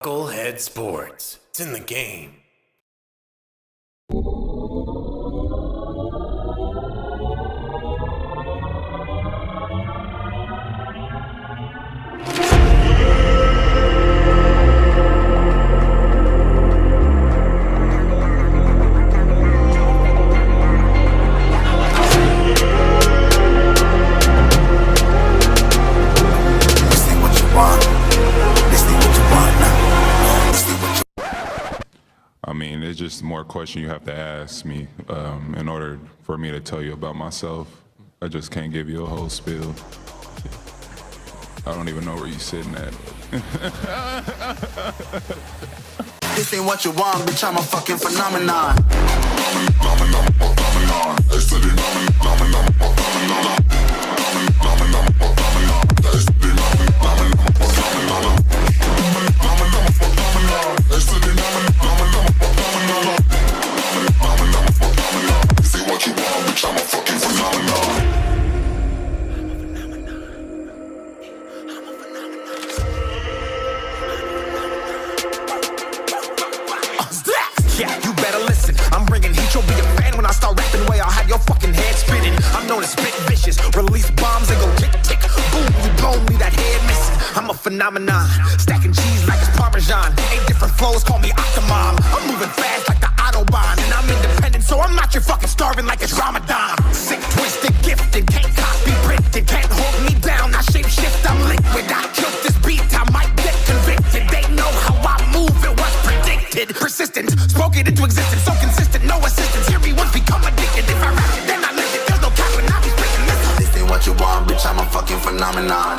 NuKKle HeDD Sports. It's in the game. I mean, it's just more question you have to ask me in order for me to tell you about myself. I just can't give you a whole spiel. I don't even know where you're sitting at. This ain't what you want, bitch, I'm a fucking phenomenon. Yeah, you better listen. I'm bringing heat, you'll be a fan when I start rapping. Way I'll have your fucking head spinning. I'm known as spit vicious, release bombs and go tick tick. Boom, you blown me that head missing. I'm a phenomenon, stacking cheese like it's Parmesan. 8 different flows, call me Octomom. I'm moving fast like the Autobahn, and I'm independent, so I'm not your fucking starving like it's Ramadan. Sick, twisted, gifted, can't copy, printed, can't hold me down. I shape shift, I'm liquid. I killed this beat, I might get convicted. They know how I move, it was predicted. Persistent, spoke it into existence, so consistent, no assistance. Hear me once, become addicted. If I rap it, then I live it. There's no cap when I be speaking. Listen. This ain't what you want, bitch, I'm a fucking phenomenon.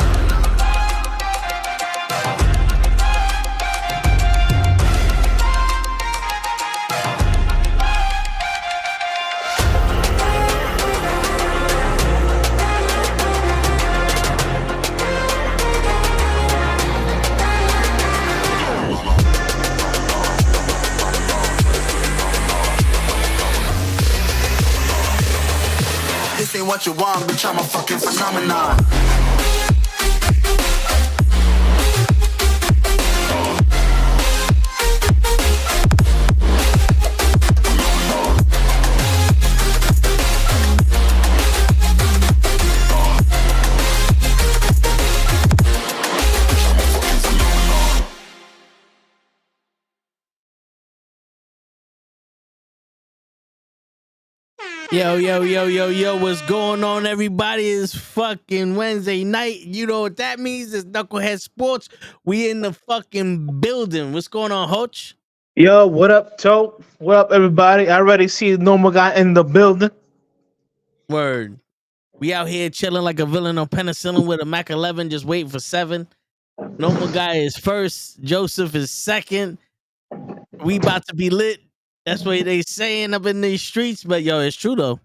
This ain't what you want, bitch, I'm a fucking phenomenon. Yo, what's going on, everybody? It's fucking Wednesday night. You know what that means? It's NuKKle HeDD Sports. We in the fucking building. What's going on, Hoch? Yo, what up, Toe? What up, everybody? I already see the normal guy in the building. Word. We out here chilling like a villain on penicillin with a Mac 11, just waiting for 7. Normal guy is first. Joseph is second. We about to be lit. That's what they saying up in these streets, but yo, it's true though.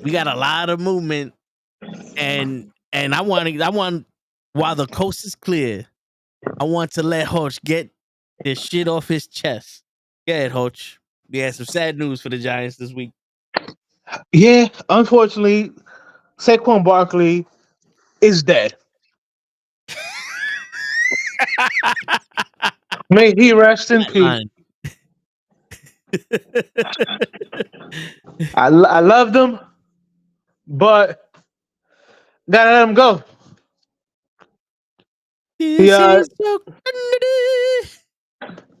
We got a lot of movement, and I want while the coast is clear, I want to let Hoch get this shit off his chest. Go ahead, Hoch. We had some sad news for the Giants this week. Yeah, unfortunately, Saquon Barkley is dead. May he rest in peace. I loved him, but gotta let him go.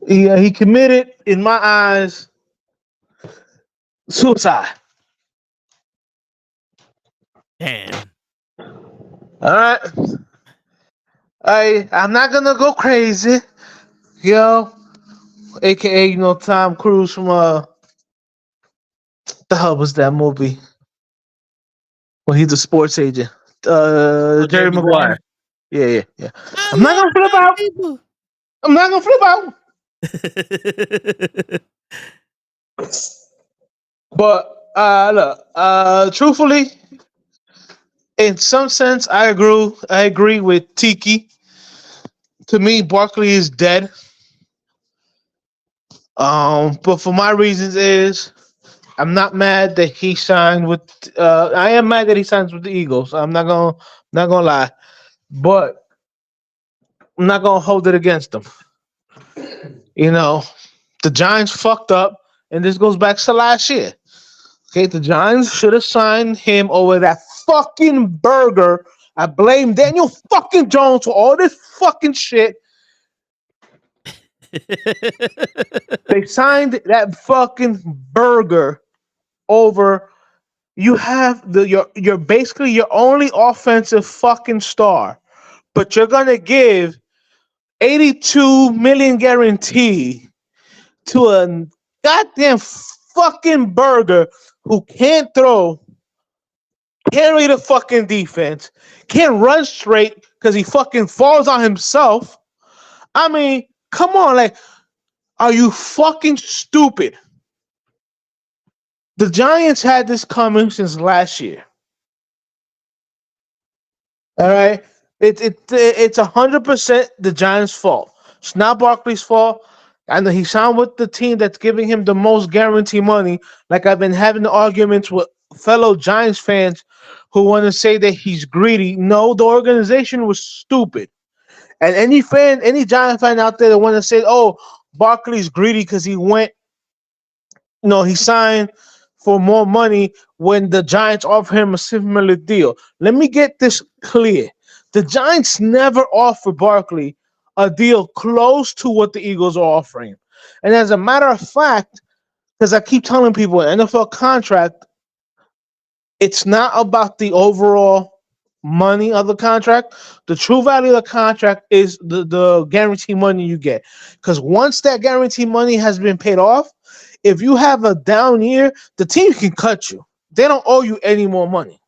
He committed, in my eyes, suicide. Damn. All right. I'm not gonna go crazy, yo. AKA, Tom Cruise from the hell was that movie? Well, he's a sports agent. Jerry Maguire. Yeah. I'm not gonna flip out. I'm not gonna flip out. But look, truthfully, in some sense, I agree with Tiki. To me, Barkley is dead. But for my reasons is I'm not mad that he signed with. I am mad that he signs with the Eagles. I'm not gonna lie, but I'm not gonna hold it against him. The Giants fucked up, and this goes back to last year. Okay, the Giants should have signed him over that fucking burger. I blame Daniel fucking Jones for all this fucking shit. They signed that fucking burger over. You have you're basically your only offensive fucking star, but you're gonna give 82 million guarantee to a goddamn fucking burger who can't throw, can't read a fucking defense, can't run straight because he fucking falls on himself. I mean, come on, like, are you fucking stupid? The Giants had this coming since last year. All right, it's 100% the Giants' fault. It's not Barkley's fault. And he signed with the team that's giving him the most guarantee money. Like, I've been having arguments with fellow Giants fans who want to say that he's greedy. No, the organization was stupid. And any Giant fan out there that want to say, "Oh, Barkley's greedy because he went," he signed for more money when the Giants offered him a similar deal. Let me get this clear. The Giants never offered Barkley a deal close to what the Eagles are offering. And as a matter of fact, because I keep telling people, an NFL contract, it's not about the overall money of the contract. The true value of the contract is the guarantee money you get. Because once that guarantee money has been paid off, if you have a down year, the team can cut you. They don't owe you any more money.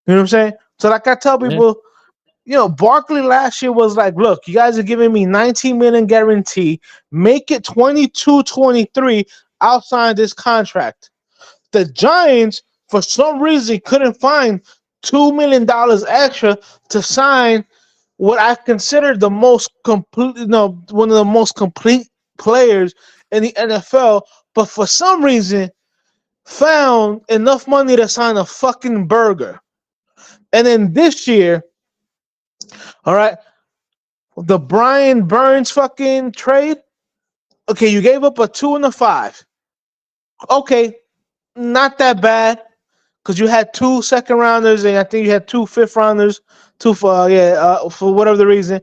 You know what I'm saying? So like I tell people, Barkley last year was like, look, you guys are giving me 19 million guarantee. Make it 22, 23. I'll sign this contract. The Giants, for some reason, couldn't find $2 million extra to sign what I consider the most complete, one of the most complete players in the NFL, but for some reason found enough money to sign a fucking burger. And then this year, all right, the Brian Burns fucking trade. Okay, you gave up a 2 and a 5. Okay, not that bad, because you had 2 second rounders and I think you had 2 fifth rounders, for whatever the reason.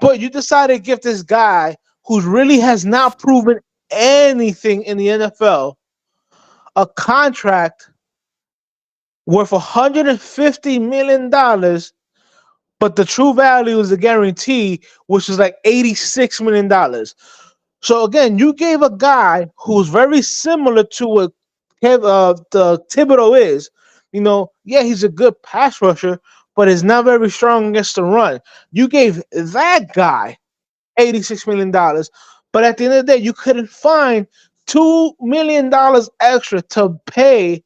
But you decided to give this guy who really has not proven anything in the NFL a contract worth $150 million, but the true value is a guarantee, which is like $86 million. So again, you gave a guy who's very similar to what the Thibodeau is. He's a good pass rusher, but is not very strong against the run. You gave that guy $86 million, but at the end of the day, you couldn't find $2 million extra to pay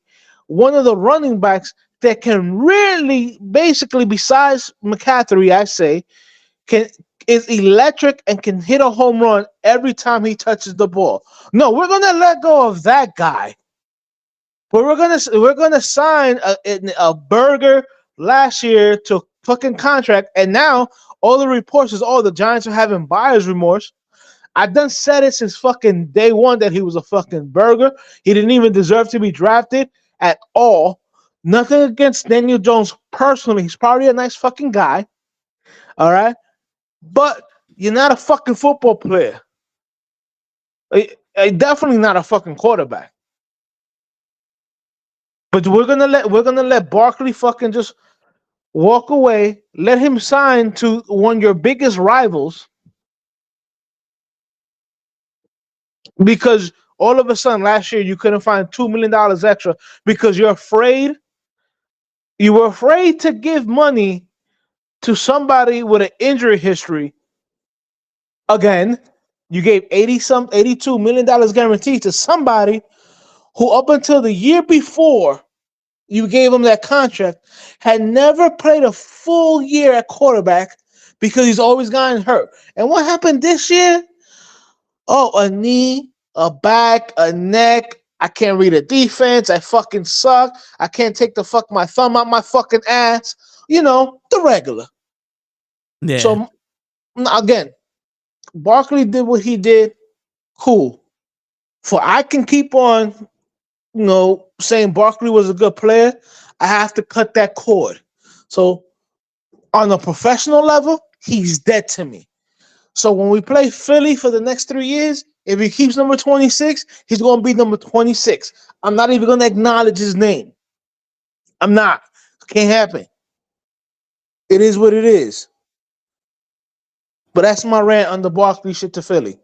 one of the running backs that can really, basically, besides McCaffrey, I say, is electric and can hit a home run every time he touches the ball. No, we're gonna let go of that guy, but we're gonna sign a burger last year to fucking contract, and now all the reports is the Giants are having buyer's remorse. I done said it since fucking day one that he was a fucking burger. He didn't even deserve to be drafted at all. Nothing against Daniel Jones personally. He's probably a nice fucking guy. All right. But you're not a fucking football player. Definitely not a fucking quarterback. But we're gonna let Barkley fucking just walk away. Let him sign to one of your biggest rivals. Because all of a sudden last year you couldn't find $2 million extra because you're afraid. You were afraid to give money to somebody with an injury history. Again, you gave $82 million guarantee to somebody who, up until the year before you gave him that contract, had never played a full year at quarterback because he's always gotten hurt. And what happened this year? Oh, a knee, a back, a neck. I can't read a defense. I fucking suck. I can't take my thumb out my fucking ass. The regular. Yeah. So, again, Barkley did what he did. Cool. For I can keep on, saying Barkley was a good player. I have to cut that cord. So on a professional level, he's dead to me. So when we play Philly for the next 3 years, if he keeps number 26, he's going to be number 26. I'm not even going to acknowledge his name. I'm not. Can't happen. It is what it is. But that's my rant on the Barkley shit to Philly.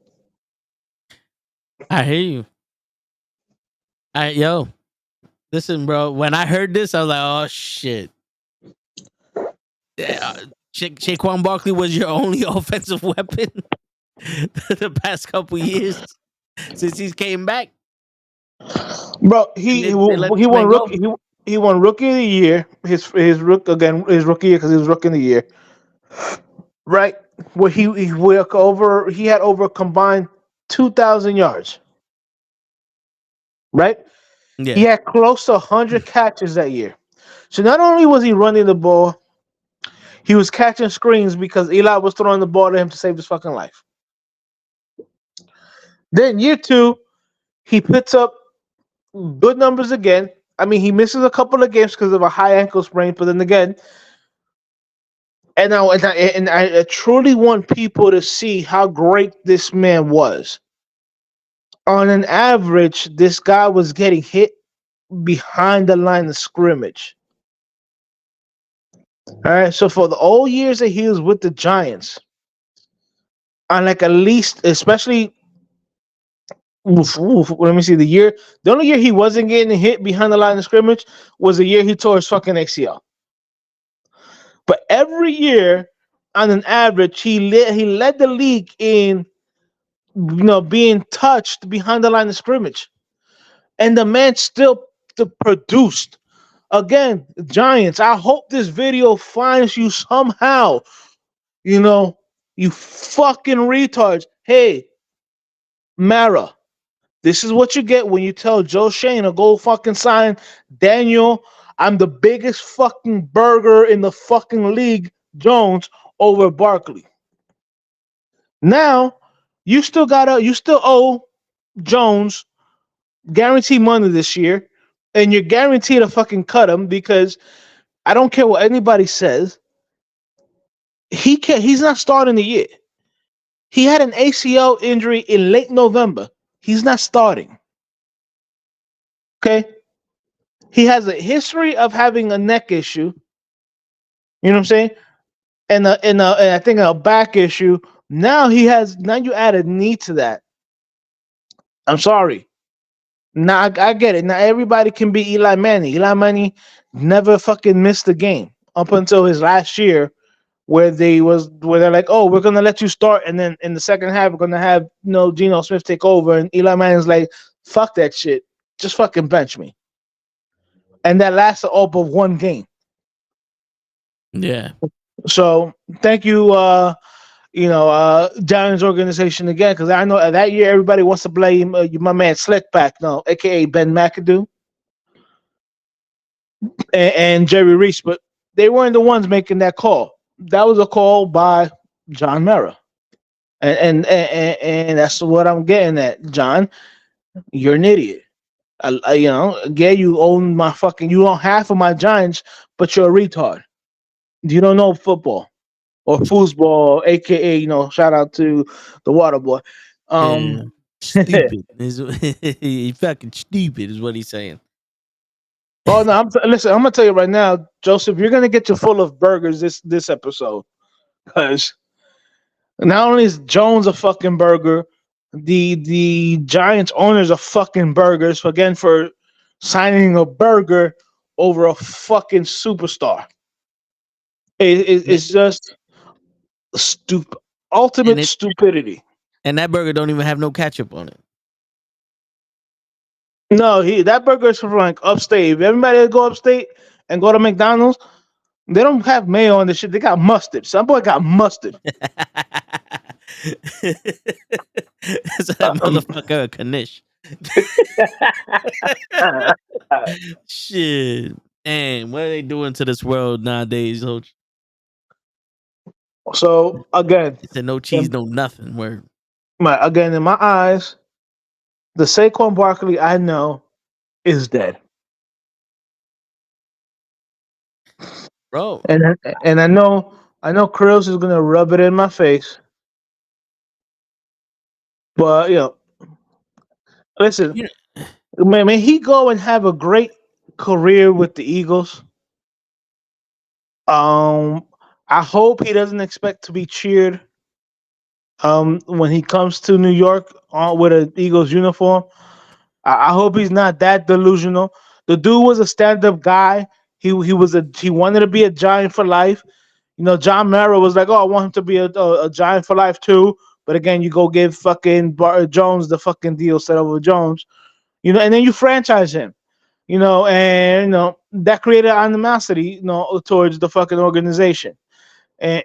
I hear you. Yo, listen, bro. When I heard this, I was like, "Oh shit!" Saquon Barkley was your only offensive weapon the past couple years since he's came back. Bro, And he let he this won man go. rookie he won rookie of the year. His rookie year because he was rookie of the year. Right, where he had over a combined 2,000 yards. Right, he Yeah, had close to 100 catches that year. So not only was he running the ball, he was catching screens because Eli was throwing the ball to him to save his fucking life. Then year two, he puts up good numbers again. I mean, he misses a couple of games because of a high ankle sprain, but then again, and I truly want people to see how great this man was. On an average, this guy was getting hit behind the line of scrimmage. All right, so for the all years that he was with the Giants, on like at least, especially, let me see the year. The only year he wasn't getting hit behind the line of scrimmage was the year he tore his fucking ACL. But every year, on an average, he led the league in being touched behind the line of scrimmage, and the man still produced. Again, Giants. I hope this video finds you somehow. You fucking retards. Hey, Mara, this is what you get when you tell Joe Shane to go fucking sign Daniel. I'm the biggest fucking burger in the fucking league, Jones, over Barkley. Now, you still owe Jones guarantee money this year, and you're guaranteed to fucking cut him because I don't care what anybody says. He's not starting the year. He had an ACL injury in late November. He's not starting. Okay? He has a history of having a neck issue. You know what I'm saying? And I think a back issue. Now you add a knee to that. I'm sorry. Now I get it. Now everybody can be Eli Manning. Eli Manning never fucking missed a game up until his last year, where they're like, oh, we're gonna let you start, and then in the second half we're gonna have Geno Smith take over, and Eli Manning's like, fuck that shit, just fucking bench me, and that lasted all but one game. yeah. So thank you, Giants organization again, because I know that year everybody wants to blame my man Slickback, aka Ben McAdoo, and Jerry Reese, but they weren't the ones making that call. That was a call by John Mara. And that's what I'm getting at, John. You're an idiot. You own you own half of my Giants, but you're a retard. You don't know football or foosball, aka shout out to the water boy. Yeah. Stupid. He fucking stupid is what he's saying. Oh no, listen. I'm gonna tell you right now, Joseph. You're gonna get you full of burgers this episode, because not only is Jones a fucking burger, the Giants owners are fucking burgers for signing a burger over a fucking superstar. It's just stupid, ultimate stupidity. And that burger don't even have no ketchup on it. No, that burger is from like upstate. If everybody go upstate and go to McDonald's, they don't have mayo on the shit. They got mustard. Some boy got mustard. That's that motherfucker a Kanish. Shit. And what are they doing to this world nowadays, Hoach? So again, He said no cheese, no nothing. Word. again in my eyes, the Saquon Barkley I know is dead. Bro. And I know Krills is gonna rub it in my face, but listen, You may he go and have a great career with the Eagles. Um, I hope he doesn't expect to be cheered when he comes to New York with an Eagles uniform. I hope he's not that delusional. The dude was a stand-up guy. He wanted to be a Giant for life. John Mara was like, "Oh, I want him to be a Giant for life too." But again, you go give fucking Jones the fucking deal set over Jones, and then you franchise him, and that created animosity, towards the fucking organization, and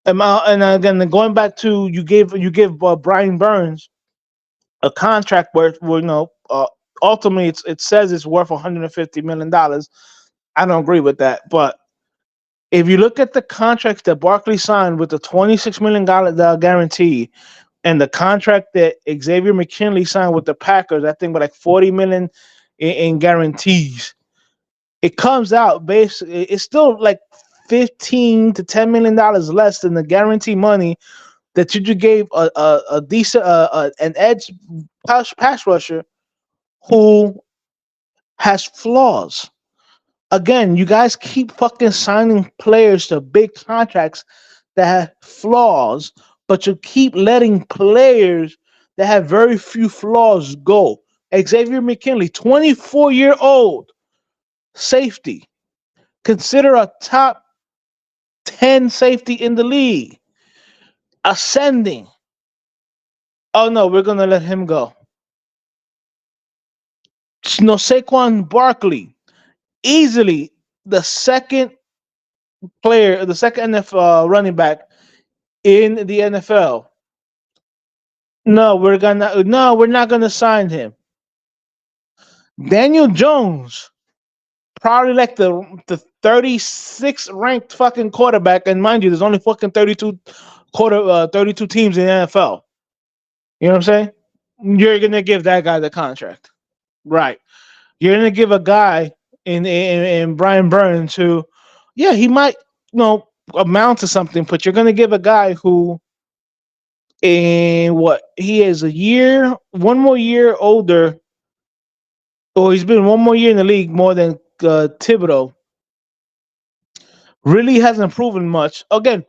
and again, going back to you give Brian Burns a contract where ultimately it says it's worth $150 million. I don't agree with that, but if you look at the contracts that Barkley signed with the $26 million guarantee and the contract that Xavier McKinley signed with the Packers, I think with like $40 million in guarantees, it comes out basically it's still like $15 to $10 million less than the guarantee money that you just gave a decent an edge pass rusher who has flaws. Again, you guys keep fucking signing players to big contracts that have flaws, but you keep letting players that have very few flaws go. Xavier McKinley, 24-year-old safety, consider a top 10 safety in the league, ascending. Oh no, we're gonna let him go. No, Saquon Barkley, easily the second player, the second NFL running back in the NFL. No, we're not gonna sign him. Daniel Jones, probably like the 36th ranked fucking quarterback, and mind you, there's only fucking 32 teams in the NFL. You know what I'm saying? You're gonna give that guy the contract, right? You're gonna give a guy in Brian Burns who, yeah, he might amount to something, but you're gonna give a guy who, in what he is one more year older, or he's been one more year in the league more than Thibodeau. Really hasn't proven much. Again,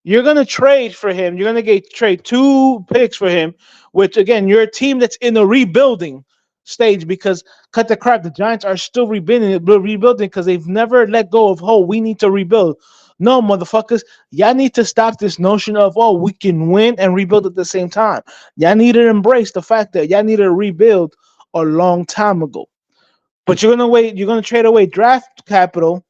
you're gonna trade for him. You're gonna trade 2 picks for him, which again, you're a team that's in a rebuilding stage because cut the crap, the Giants are still rebuilding because they've never let go of we need to rebuild. No, motherfuckers, y'all need to stop this notion of we can win and rebuild at the same time. Y'all need to embrace the fact that y'all need to rebuild a long time ago. But you're gonna trade away draft capital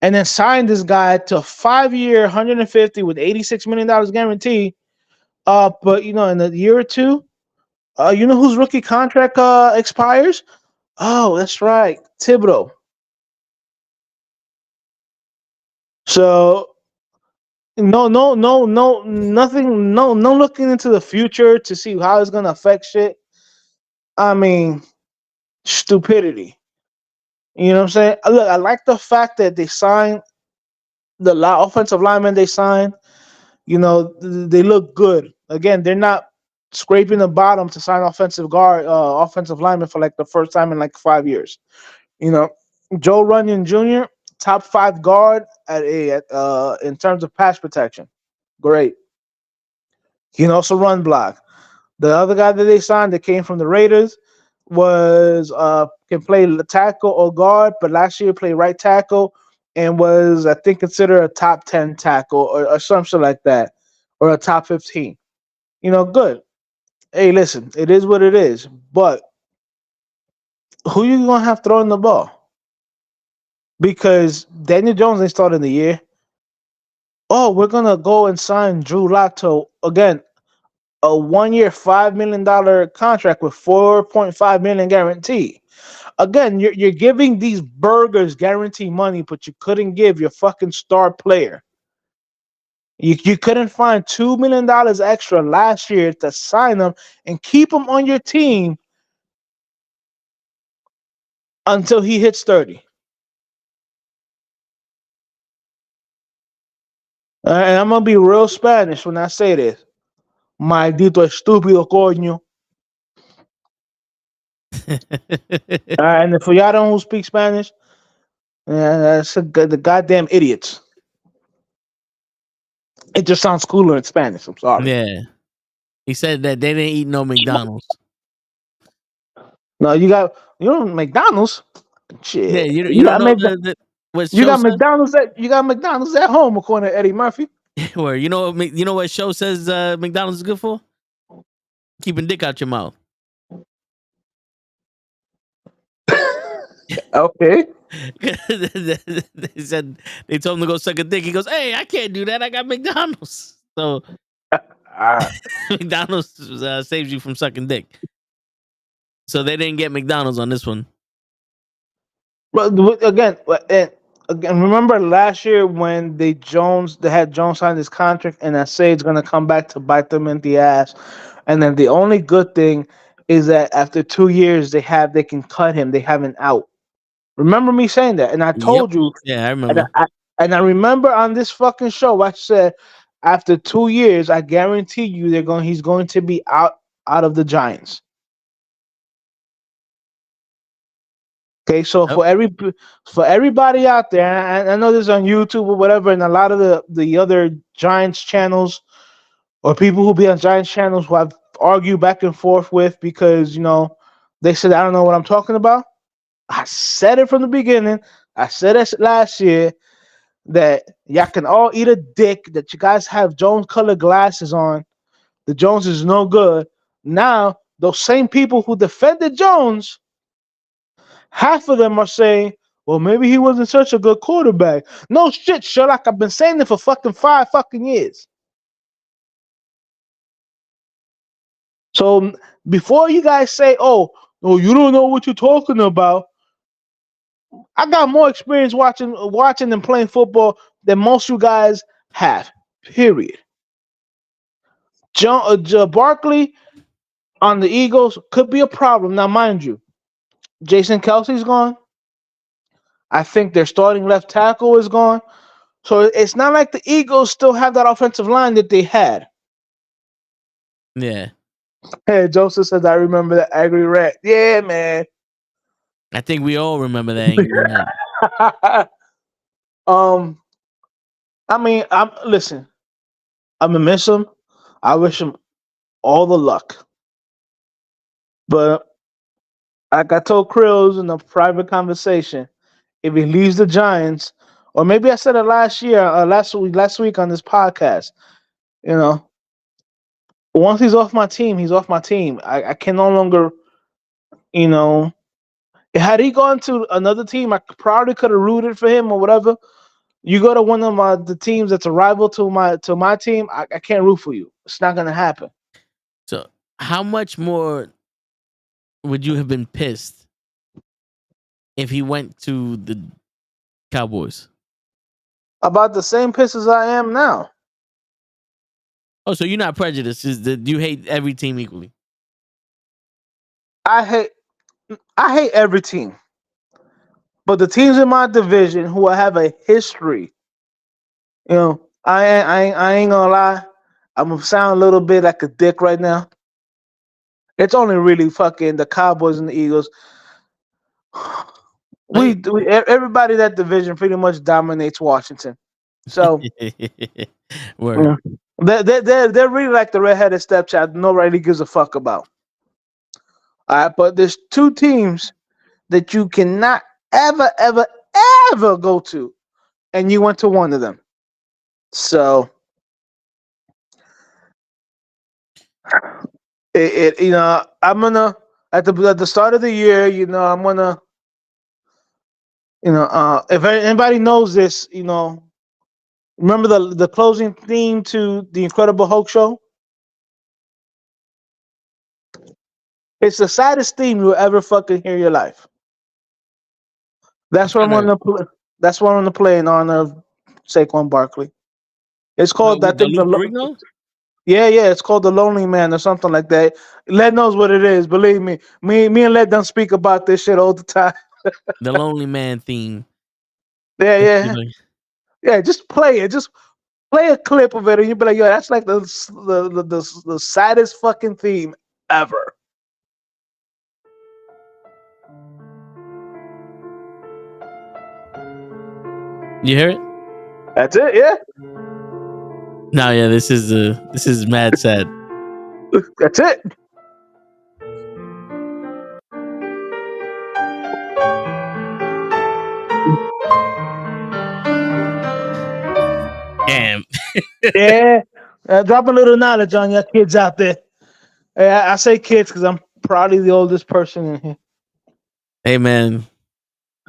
and then sign this guy to a 5-year, 150 with $86 million guarantee. But in a year or two, whose rookie contract expires? Oh, that's right, Thibodeau. So nothing, no looking into the future to see how it's gonna affect shit. I mean, stupidity. You know what I'm saying? Look, I like the fact that they signed the offensive lineman they signed. They look good. Again, they're not scraping the bottom to sign offensive lineman for like the first time in like 5 years. Joe Runyon Jr., top 5 guard in terms of pass protection. Great. He can also run block. The other guy that they signed that came from the Raiders was can play tackle or guard, but last year played right tackle and was, I think, considered a top 10 tackle or something like that, or a top 15. Good. Hey, listen, it is what it is. But who you gonna have throwing the ball? Because Daniel Jones ain't starting the year. Oh, we're gonna go and sign Drew Lock to again a 1-year, $5 million contract with $4.5 million guarantee. Again, you're giving these burgers guarantee money, but you couldn't give your fucking star player. You couldn't find $2 million extra last year to sign him and keep him on your team until he hits 30. And I'm gonna be real Spanish when I say this. Maldito estúpido coño. And for y'all don't who speak Spanish, that's the goddamn idiots. It just sounds cooler in Spanish. I'm sorry. Yeah. He said that they didn't eat no McDonald's. No, you know McDonald's. Shit, Yeah, you don't know what you show got says? McDonald's at home according to Eddie Murphy. Where you know what show says McDonald's is good for? Keeping dick out your mouth. Okay. They said they told him to go suck a dick. He goes, "Hey, I can't do that. I got McDonald's." So McDonald's saves you from sucking dick. So they didn't get McDonald's on this one. But again, remember last year when they had Jones sign his contract, and I say it's gonna come back to bite them in the ass. And then the only good thing is that after 2 years they can cut him. They have an out. Remember me saying that, and I told you. Yeah, I And remember. I remember on this fucking show I said after 2 years I guarantee you he's going to be out of the Giants. Okay, so for everybody out there, I know this is on YouTube or whatever, and a lot of the other Giants channels or people who be on Giants channels who I've argued back and forth with because they said I don't know what I'm talking about. I said it from the beginning. I said it last year that y'all can all eat a dick. That you guys have Jones colored glasses on. The Jones is no good. Now those same people who defended Jones, half of them are saying, well, maybe he wasn't such a good quarterback. No shit, Sherlock. I've been saying it for fucking 5 fucking years. So before you guys say, oh, you don't know what you're talking about, I got more experience watching and playing football than most of you guys have. Period. Barkley on the Eagles could be a problem. Now, mind you, Jason Kelsey's gone. I think their starting left tackle is gone. So it's not like the Eagles still have that offensive line that they had. Yeah. Hey, Joseph says, I remember that angry rat. Yeah, man. I think we all remember that angry rat. I mean, listen, I'm gonna miss him. I wish him all the luck. But like I told Krills in a private conversation, if he leaves the Giants, or maybe I said it last week on this podcast, once he's off my team, he's off my team. I can no longer, had he gone to another team, I probably could have rooted for him or whatever. You go to one of the teams that's a rival to my team, I can't root for you. It's not gonna happen. So how much more would you have been pissed if he went to the Cowboys? About the same piss as I am now. Oh, so you're not prejudiced? Is that you hate every team equally? I hate every team, but the teams in my division who I have a history. I ain't gonna lie. I'm gonna sound a little bit like a dick right now. It's only really fucking the Cowboys and the Eagles. Everybody in that division pretty much dominates Washington. So Word. they're really like the redheaded stepchild nobody gives a fuck about. All right, but there's 2 teams that you cannot ever, ever, ever go to, and you went to one of them. So I'm gonna at the start of the year, I'm gonna, if anybody knows this, remember the closing theme to the Incredible Hulk show? It's the saddest theme you'll ever fucking hear in your life. That's what I'm gonna play. That's what I'm gonna play in honor of Saquon Barkley. It's called, I With the think, Lou Ferrigno? yeah, it's called The Lonely Man or something like that. Led knows what it is. Believe me. Me and Led don't speak about this shit all the time. The Lonely Man theme. Yeah, yeah. Just play it. Just play a clip of it, and you'll be like, "Yo, that's like the saddest fucking theme ever." You hear it? That's it. Yeah, No, yeah, this is mad sad. that's it. Damn. Yeah, drop a little knowledge on your kids out there. I say kids because I'm probably the oldest person in here. Hey man,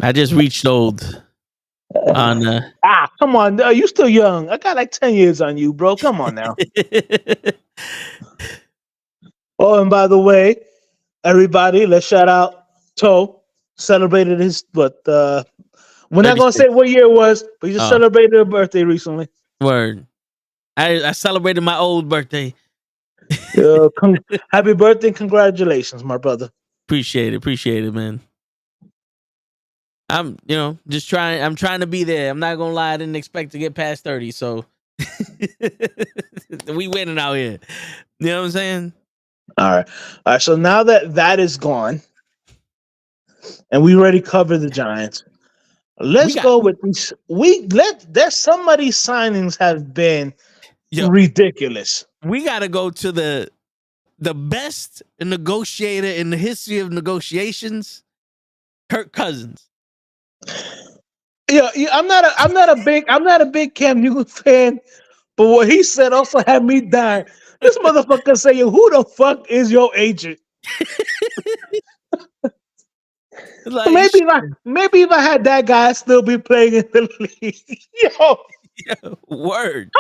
I just reached old on Come on, you still young. I got like 10 years on you, bro. Come on now. Oh, and by the way, everybody, let's shout out Toe. Celebrated his, we're not gonna 36. say what year it was, but he just Oh, celebrated a birthday recently. word. I celebrated my old birthday. Happy birthday and congratulations, my brother. Appreciate it, man. I'm just trying. I'm trying to be there. I'm not gonna lie. I didn't expect to get past 30, so we winning out here. You know what I'm saying? All right. So now that is gone, and we already covered the Giants. Let's go with these. There's some of these signings have been ridiculous. We got to go to the best negotiator in the history of negotiations, Kirk Cousins. Yeah, I'm not a big Cam Newton fan, but what he said also had me dying. This motherfucker saying, "Who the fuck is your agent?" Like, maybe if I had that guy, I'd still be playing in the league. word.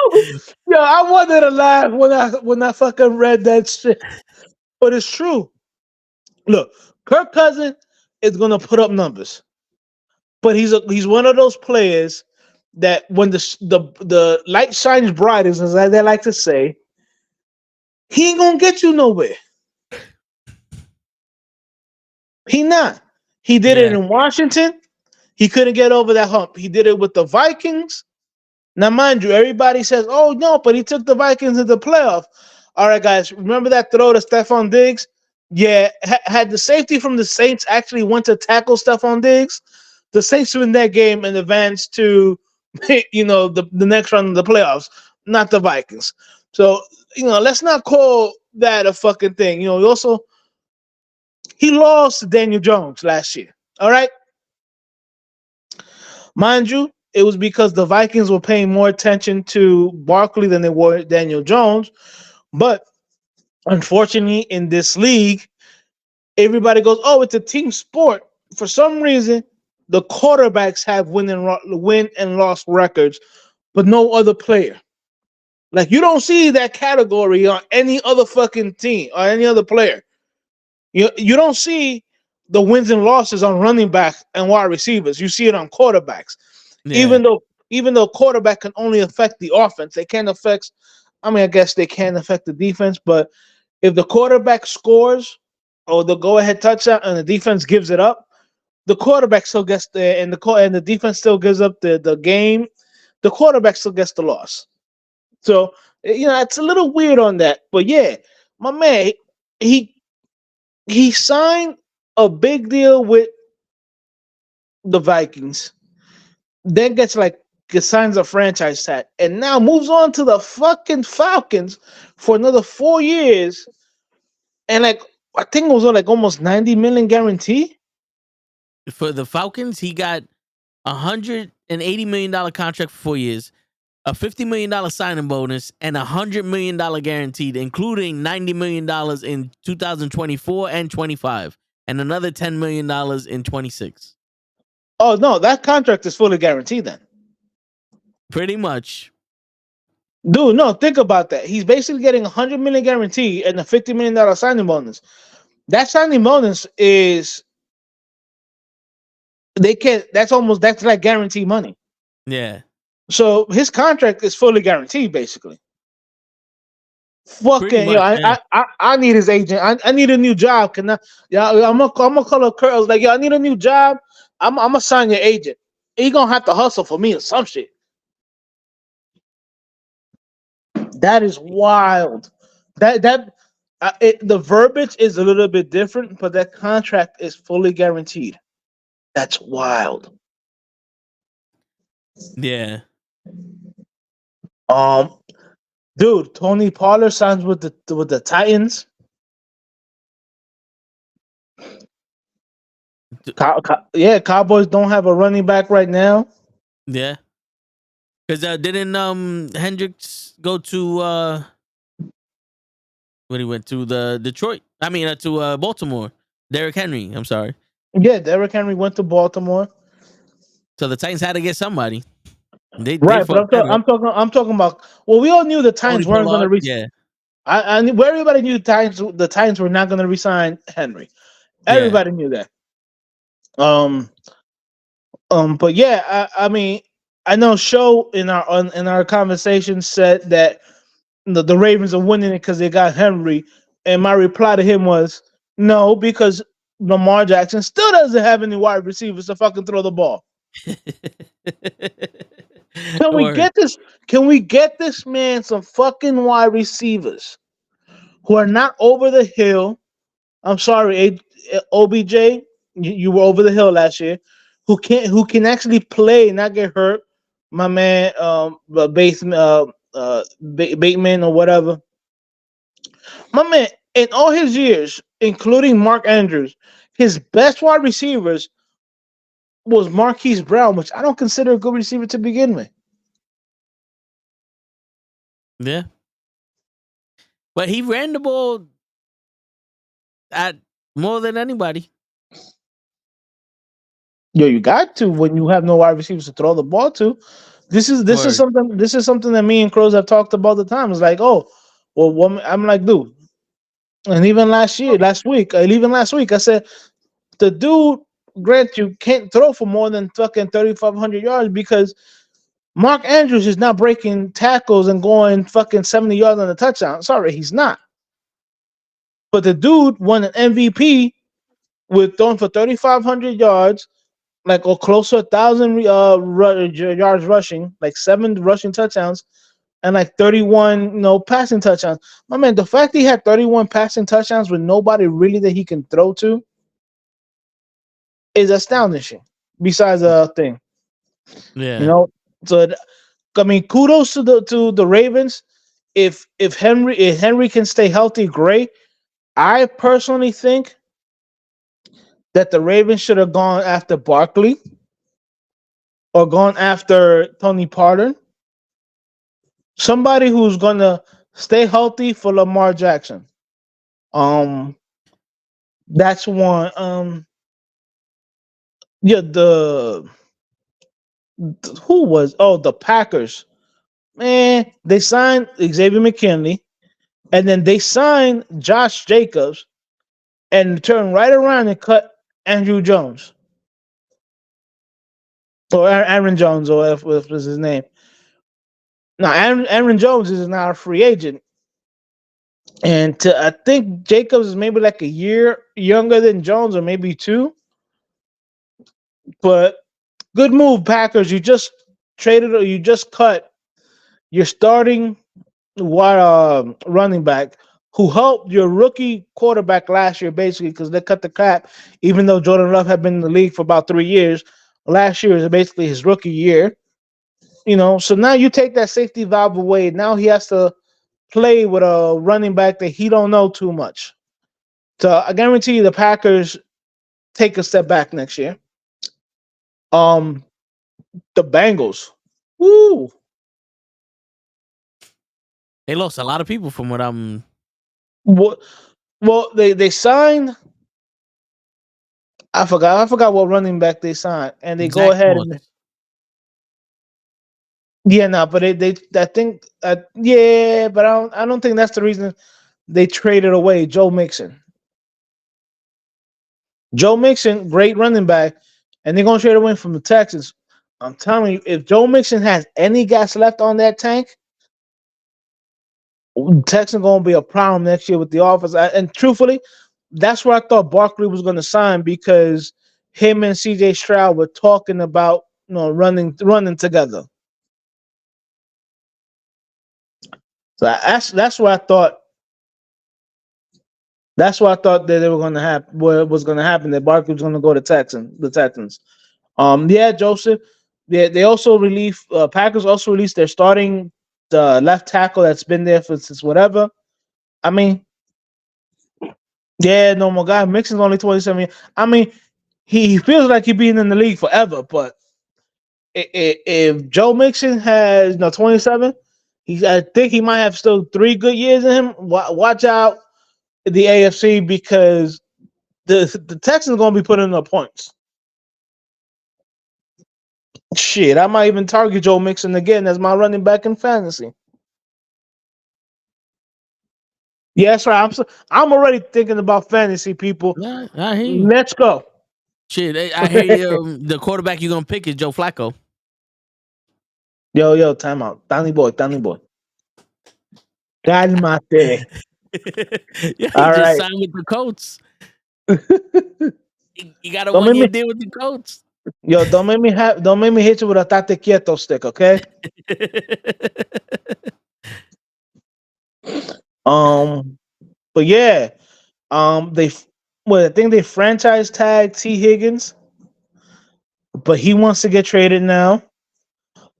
Yo, I wanted to laugh when I fucking read that shit, but it's true. Look, Kirk Cousins is gonna put up numbers, but he's one of those players that when the light shines brightest, as they like to say, he ain't gonna get you nowhere. He not. He did it in Washington. He couldn't get over that hump. He did it with the Vikings. Now, mind you, everybody says, "Oh no," but he took the Vikings into the playoff. All right, guys, remember that throw to Stephon Diggs? Yeah, had the safety from the Saints actually went to tackle Stephon Diggs, the Saints win that game and advanced to, the next round of the playoffs, not the Vikings. So, let's not call that a fucking thing. He lost to Daniel Jones last year. All right. Mind you, it was because the Vikings were paying more attention to Barkley than they were Daniel Jones. But unfortunately, in this league, everybody goes, "Oh, it's a team sport." For some reason, the quarterbacks have win and loss records, but no other player. Like, you don't see that category on any other fucking team or any other player. You don't see the wins and losses on running back and wide receivers. You see it on quarterbacks. Yeah. Even though quarterback can only affect the offense, they can't affect. I guess they can affect the defense, but if the quarterback scores or the go-ahead touchdown and the defense gives it up, the quarterback still gets the and the defense still gives up the game. The quarterback still gets the loss. So it's a little weird on that, but yeah, my man, he signed a big deal with the Vikings, then signs a franchise tag, and now moves on to the fucking Falcons for another 4 years, and I think it was almost 90 million guarantee for the Falcons. He got $180 million contract for 4 years, a $50 million signing bonus, and $100 million guaranteed, including $90 million in 2024 and 25, and another $10 million in 26. Oh no, that contract is fully guaranteed then. Pretty much. Dude, no, think about that. He's basically getting $100 million guarantee and a $50 million signing bonus. That signing bonus is that's like guaranteed money. Yeah. So his contract is fully guaranteed, basically. Pretty Fucking, much, yeah. I need his agent. I need a new job. Can I? Yeah, I'm gonna call up Kurt. I was like, yo, I need a new job. I'm gonna sign your agent. He gonna have to hustle for me or some shit. That is wild. The verbiage is a little bit different, but that contract is fully guaranteed. That's wild. Yeah. Um, dude, Tony Pollard signs with the Titans. Yeah, Cowboys don't have a running back right now. Yeah. Because didn't Hendricks go to when he went to the Detroit? I mean to Baltimore. Derrick Henry. I'm sorry. Yeah, Derrick Henry went to Baltimore. So the Titans had to get somebody. They Right, but fucked that up. I'm talking about. Well, we all knew the Tony Titans weren't going to Pollard. reach. Yeah. Where everybody knew the Titans were not going to resign Henry. Yeah. Everybody knew that. Um, but yeah, I mean, I know Show in our conversation said that the Ravens are winning it because they got Henry, and my reply to him was no, because Lamar Jackson still doesn't have any wide receivers to fucking throw the ball. Can we Word. get this? Can we get this man some fucking wide receivers who are not over the hill? I'm sorry, OBJ, you were over the hill last year. Who can actually play and not get hurt? My man, Bateman or whatever. My man, in all his years, including Mark Andrews, his best wide receivers was Marquise Brown, which I don't consider a good receiver to begin with. Yeah. But he ran the ball at more than anybody. Yo, you got to when you have no wide receivers to throw the ball to. Word. This is something that me and Crows have talked about the time. It's like, oh, well, I'm like, dude, and even last week, I said the dude, Grant, you can't throw for more than fucking 3,500 yards because Mark Andrews is not breaking tackles and going fucking 70 yards on a touchdown. Sorry, he's not. But the dude won an MVP with throwing for 3,500 yards, like or close to 1,000 yards rushing, like 7 rushing touchdowns, and like 31, passing touchdowns. My man, the fact he had 31 passing touchdowns with nobody really that he can throw to is astonishing. Besides the thing, you Yeah. know. So I mean, kudos to the Ravens. If Henry can stay healthy, great. I personally think that the Ravens should have gone after Barkley or gone after Tony Pollard. Somebody who's gonna stay healthy for Lamar Jackson. Um, that's one. Yeah, who was? Oh, the Packers. Man, they signed Xavier McKinley, and then they signed Josh Jacobs, and turned right around and cut Andrew Jones or Aaron Jones, or what was his name. Now, Aaron Jones is now a free agent, and I think Jacobs is maybe like a year younger than Jones, or maybe 2. But good move, Packers. You just traded or you just cut your starting running back who helped your rookie quarterback last year, basically, because they cut the cap, even though Jordan Love had been in the league for about 3 years. Last year is basically his rookie year. So now you take that safety valve away. Now he has to play with a running back that he don't know too much. So I guarantee you the Packers take a step back next year. Um, the Bengals. Woo. They lost a lot of people from what I'm. What? Well, they signed. I forgot what running back they signed, and they go Zach ahead Moss. and yeah, no, but they I think yeah, but I don't think that's the reason they traded away Joe Mixon. Joe Mixon, great running back, and they're gonna trade away from the Texans. I'm telling you, if Joe Mixon has any gas left on that tank, Texans gonna be a problem next year with the offense. And truthfully, that's where I thought Barkley was gonna sign because him and CJ Stroud were talking about running together. So that's what I thought. That's what I thought that they were gonna happen. What was gonna happen? That Barkley was gonna go to The Texans. Yeah, Joseph. They also released. Packers also released their starting left tackle that's been there since whatever. I mean, yeah, no more guy. Mixon's only 27. I mean, he feels like he's been in the league forever. But if Joe Mixon has 27, I think he might have still 3 good years in him. Watch out the AFC because the Texans gonna be putting up points. Shit, I might even target Joe Mixon again as my running back in fantasy. Yeah, that's right. I'm already thinking about fantasy, people. Yeah, I hear you. Let's go. Shit, I hear you. The quarterback you're gonna pick is Joe Flacco. Yo, time out. Danny boy. Calmate. Yeah, he All just right. signed with the Colts. He got a Don't make 1-year me deal with the Colts. don't make me hit you with a tate quieto stick, okay? Um, but yeah, they I think they franchise tagged T Higgins, but he wants to get traded now.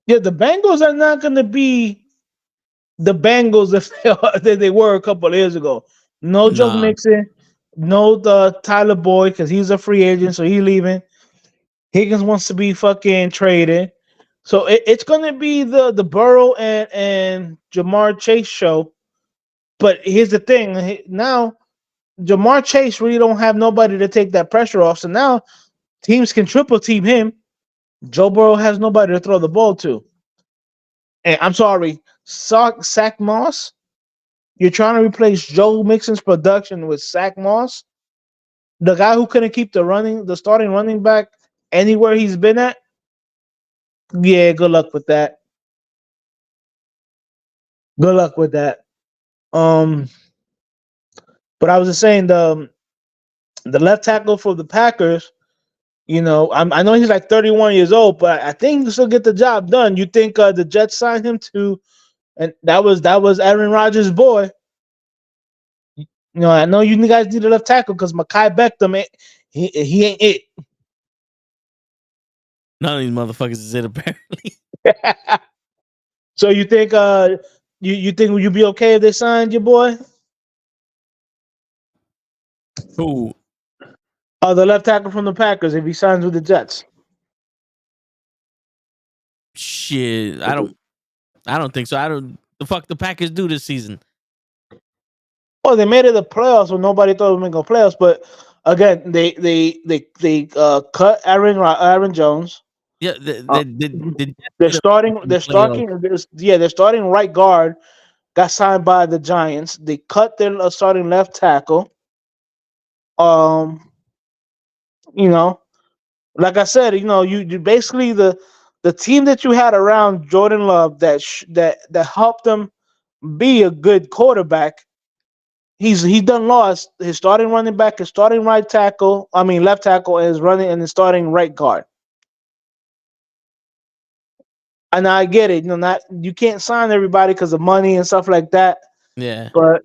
Yeah, the Bengals are not going to be the Bengals that they were a couple of years ago. No Joe Nah, Mixon, no the Tyler Boyd because he's a free agent, so he's leaving. Higgins wants to be fucking traded. So it's gonna be the Burrow and Jamar Chase show. But here's the thing: now Jamar Chase really don't have nobody to take that pressure off. So now teams can triple team him. Joe Burrow has nobody to throw the ball to. And I'm sorry, Sack Moss. You're trying to replace Joe Mixon's production with Sack Moss, the guy who couldn't keep the starting running back anywhere he's been at. Yeah, good luck with that. Good luck with that. Um, but I was just saying the left tackle for the Packers. I know he's like 31 years old, but I think he'll still get the job done. You think the Jets signed him to, and that was Aaron Rodgers' boy. I know you guys need a left tackle because Mekhi Beckham, he ain't it. none of these motherfuckers is it apparently. So you think you think you'd be okay if they signed your boy? Who? The left tackle from the Packers if he signs with the Jets. Shit, I don't think so. I don't. The fuck the Packers do this season? Oh, they made it the playoffs when nobody thought they were going to playoffs. But again, they cut Aaron Jones. Yeah, Uh, the Jets they're made a starting. in the They're playoffs. starting. They're starting right guard. Got signed by the Giants. They cut their starting left tackle. Um, you know, like I said, you basically the team that you had around Jordan Love that helped them be a good quarterback. He done lost his starting running back, his starting left tackle, and his starting right guard. And I get it, not you can't sign everybody because of money and stuff like that. Yeah, But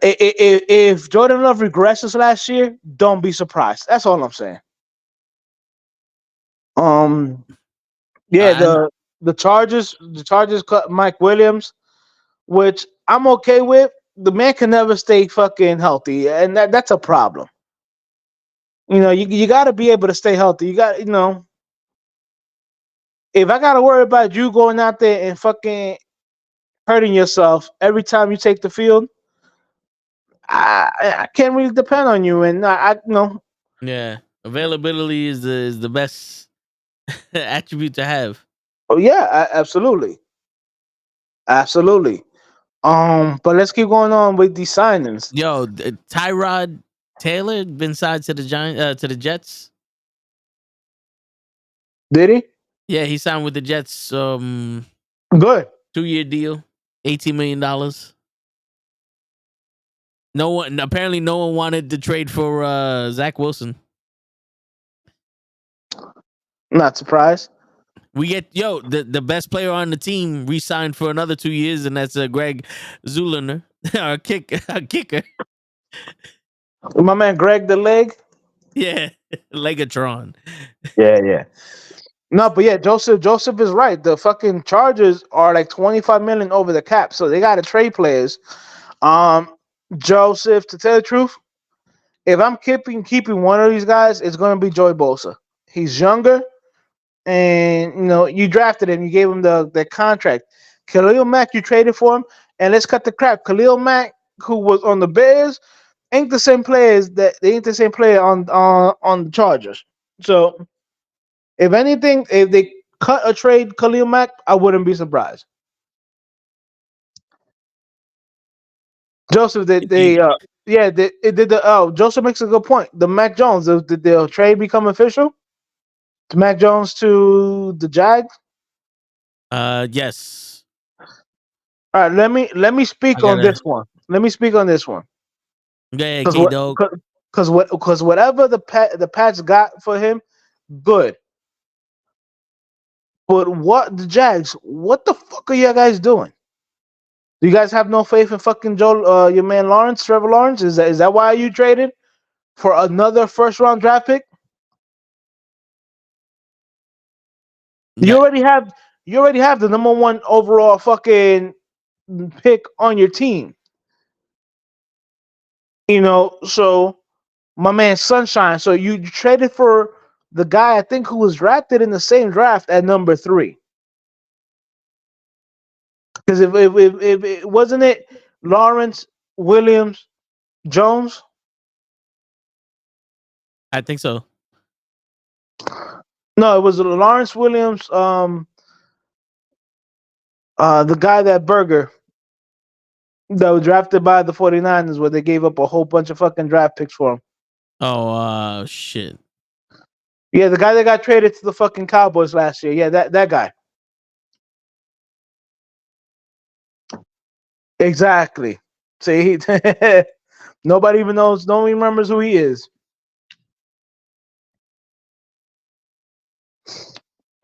if Jordan Love regresses last year, don't be surprised. That's all I'm saying. Um, yeah, I the Chargers cut Mike Williams, which I'm okay with. The man can never stay fucking healthy, and that's a problem. You got to be able to stay healthy. If I got to worry about you going out there and fucking hurting yourself every time you take the field, I can't really depend on you. And yeah. Availability is the best attribute to have. oh yeah, absolutely, absolutely. But let's keep going on with these signings. Yo, Tyrod Taylor been signed to the Jets. Did he? Yeah, he signed with the Jets. Good. 2-year deal, $18 million. No one apparently no one wanted to trade for Zach Wilson. Not surprised. We get the best player on the team re-signed for another 2 years, and that's Greg Zulinger, our kicker. My man Greg the leg. Yeah, Legatron. Yeah. No, but yeah, Joseph is right. The fucking Chargers are like 25 million over the cap, so they got to trade players. Joseph, to tell the truth, if I'm keeping one of these guys, it's gonna be Joey Bosa. He's younger, and you drafted him, you gave him the contract. Khalil Mack, you traded for him, and let's cut the crap. Khalil Mack, who was on the Bears, ain't the same players that they ain't the same player on the Chargers. So if anything, if they cut or trade Khalil Mack, I wouldn't be surprised. Joseph, Joseph makes a good point. The Mac Jones, did the trade become official? To Mac Jones to the Jags? Yes. All right, let me speak on this one. Let me speak on this one. Yeah, Because K Dog. because whatever the Pats got for him, good. But what the Jags? What the fuck are you guys doing? Do you guys have no faith in fucking your man Lawrence, Trevor Lawrence? Is that why you traded for another first round draft pick? You already have the number one overall fucking pick on your team. So my man Sunshine. So you traded for the guy I think who was drafted in the same draft at number 3. Because if it wasn't it Lawrence, Williams, Jones. I think so. No, it was Lawrence Williams. The guy that Burger that was drafted by the 49ers, where they gave up a whole bunch of fucking draft picks for him. Oh shit. Yeah, the guy that got traded to the fucking Cowboys last year. Yeah, that guy. Exactly. See, nobody even knows. No one remembers who he is.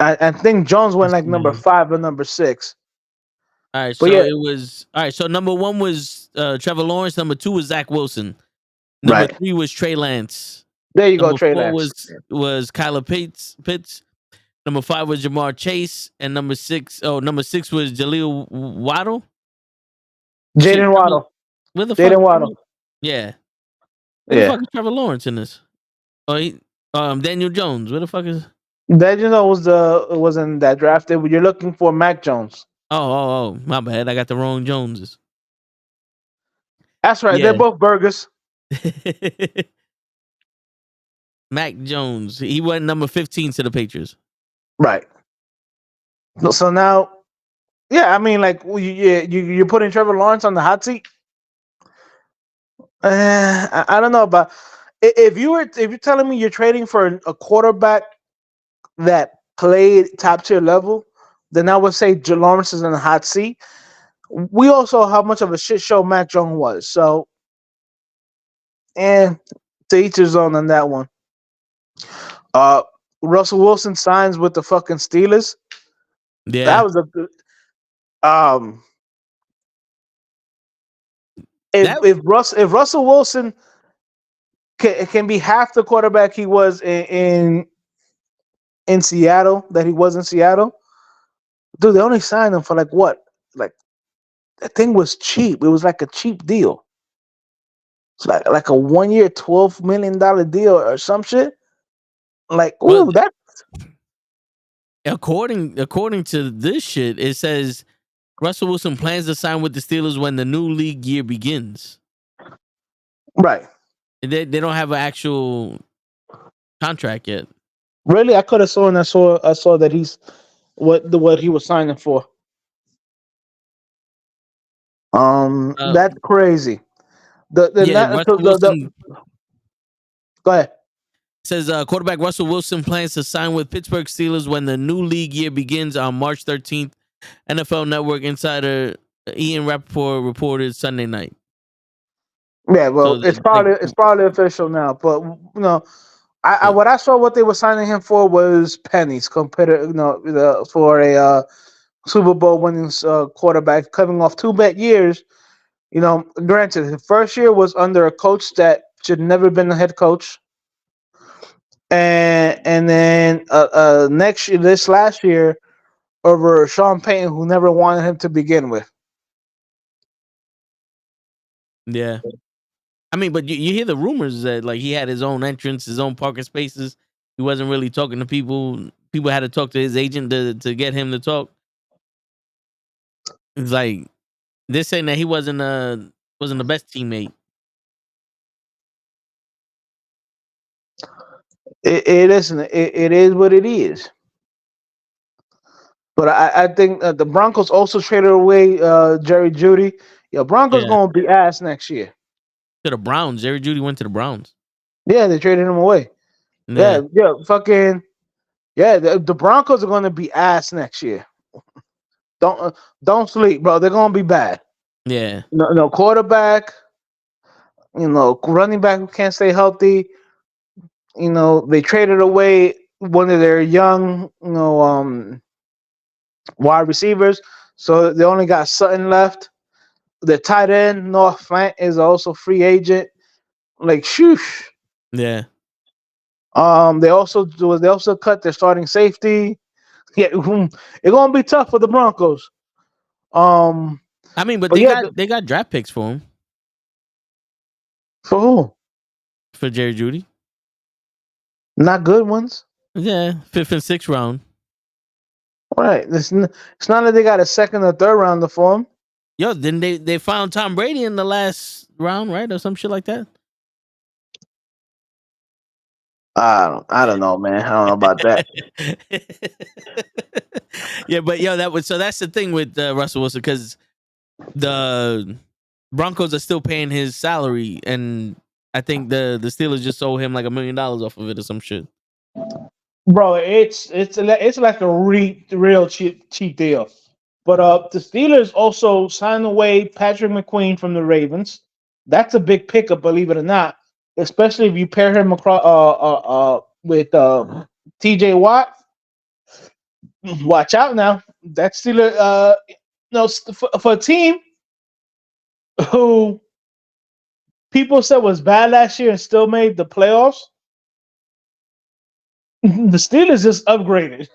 I think Jones went like number 5 or number 6. All right, But so yeah, it was all right. So number 1 was Trevor Lawrence. Number 2 was Zach Wilson. Number right 3 was Trey Lance. there you go, Number Trey 4 Lance. was Kyler Pitts. Number 5 was Jamar Chase, and number 6 was Jaleel Waddle. Shit, Jaden Waddle. where the fuck? Jaden Waddle. Yeah, where the Yeah, fuck is Trevor Lawrence in this? Daniel Jones. Where the fuck is? that was in that drafted. You're looking for Mac Jones. Oh, my bad. I got the wrong Joneses. That's right. They're Yeah. both burgers. Mac Jones. He went number 15 to the Patriots. Right. So now, yeah, I mean, like, you're putting Trevor Lawrence on the hot seat. I don't know, but if you're telling me you're trading for a quarterback that played top tier level, then I would say Lawrence is in the hot seat. We all saw how much of a shit show Mac Jones was, so to each his own on that one. Russell Wilson signs with the fucking Steelers. Yeah. That was a good. If Russell Wilson can be half the quarterback he was in Seattle, that he was in Seattle, dude, they only signed him for like what? Like, that thing was cheap. It was like a cheap deal. It's like a 1 year, $12 million deal or some shit. Like, Well, ooh, that according to this shit, it says Russell Wilson plans to sign with the Steelers when the new league year begins. right. They don't have an actual contract yet. Really, I could have sworn I saw that he's what he was signing for. That's crazy. Yeah, Russell Wilson. Go ahead. Says quarterback Russell Wilson plans to sign with Pittsburgh Steelers when the new league year begins on March 13th. NFL Network insider Ian Rappaport reported Sunday night. Yeah, well, So it's like, probably official now. But what I saw what they were signing him for was pennies compared to for a Super Bowl winning quarterback coming off 2 bad years. Granted, his first year was under a coach that should never been a head coach, and then next year, this last year, over Sean Payton, who never wanted him to begin with. yeah. I mean, but you hear the rumors that like he had his own entrance, his own parking spaces. He wasn't really talking to people. People had to talk to his agent to get him to talk. It's like they're saying that he wasn't the best teammate. It isn't. It is what it is. But I think the Broncos also traded away Jerry Judy. Yeah, Broncos Yeah. gonna be ass next year. To the Browns. Jerry Judy went to the Browns. Yeah, they traded him away. Yeah. Fucking yeah. The Broncos are gonna be ass next year. Don't sleep, bro. They're gonna be bad. Yeah. No quarterback. Running back who can't stay healthy. They traded away one of their young, wide receivers, so they only got Sutton left. The tight end Noah Fant is also free agent. Like, shoosh. Yeah. They also cut their starting safety. Yeah, it's gonna be tough for the Broncos. I mean, but But yeah, they got draft picks for him. for who? For Jerry Judy. Not good ones. Yeah. 5th and 6th round. Right. It's not that they got a second or third rounder for him. Yo, then they found Tom Brady in the last round, right? Or some shit like that. I don't know, man. I don't know about that. Yeah, but yo, that's the thing with Russell Wilson, because the Broncos are still paying his salary, and I think the Steelers just owe him like $1 million off of it or some shit. Bro, it's like a real cheap deal. But the Steelers also signed away Patrick McQueen from the Ravens. That's a big pickup, believe it or not. Especially if you pair him across with T.J. Watt. Watch out now. That's Steelers. For a team who people said was bad last year and still made the playoffs, the Steelers just upgraded.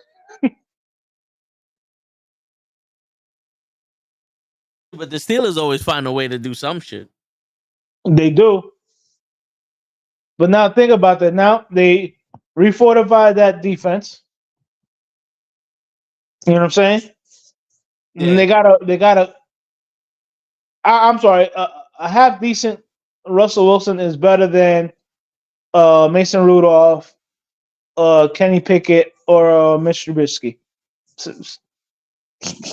But the Steelers always find a way to do some shit. They do. But now think about that. Now they refortified that defense. You know what I'm saying? Yeah. And they got a. I'm sorry. A half decent Russell Wilson is better than Mason Rudolph, Kenny Pickett, or Mitch Trubisky.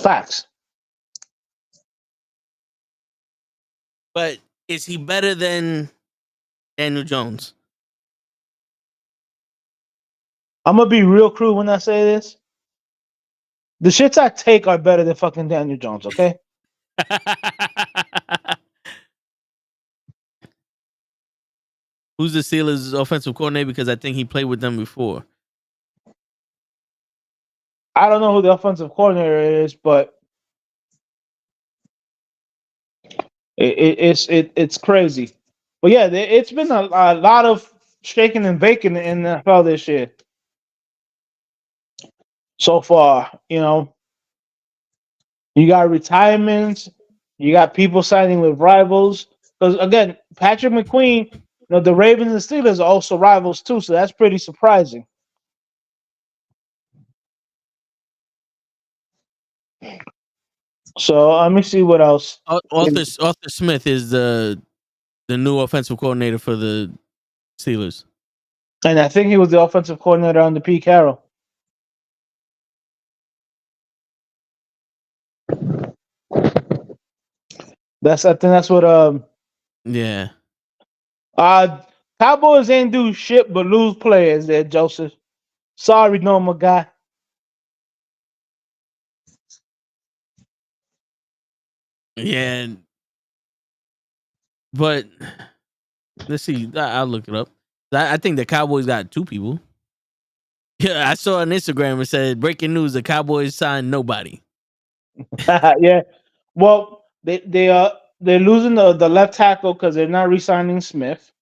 Facts. But is he better than Daniel Jones? I'm gonna be real crude when I say this. The shits I take are better than fucking Daniel Jones. Okay. Who's the Steelers' offensive coordinator? Because I think he played with them before. I don't know who the offensive coordinator is, but it's crazy. But yeah, it's been a lot of shaking and baking in the NFL this year so far. You got retirements, you got people signing with rivals. Because again, Patrick McQueen, the Ravens and Steelers are also rivals too, so that's pretty surprising. So let me see what else. Arthur Smith is the new offensive coordinator for the Steelers. And I think he was the offensive coordinator under Pete Carroll. I think that's what Yeah. Cowboys ain't do shit but lose players there, Joseph. Sorry, normal guy. Yeah, but let's see. I'll look it up. I think the Cowboys got 2 people. Yeah, I saw on Instagram it said breaking news: the Cowboys signed nobody. Yeah. Well, they're losing the left tackle because they're not re-signing Smith.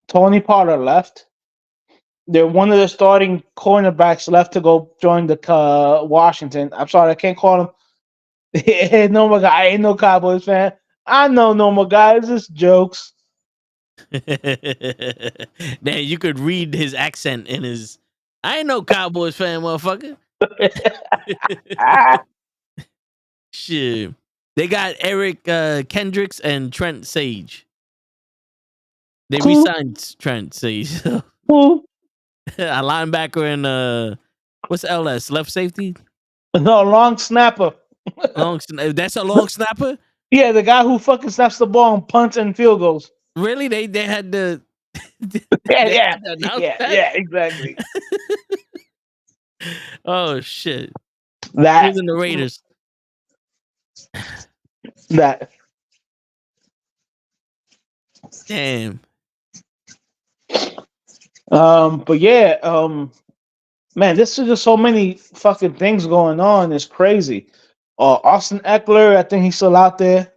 Tony Potter left. They're one of the starting cornerbacks left to go join the Washington. I'm sorry, I can't call him. Hey, normal guy. I ain't no Cowboys fan. I know normal guys. It's just jokes. Man, you could read his accent in his. I ain't no Cowboys fan, motherfucker. Ah, Shit, they got Eric Kendricks and Trent Sage. They cool, re-signed Trent Sage, a cool. linebacker and what's LS left safety. No, long snapper. That's a long snapper. Yeah, the guy who fucking snaps the ball and punts and field goals. Really? They had to Yeah, they yeah, had to announce yeah, that? yeah, exactly. Oh shit. That, Losing the Raiders. that. Damn. But yeah, man, this is just so many fucking things going on. It's crazy. Austin Eckler, I think he's still out there.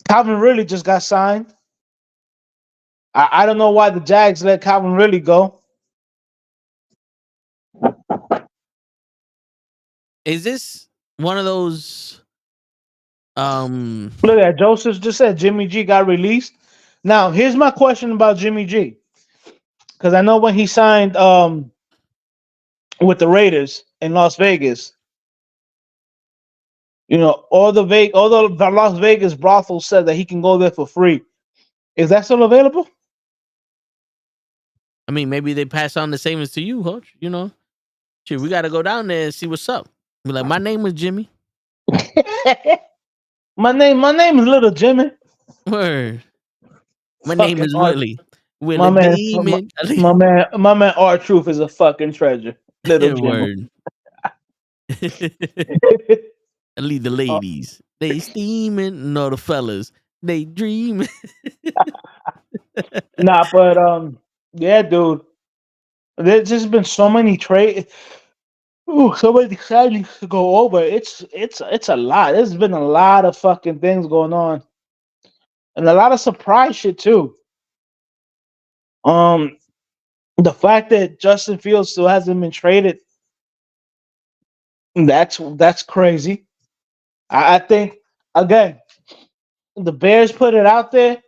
Calvin really just got signed. I don't know why the Jags let Calvin really go. Is this one of those Look at that. Joseph just said Jimmy G got released. Now, here's my question about Jimmy G. Because I know when he signed with the Raiders in Las Vegas, you know, all the Las Vegas brothels said that he can go there for free. Is that still available? I mean, maybe they pass on the savings to you, Hutch. You know, shit, we got to go down there and see what's up. Be like, my name is Jimmy. My name is Little Jimmy. Word. My name Fucking is art. Willie. My Willie man, Beeman. my man, Art Truth is a fucking treasure. Little Jimmy. Word. I lead the ladies. They steaming. No, the fellas. They dreaming. Nah, but yeah, dude. There's just been so many trade. Ooh, so many signings to go over. It's a lot. There's been a lot of fucking things going on, and a lot of surprise shit too. Um, the fact that Justin Fields still hasn't been traded, that's crazy. I think again, the Bears put it out there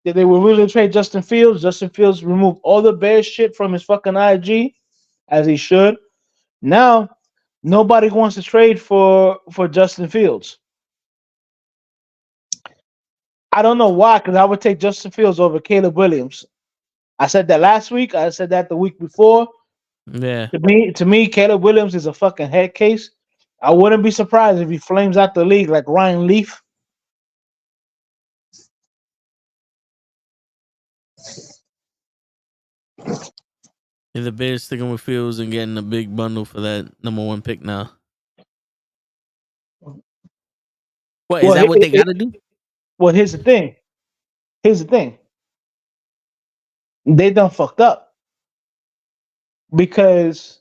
that they were willing to trade Justin Fields. Justin Fields removed all the Bears shit from his fucking IG, as he should. Now, nobody wants to trade for Justin Fields. I don't know why, because I would take Justin Fields over Caleb Williams. I said that last week. I said that the week before. Yeah. To me, Caleb Williams is a fucking head case. I wouldn't be surprised if he flames out the league like Ryan Leaf. And the Bears sticking with Fields and getting a big bundle for that number 1 pick now. What, is Well, that what they got to do? well, here's the thing. Here's the thing. They done fucked up because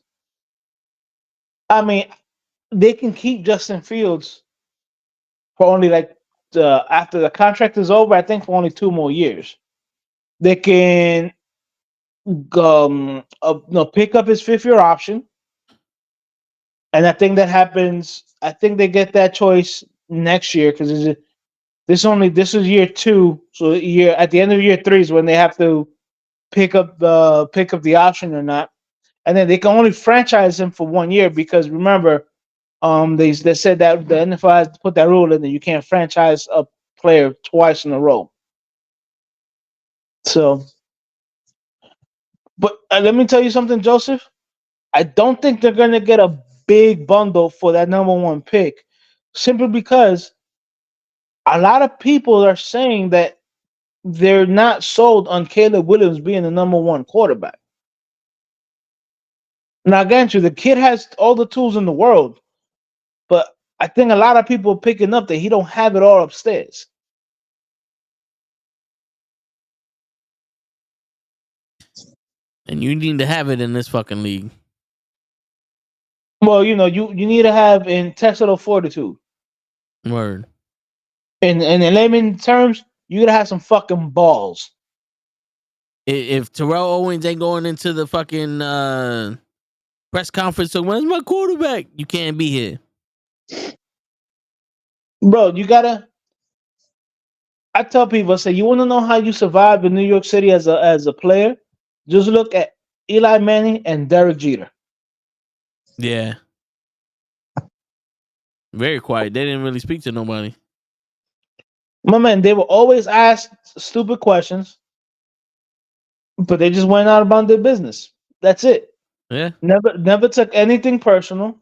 I mean they can keep Justin Fields for only like after the contract is over. I think for only 2 more years. They can no, pick up his 5th year option, and I think that happens. I think they get that choice next year because this is year 2, so year at the end of year 3 is when they have to pick up the option or not, and then they can only franchise him for 1 year because remember, they said that the NFL has put that rule in that you can't franchise a player twice in a row. So, but let me tell you something, Joseph. I don't think they're gonna get a big bundle for that number 1 pick, simply because a lot of people are saying that they're not sold on Caleb Williams being the number one quarterback. Now, again, the kid has all the tools in the world, but I think a lot of people are picking up that he don't have it all upstairs. And you need to have it in this fucking league. Well, you need to have intestinal fortitude. Word. In layman terms, you gotta have some fucking balls. If Terrell Owens ain't going into the fucking press conference, so when's my quarterback? You can't be here, Bro, you gotta. I tell people, I say, you want to know how you survive in New York City as a player? Just look at Eli Manning and Derek Jeter. Yeah. Very quiet. They didn't really speak to nobody. My man, they were always asked stupid questions, but they just went out about their business. That's it. Yeah. Never took anything personal.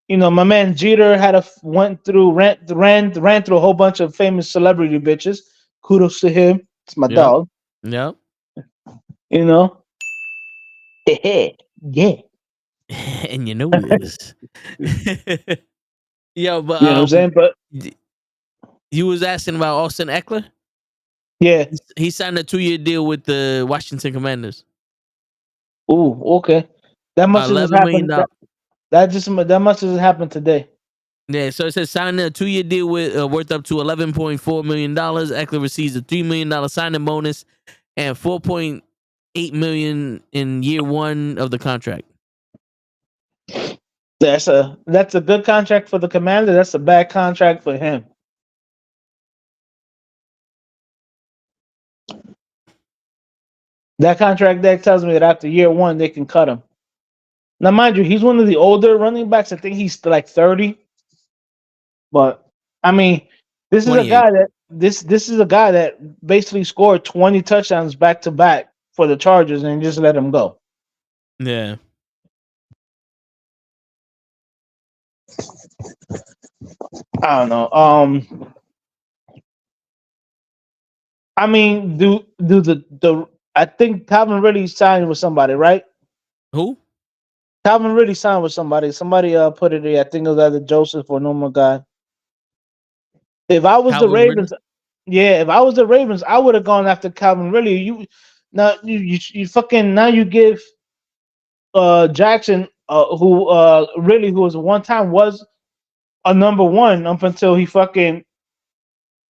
My man Jeter ran through a whole bunch of famous celebrity bitches. Kudos to him. It's my dog. Yep. Yeah. And you know this. Yo, but You know what I'm saying? But you was asking about Austin Eckler? yeah. He signed a 2-year deal with the Washington Commanders. Ooh, okay. That must have just $11 million. happened. That must have just happened today. Yeah, so it says signed a 2-year deal with worth up to $11.4 million. Eckler receives a $3 million signing bonus and $4.8 million in year one of the contract. That's a good contract for the Commander. That's a bad contract for him. That contract deck tells me that after year one they can cut him. Now, mind you, he's one of the older running backs. I think he's like 30. But I mean, this is a 28. guy that basically scored 20 touchdowns back to back for the Chargers and just let him go. Yeah. I don't know. I mean, do the I think Calvin Ridley signed with somebody, right? Who? Calvin Ridley signed with somebody. Somebody put it there. I think it was either Joseph or normal guy. If I was the Calvin Ridley? Ravens, if I was the Ravens, I would have gone after Calvin Ridley. You fucking now you give Jackson who was one time was a number one up until he fucking.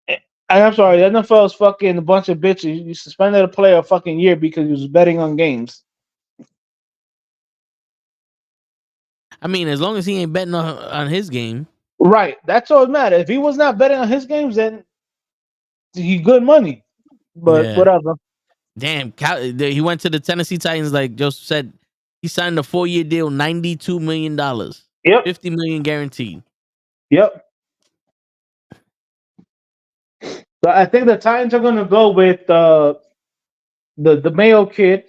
And I'm sorry, the NFL is fucking a bunch of bitches. You suspended a player a fucking year because he was betting on games. I mean, as long as he ain't betting on his game. Right. That's all that matters. If he was not betting on his games, then he good money. But whatever. Damn, he went to the Tennessee Titans, like Joseph said. He signed a 4-year deal, $92 million. Yep. $50 million guaranteed. Yep. So I think the Titans are going to go with the Mayo kid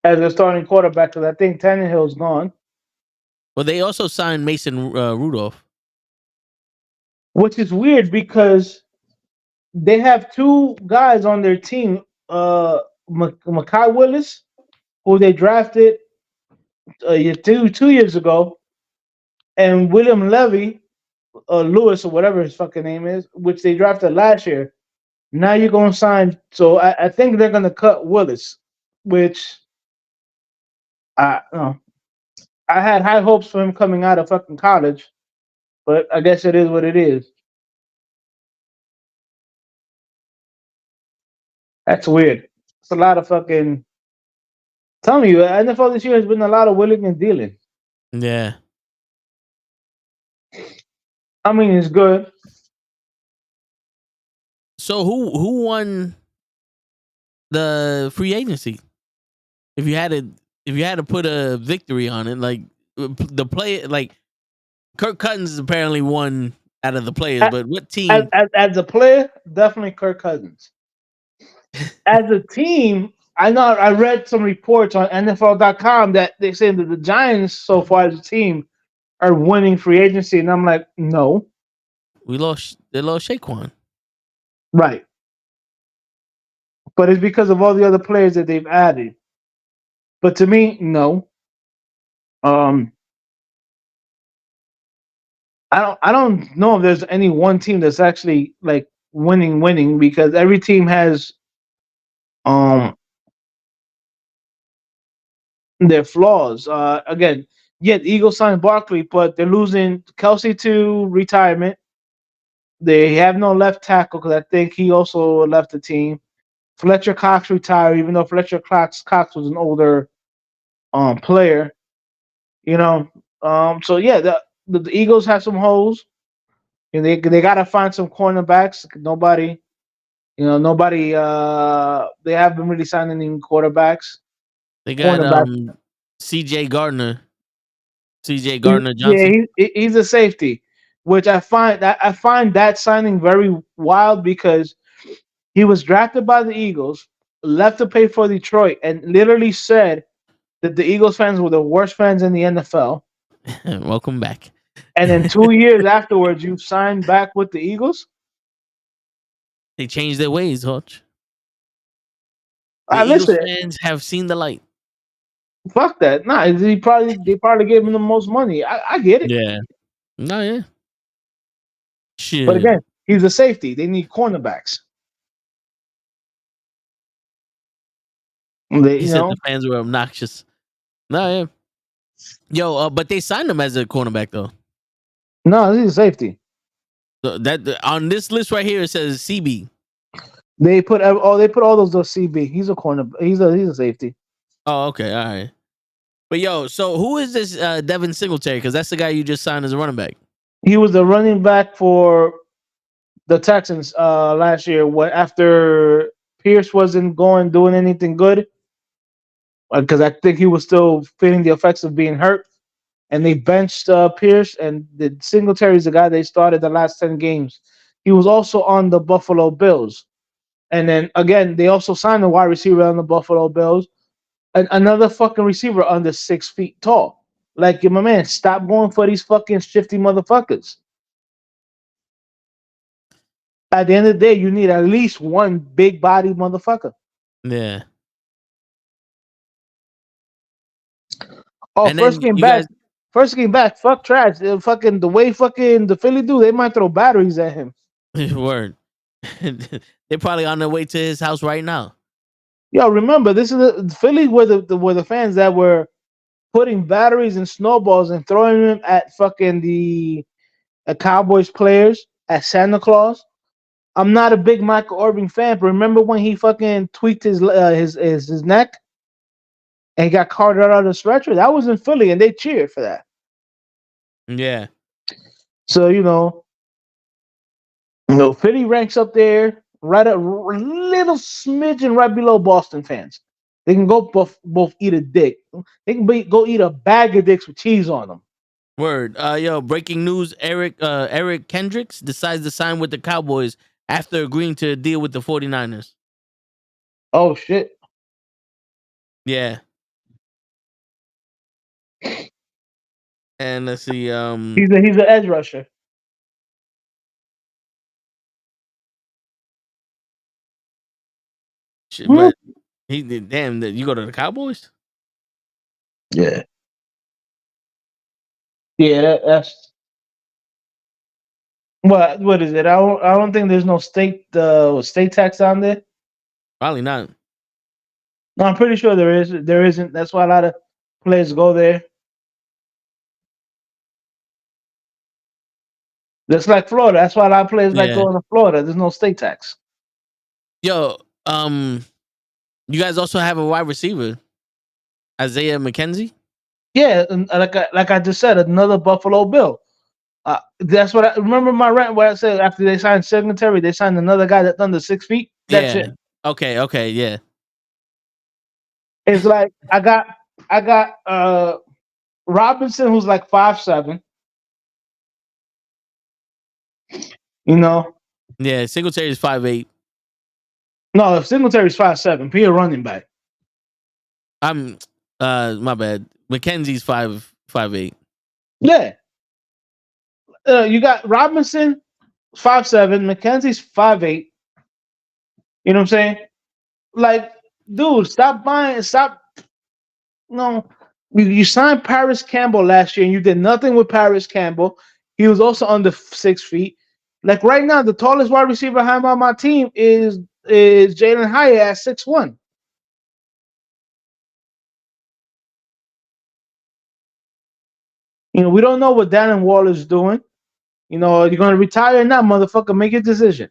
as their starting quarterback because I think Tannehill's gone. Well, they also signed Mason Rudolph, which is weird because they have two guys on their team, Mekhi Willis, who they drafted 2 years ago, and William Levy, Lewis or whatever his fucking name is, which they drafted last year. Now you're going to sign. So I think they're going to cut Willis, which I had high hopes for him coming out of fucking college, but I guess it is what it is. That's weird. It's a lot of fucking. Telling you, NFL this year has been a lot of willing and dealing. Yeah. I mean, it's good. So who won the free agency? If you had to put a victory on it, like the play, like Kirk Cousins apparently won out of the players, but what team? As a player, definitely Kirk Cousins. As a team, I know I read some reports on NFL.com that they say that the Giants so far as a team are winning free agency, and I'm like, no. They lost Saquon. Right. but it's because of all the other players that they've added. But to me, no. Um, I don't know if there's any one team that's actually like winning because every team has um their flaws. Again, yeah, the Eagles signed Barkley, but they're losing Kelsey to retirement. They have no left tackle because I think he also left the team. Fletcher Cox retired, even though Fletcher Cox was an older player. You know, so yeah, the Eagles have some holes. And they gotta find some cornerbacks. Nobody. They haven't been really signing any quarterbacks, They got cornerbacks. C.J. Gardner, C.J. He- Gardner yeah, Johnson. he's a safety, which I find that signing very wild because he was drafted by the Eagles, left to play for Detroit, and literally said that the Eagles fans were the worst fans in the NFL. Welcome back. And then 2 years afterwards, you signed back with the Eagles. They changed their ways, Hutch. The Eagles Listen, fans have seen the light. fuck that. Nah, they probably gave him the most money. I get it, Yeah. No, yeah. but Shit. again, he's a safety. They need cornerbacks. They, He you said know, the fans were obnoxious. No, yeah. Yo, but they signed him as a cornerback though. no, he's a safety. So on this list right here it says CB. They put all those CB. He's a corner. He's a safety. Oh, okay, all right. But yo, so who is this Devin Singletary? Because that's the guy you just signed as a running back. He was the running back for the Texans last year. After Pierce wasn't doing anything good, because I think he was still feeling the effects of being hurt, and they benched Pierce, and the Singletary is the guy they started the last 10 games. He was also on the Buffalo Bills, and then again they also signed a wide receiver on the Buffalo Bills, and another fucking receiver under 6 feet tall. Like, my man, stop going for these fucking shifty motherfuckers. At the end of the day, you need at least one big body motherfucker. Yeah. Oh, And then first game you back. guys First game back. Fuck trash. Fucking the way fucking the Philly do, they might throw batteries at him. word. They're probably on their way to his house right now. Yo, remember this is the Philly were the fans that were putting batteries and snowballs and throwing them at fucking the Cowboys players at Santa Claus. I'm not a big Michael Irvin fan, but remember when he fucking tweaked his neck and he got carted out of the stretcher? That was in Philly, and they cheered for that. Yeah. So Philly ranks up there, right a little smidgen right below Boston fans. They can go both eat a dick. They can go eat a bag of dicks with cheese on them. Word. Yo, breaking news. Eric Kendricks decides to sign with the Cowboys after agreeing to a deal with the 49ers. Oh shit! Yeah. And let's see. He's an edge rusher. Hmm. But he did. Damn, you go to the Cowboys? Yeah, yeah. That's what is it? I don't think there's no state tax on there. Probably not. No, I'm pretty sure there is. There isn't. That's why a lot of players go there. Just like Florida. That's why a lot of players like Yeah. going to Florida. There's no state tax. Yo, you guys also have a wide receiver, Isaiah McKenzie. Yeah, and like I just said, another Buffalo Bill. That's what I remember my rant where I said after they signed Singletary, they signed another guy that's under 6 feet. That's Yeah. it. Okay. Yeah. It's like I got Robinson who's like 5'7". You know, Yeah. Singletary is 5'8". no, if Singletary's 5'7", be a running back. I'm my bad. McKenzie's 5'8". Yeah, you got Robinson 5'7", McKenzie's 5'8". You know what I'm saying? Like, dude, stop buying. Stop. No, you signed Paris Campbell last year, and you did nothing with Paris Campbell. He was also under 6 feet. Like right now, the tallest wide receiver I have on my team is Jalen Hyatt at 6'1". We don't know what Darren Waller's doing. You're gonna retire now, motherfucker. Make your decision.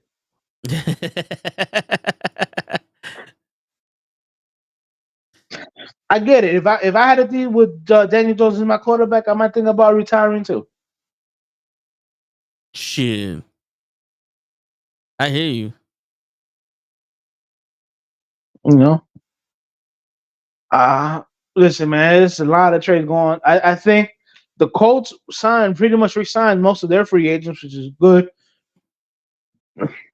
I get it. If I had to deal with Daniel Jones as my quarterback, I might think about retiring too. Shit, I hear you. You know. Uh Listen, man. There's a lot of trades going on. I think the Colts pretty much re-signed most of their free agents, which is good.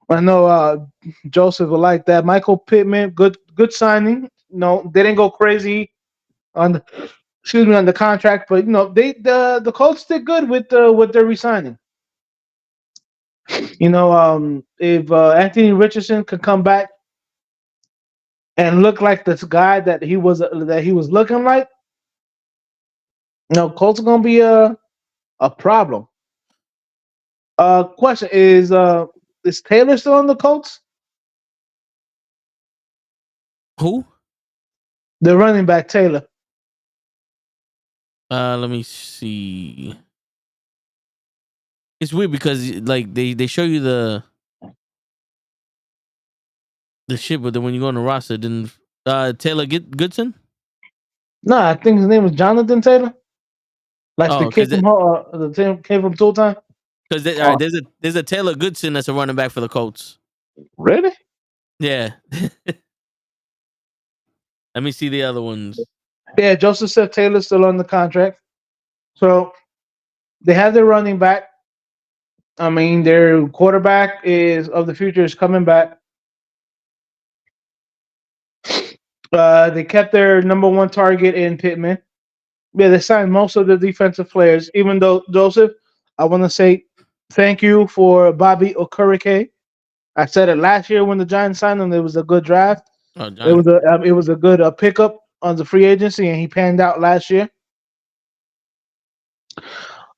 I know Joseph will like that. Michael Pittman, good signing. They didn't go crazy on on the contract, but the Colts did good with their re-signing. If Anthony Richardson could come back and look like this guy that he was looking like, Colts are gonna be a problem. Question is Taylor still on the Colts? Who? The running back Taylor. Let me see. It's weird because like they show you the shit, but then when you go on the roster, then Taylor Goodson. No, I think his name was Jonathan Taylor. Like the Oh, kid because from the kid from Tool Time. all right, there's a Taylor Goodson that's a running back for the Colts. Really? Yeah. Let me see the other ones. Yeah, Joseph said Taylor's still on the contract. So they have their running back. I mean, their quarterback is of the future is coming back. They kept their number one target in Pittman. Yeah, they signed most of the defensive players. Even though Joseph, I want to say thank you for Bobby Okereke. I said it last year when the Giants signed him. It was a good draft. Oh, It John. was a good pickup on the free agency, and he panned out last year.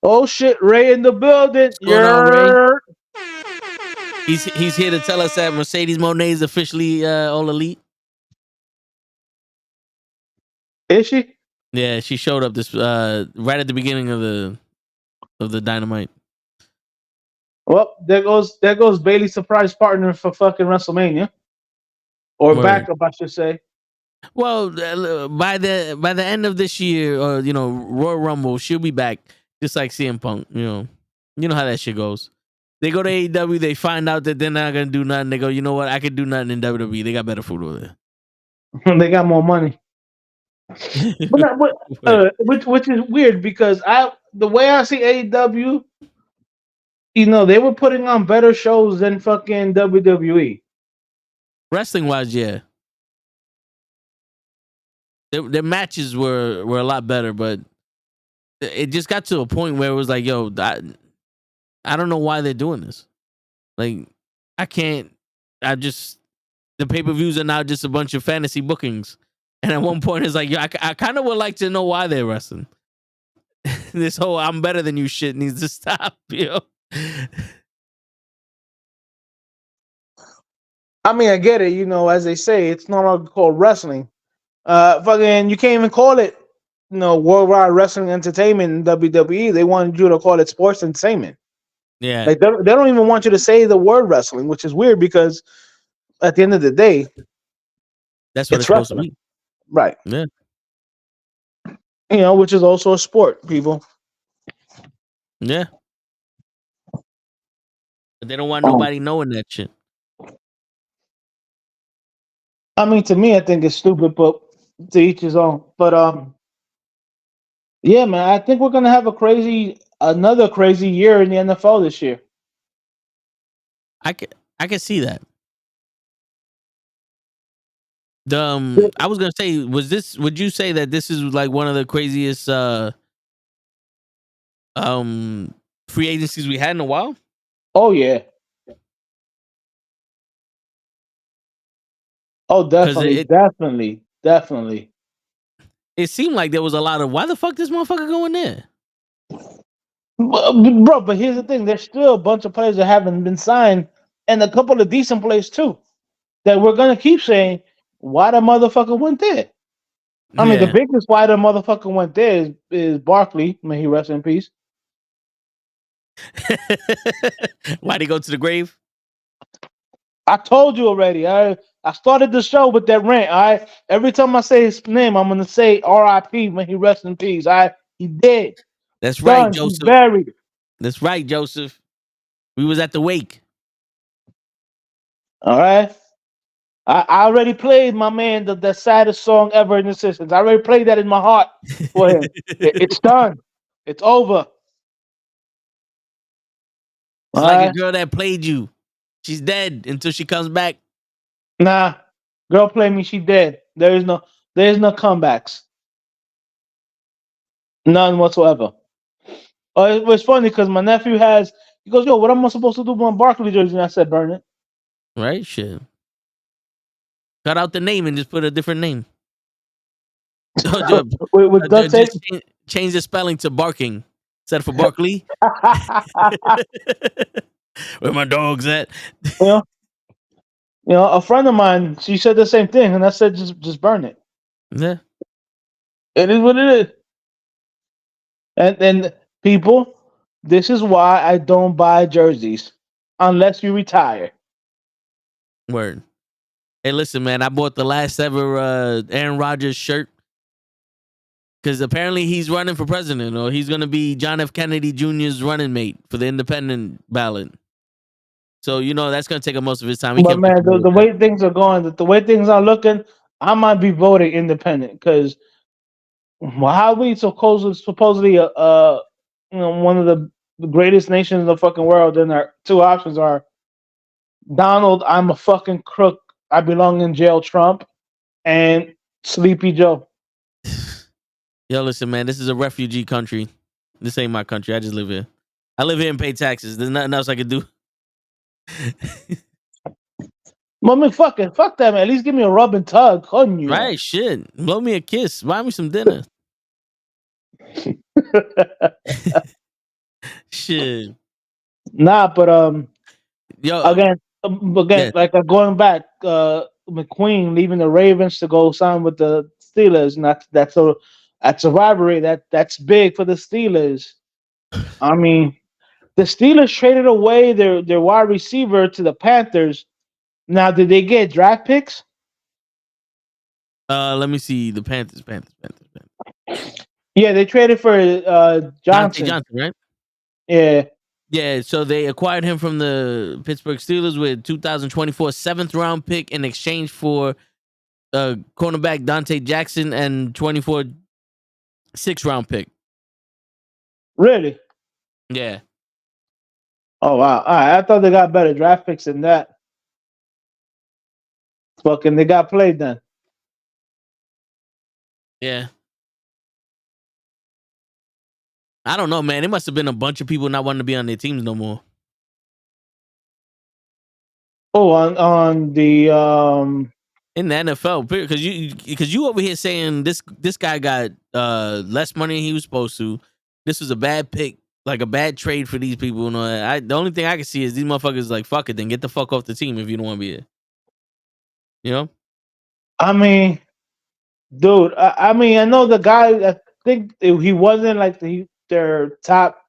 Oh shit, Ray in the building. What's going on, Ray? You're He's here to tell us that Mercedes Monet is officially all elite. Is she? Yeah, she showed up this right at the beginning of the Dynamite. Well, there goes Bailey's surprise partner for fucking WrestleMania, or Word. backup, I should say. Well, by the end of this year, or Royal Rumble, she'll be back, just like CM Punk. You know how that shit goes. They go to AEW, they find out that they're not gonna do nothing. They go, you know what? I could do nothing in WWE. They got better food over They got more money, there. which is weird because the way I see AEW, they were putting on better shows than fucking WWE. Wrestling wise, yeah, their matches were a lot better, but it just got to a point where it was like, yo, I don't know why they're doing this. Like, I can't. I just the pay per views are now just a bunch of fantasy bookings, and at one point it's like, yo, I kind of would like to know why they're wrestling. This whole "I'm better than you" shit needs to stop, yo. I mean, I get it. As they say, it's not all called wrestling. Fucking, you can't even call it, worldwide wrestling entertainment in WWE. They wanted you to call it sports entertainment. Yeah, Like they don't even want you to say the word wrestling, which is weird because at the end of the day, that's what it's it's supposed to wrestling, be. right? Yeah, Which is also a sport, people. yeah. But they don't want Um, nobody knowing that shit. I mean, to me, I think it's stupid, but to each his own. But yeah, man, I think we're gonna have another crazy year in the NFL this year. I can see that. I was gonna say, would you say that this is like one of the craziest um free agencies we had in a while? Oh yeah, Oh, Because definitely. it seemed like there was a lot of why the fuck this motherfucker going there? Bro, but here's the thing: there's still a bunch of players that haven't been signed, and a couple of decent players too. That we're gonna keep saying why the motherfucker went there. I mean, the Yeah. biggest why the motherfucker went there is Barkley. May he rest in peace. Why'd he go to the grave? I told you already. I started the show with that rant. Every time I say his name, I'm gonna say R.I.P. May he rest in peace. He did. That's right, Done. He's Joseph. buried. That's right, Joseph. We was at the wake. All right. I already played my man the saddest song ever in existence. I already played that in my heart for him. It's done. It's over. It's All like a right. girl that played you. She's dead until she comes back. Nah. Girl play me, she dead. There's no comebacks. None whatsoever. Oh, it was funny because my nephew he goes, yo, what am I supposed to do with my Barkley jersey? And I said, burn it. Right? Shit. Cut out the name and just put a different name. With duct tape. Just change the spelling to barking instead for Barkley. Where my dog's at? you know, a friend of mine, she said the same thing, and I said, just burn it. Yeah. It is what it is. And people, this is why I don't buy jerseys unless you retire. Word. Hey, listen, man. I bought the last ever Aaron Rodgers shirt because apparently he's running for president, or he's going to be John F. Kennedy Jr.'s running mate for the independent ballot. So that's going to take up most of his time. He But can't man, fucking deal the with that. way things are going, the way things are looking, I might be voting independent because how we supposedly one of the greatest nations in the fucking world, and our two options are Donald, I'm a fucking crook, I belong in jail, Trump, and Sleepy Joe. Yo, listen, man. This is a refugee country. This ain't my country. I just live here. I live here and pay taxes. There's nothing else I could do. Well, fuck that, man. At least give me a rub and tug, couldn't you? Right? Shit. Blow me a kiss. Buy me some dinner. Shit. Nah, but Yo. again, Yeah. like going back, McQueen leaving the Ravens to go sign with the Steelers, and that's a rivalry that's big for the Steelers. I mean, the Steelers traded away their wide receiver to the Panthers. Now, did they get draft picks? Let me see. The Panthers. Yeah, they traded for Dante Johnson. Johnson, right? Yeah, Yeah, so they acquired him from the Pittsburgh Steelers with 2024 seventh round pick in exchange for cornerback Dante Jackson and 24 sixth round pick. really. Yeah. Oh wow! All right, I thought they got better draft picks than that. Fucking, they got played then. Yeah. I don't know, man. It must have been a bunch of people not wanting to be on their teams no more. Oh, on the In the NFL, because you over here saying this guy got less money than he was supposed to. This was a bad pick, like a bad trade for these people. And all that. The only thing I can see is these motherfuckers like fuck it, then get the fuck off the team if you don't want to be here. You know? I mean, dude. I mean, I know the guy. I think he wasn't like their top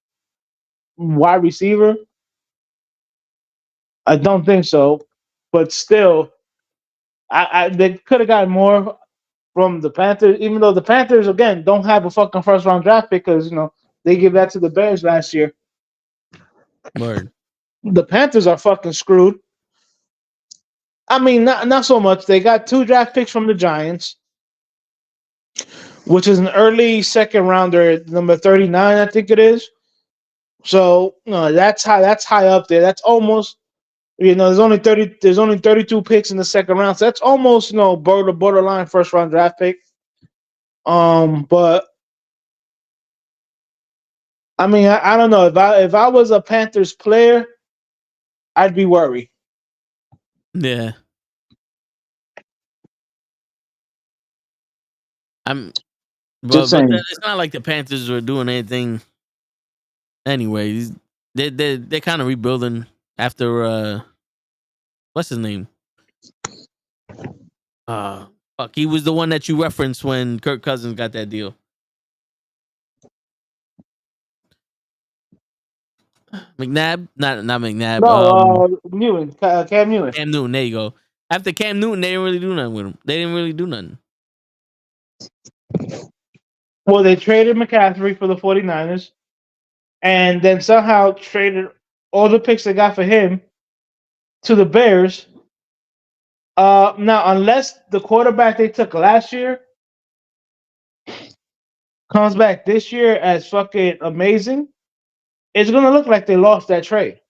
wide receiver. I don't think so, but still, they could have gotten more from the Panthers. Even though the Panthers again don't have a fucking first round draft pick because they gave that to the Bears last year. Word. The Panthers are fucking screwed. I mean, not so much. They got 2 draft picks from the Giants, which is an early second rounder, number 39, I think it is. So that's high up there. That's almost there's only 32 picks in the second round. So that's almost borderline first round draft pick. But I mean, I don't know if I was a Panthers player, I'd be worried. Yeah. I'm, Just but saying. it's not like the Panthers were doing anything. Anyways, they're kind of rebuilding after what's his name? Fuck, he was the one that you referenced when Kirk Cousins got that deal. McNabb, not McNabb. No, Newton, Cam Newton. Cam Newton. There you go. After Cam Newton, they didn't really do nothing with him. They didn't really do nothing. Well, they traded McCaffrey for the 49ers and then somehow traded all the picks they got for him to the Bears. Now, unless the quarterback they took last year comes back this year as fucking amazing, it's gonna look like they lost that trade.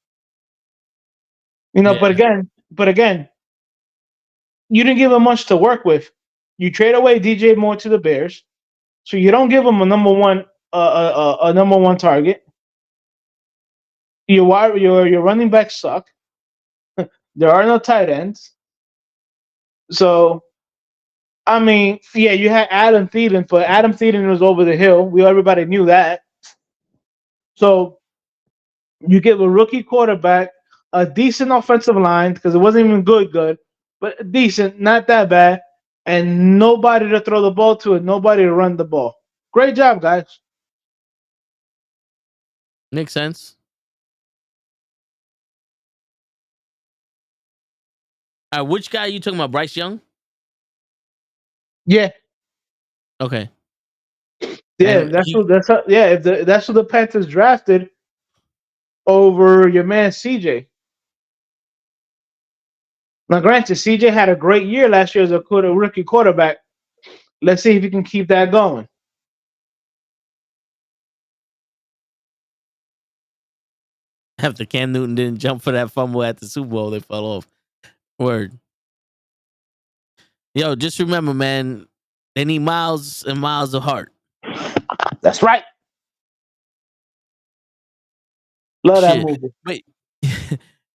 You know, Yeah. but again, you didn't give them much to work with. You trade away DJ Moore to the Bears, so you don't give them a number one target. Your running backs suck. There are no tight ends. So, I mean, yeah, you had Adam Thielen, but Adam Thielen was over the hill. Everybody knew that. So you give a rookie quarterback a decent offensive line because it wasn't even good, but decent, not that bad, and nobody to throw the ball to and nobody to run the ball. Great job, guys. Makes sense. Which guy are you talking about? Bryce Young? Yeah, Okay. yeah, And that's who the Panthers drafted over your man CJ. Now, granted, CJ had a great year last year as a rookie quarterback. Let's see if he can keep that going. after Cam Newton didn't jump for that fumble at the Super Bowl, they fell off. Word. Yo, just remember, man, they need miles and miles of heart. That's right. Love that Shit. movie. Wait.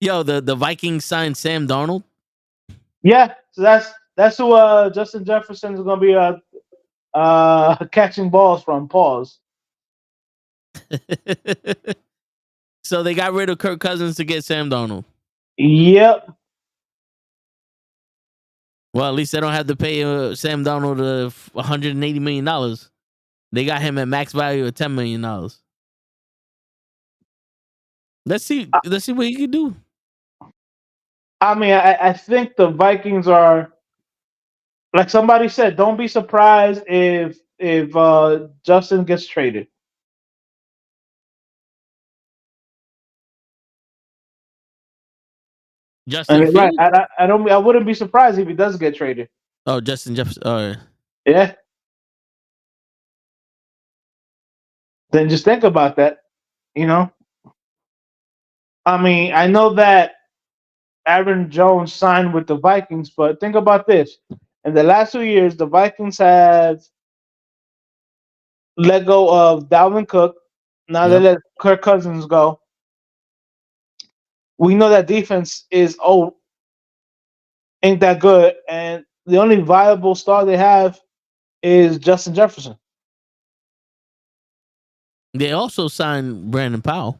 Yo, the Vikings signed Sam Darnold. Yeah, so that's who Justin Jefferson is gonna be catching balls from. Pause. So they got rid of Kirk Cousins to get Sam Darnold. Yep. Well, at least they don't have to pay Sam Darnold $180 million. They got him at max value of $10 million. Let's see what he can do. I mean, I think the Vikings are, like somebody said, don't be surprised if Justin gets traded. Justin And right, Fields? I wouldn't be surprised if he does get traded. Oh, Justin Jefferson. All right. Yeah. Then just think about that. You know, I mean, I know that Aaron Jones signed with the Vikings, but think about this: in the last 2 years, the Vikings have let go of Dalvin Cook. Now they Yep. let Kirk Cousins go. We know that defense ain't that good, and the only viable star they have is Justin Jefferson. They also signed Brandon Powell.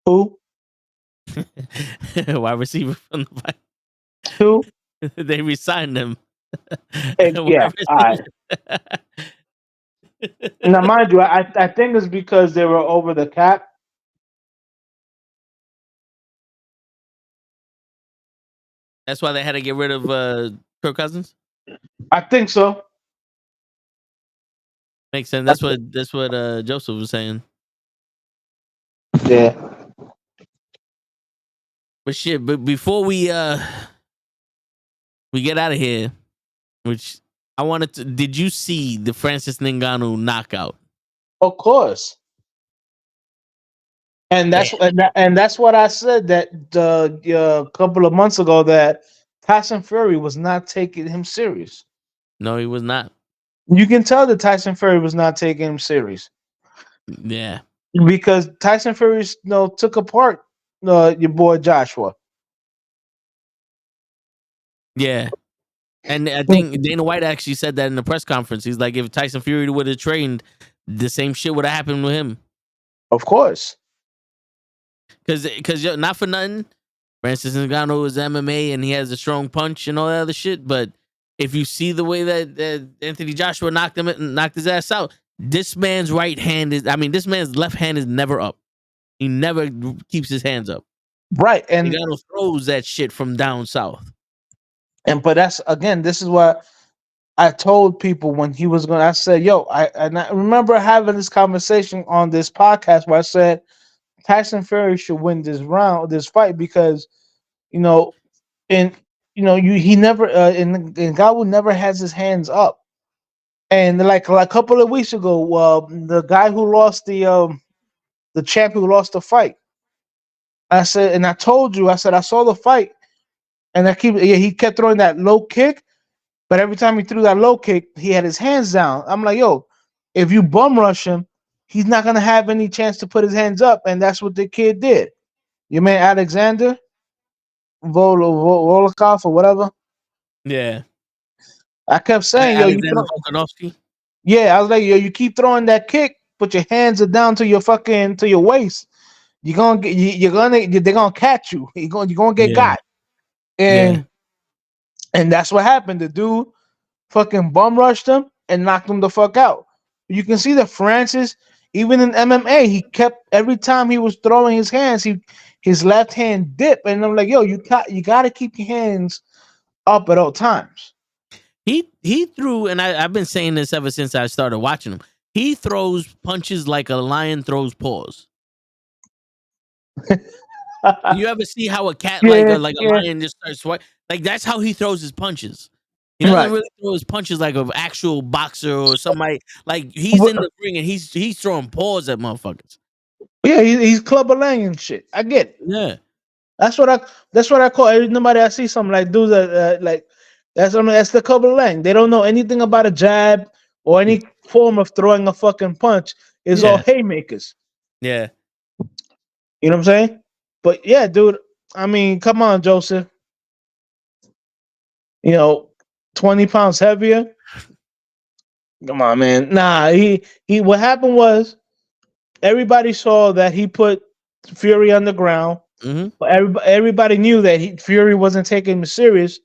Who? Wide receiver from the Vikings. Who? They re-signed him. Yeah. All right. Now, mind you, I think it's because they were over the cap. That's why they had to get rid of Kirk Cousins. I think so. Makes sense. That's what Joseph was saying. Yeah. But shit, but before we get out of here, which I wanted to, did you see the Francis Ngannou knockout? Of course. And that's what I said that a couple of months ago that Tyson Fury was not taking him serious. No, he was not. You can tell that Tyson Fury was not taking him serious Yeah. because Tyson Fury, took apart your boy Joshua. Yeah. And I think Dana White actually said that in the press conference. He's like, if Tyson Fury would have trained, the same shit would have happened with him. Of course. Because not for nothing, Francis Ngannou is MMA and he has a strong punch and all that other shit. But if you see the way that Anthony Joshua knocked his ass out, this man's this man's left hand is never up. He never keeps his hands up. Right. And Ngannou throws that shit from down south. but that's again, this is what I told people when he was going. I said, "Yo," I remember having this conversation on this podcast where I said Tyson Fury should win this fight because you know, and he never and Ngannou never has his hands up. And like a couple of weeks ago, the guy who lost the champ who lost the fight, I said, and I told you, I said I saw the fight, and he kept throwing that low kick. But every time he threw that low kick, he had his hands down. I'm like, yo, if you bum rush him, he's not gonna have any chance to put his hands up, and that's what the kid did. You man Alexander Volokov or whatever. Yeah. I kept saying, yo, Alexander Volkanovski. Yeah, I was like, yo, you keep throwing that kick, but your hands are down to your waist. They're gonna catch you. You're gonna get got. And that's what happened. The dude fucking bum rushed him and knocked him the fuck out. You can see that Francis, even in MMA, he kept every time he was throwing his hands, his left hand dipped. And I'm like, yo, you gotta keep your hands up at all times. He threw, and I've been saying this ever since I started watching him. He throws punches like a lion throws paws. You ever see how a cat like a lion just starts swiping? Like that's how he throws his punches. He doesn't really throw his punches like an actual boxer or somebody. Like he's in the ring and he's throwing paws at motherfuckers. Yeah, he's Clubber Lang and shit. I get it. Yeah, that's what I call everybody. I see something like do that like that's the Clubber Lang. They don't know anything about a jab or any form of throwing a fucking punch. It's all haymakers. Yeah. You know what I'm saying? But yeah, dude, I mean, come on, Joseph. 20 pounds heavier. Come on, man. Nah, he what happened was everybody saw that he put Fury on the ground. Mm-hmm. But everybody knew that Fury wasn't taking him serious.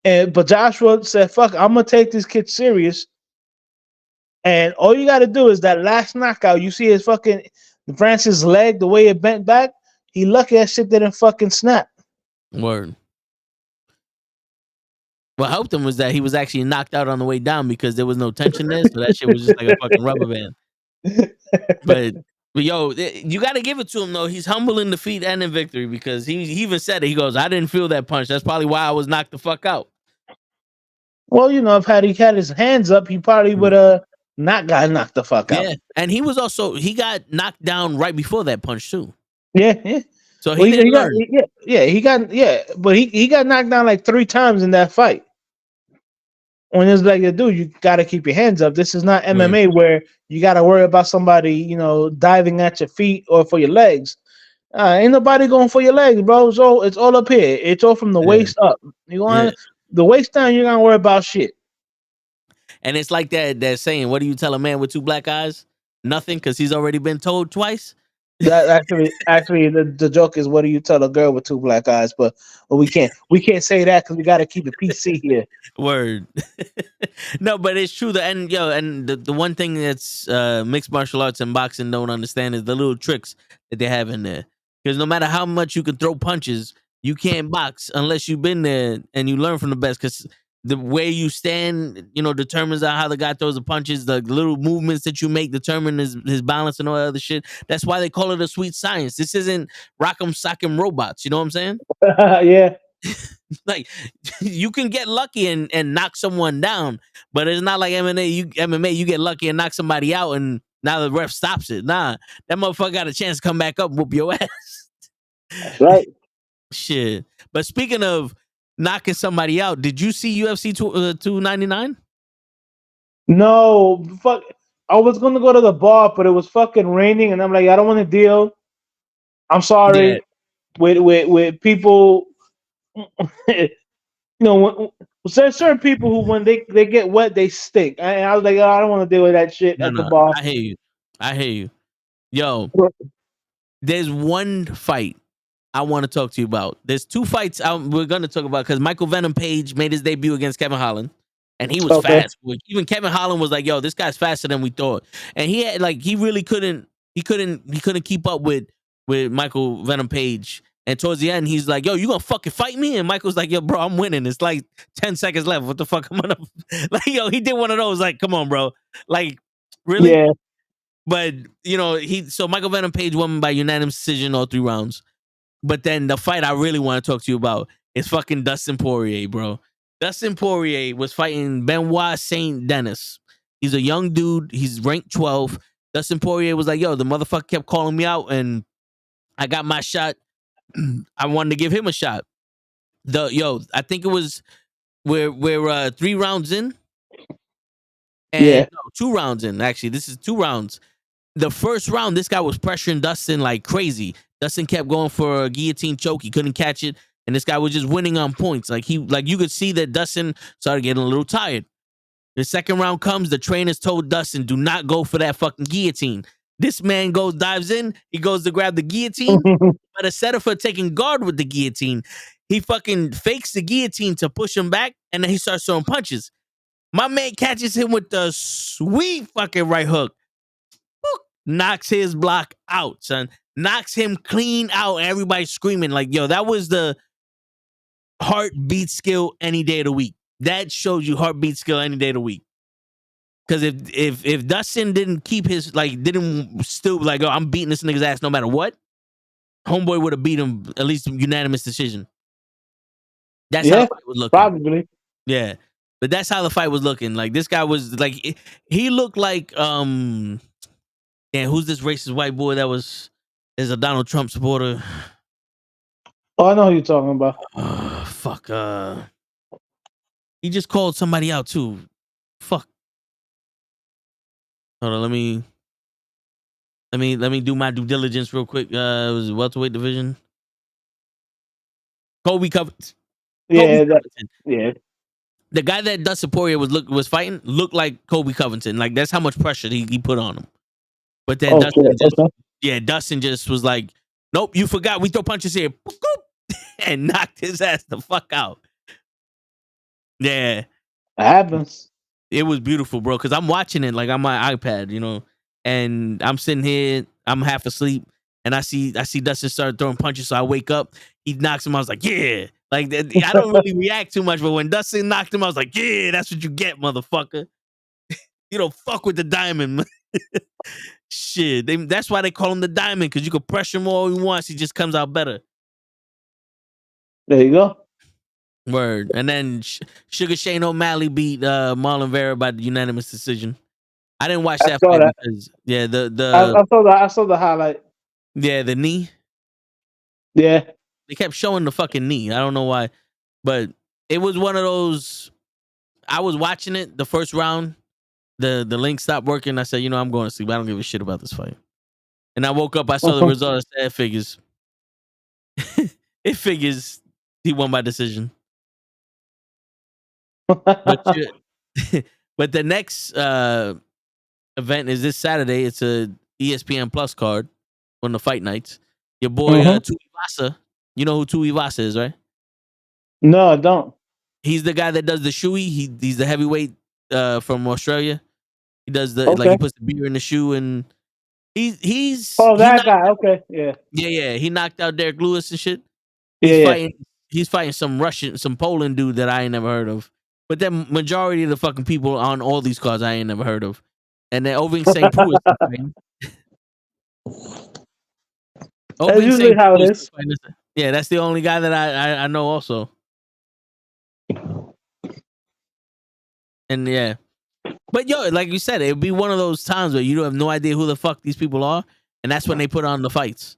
But Joshua said, fuck, I'm gonna take this kid serious. And all you gotta do is that last knockout, you see his fucking Francis' leg, the way it bent back. He lucky that shit didn't fucking snap. Word. What helped him was that he was actually knocked out on the way down because there was no tension there, so that shit was just like a fucking rubber band. But yo, you got to give it to him though. He's humble in defeat and in victory because he even said it. He goes, "I didn't feel that punch. That's probably why I was knocked the fuck out." Well, if he had his hands up, he probably would have not got knocked the fuck out. Yeah, and he got knocked down right before that punch too. Yeah. So he didn't learn. But he got knocked down like 3 times in that fight. When it's like, dude, you got to keep your hands up. This is not MMA where you got to worry about somebody, diving at your feet or for your legs. Ain't nobody going for your legs, bro. So it's all up here. It's all from the waist up. You want the waist down, you're gonna worry about shit. And it's like that saying, what do you tell a man with 2 black eyes? Nothing, because he's already been told twice. That actually the joke is, what do you tell a girl with 2 black eyes? But we can't say that because we got to keep it PC here. Word. No, but it's true. And the one thing that's mixed martial arts and boxing don't understand is the little tricks that they have in there. Because no matter how much you can throw punches, you can't box unless you've been there and you learn from the best. Because the way you stand, determines how the guy throws the punches. The little movements that you make determine his balance and all that other shit. That's why they call it a sweet science. This isn't Rock'em Sock'em Robots. You know what I'm saying? Yeah. Like you can get lucky and knock someone down, but it's not like MMA. You get lucky and knock somebody out, and now the ref stops it. Nah, that motherfucker got a chance to come back up and whoop your ass. That's right. Shit. But speaking of knocking somebody out, did you see UFC 299? No, fuck. I was gonna go to the bar, but it was fucking raining, and I'm like, I don't want to deal. I'm sorry with people. When There's certain people who, when they get wet, they stink. And I was like, oh, I don't want to deal with that shit No, at the no, bar. I hear you. I hear you. Yo, there's one fight I want to talk to you about. There's two fights we're going to talk about because Michael Venom Page made his debut against Kevin Holland, and he was Okay. fast. Even Kevin Holland was like, "Yo, this guy's faster than we thought," and he had he really couldn't. He couldn't keep up with Michael Venom Page. And towards the end, he's like, "Yo, you gonna fucking fight me?" And Michael's like, "Yo, bro, I'm winning. It's like 10 seconds left. What the fuck? I'm gonna like, yo." He did one of those. Like, come on, bro. Like, really? Yeah. But so Michael Venom Page won by unanimous decision all 3 rounds. But then the fight I really want to talk to you about is fucking Dustin Poirier, bro. Dustin Poirier was fighting Benoit Saint Denis. He's a young dude. He's ranked 12. Dustin Poirier was like, "Yo, the motherfucker kept calling me out, and I got my shot. I wanted to give him a shot." I think it was we're 3 rounds in, and Yeah. no, 2 rounds in. Actually, this is 2 rounds. The first round, this guy was pressuring Dustin like crazy. Dustin kept going for a guillotine choke. He couldn't catch it, and this guy was just winning on points. Like you could see that Dustin started getting a little tired. The second round comes. The trainers told Dustin, "Do not go for that fucking guillotine." This man dives in. He goes to grab the guillotine, but instead of taking guard with the guillotine, he fucking fakes the guillotine to push him back, and then he starts throwing punches. My man catches him with the sweet fucking right hook. Knocks his block out, son. Knocks him clean out. Everybody's screaming like, "Yo, that was the heartbeat skill any day of the week." That shows you heartbeat skill any day of the week. Because if Dustin didn't keep his didn't still like, "Oh, I'm beating this nigga's ass no matter what," homeboy would have beat him at least unanimous decision. That's how the Yeah. fight was looking. Probably. Yeah, but that's how the fight was looking. Like this guy was like, he looked like and who's this racist white boy that is a Donald Trump supporter? Oh, I know who you're talking about. Fuck. He just called somebody out too. Fuck. Hold on. Let me do my due diligence real quick. It was welterweight division. Kobe Covington. Yeah. Yeah. The guy that Dustin Poirier was fighting looked like Kobe Covington. Like that's how much pressure he put on him. But then Okay. Dustin just was like, "Nope, you forgot. We throw punches here," and knocked his ass the fuck out. Yeah. It happens. It was beautiful, bro. Because I'm watching it like on my iPad, and I'm sitting here, I'm half asleep, and I see Dustin start throwing punches. So I wake up, he knocks him. I was like, "Yeah!" Like I don't really react too much, but when Dustin knocked him, I was like, "Yeah, that's what you get, motherfucker. You don't fuck with the diamond." Shit, that's why they call him the diamond, because you can pressure him all he wants. He just comes out better. There you go. Word. And then Sugar Shane O'Malley beat Marlon Vera by the unanimous decision. I didn't watch that saw fight that. because I saw the highlight. the knee. Yeah. They kept showing the fucking knee. I don't know why, but it was one of those. I was watching it the first round. The link stopped working. I said, I'm going to sleep. I don't give a shit about this fight. And I woke up. I saw the result. I said, it figures. It figures he won by decision. But but the next event is this Saturday. It's a ESPN Plus card on the fight nights. Your boy Tuivasa. You know who Tuivasa is, right? No, I don't. He's the guy that does the shoey. He's the heavyweight from Australia. He does the Okay. he puts the beer in the shoe, and he's that guy. Okay. Yeah. Yeah. He knocked out Derek Lewis and shit. Yeah. He's fighting some Poland dude that I ain't never heard of. But then majority of the fucking people on all these cards I ain't never heard of. And then Oving St. Preux is fighting. That's usually how it is. Yeah, that's the only guy that I know also. And yeah. But yo, like you said, it'd be one of those times where you have no idea who the fuck these people are, and that's when they put on the fights.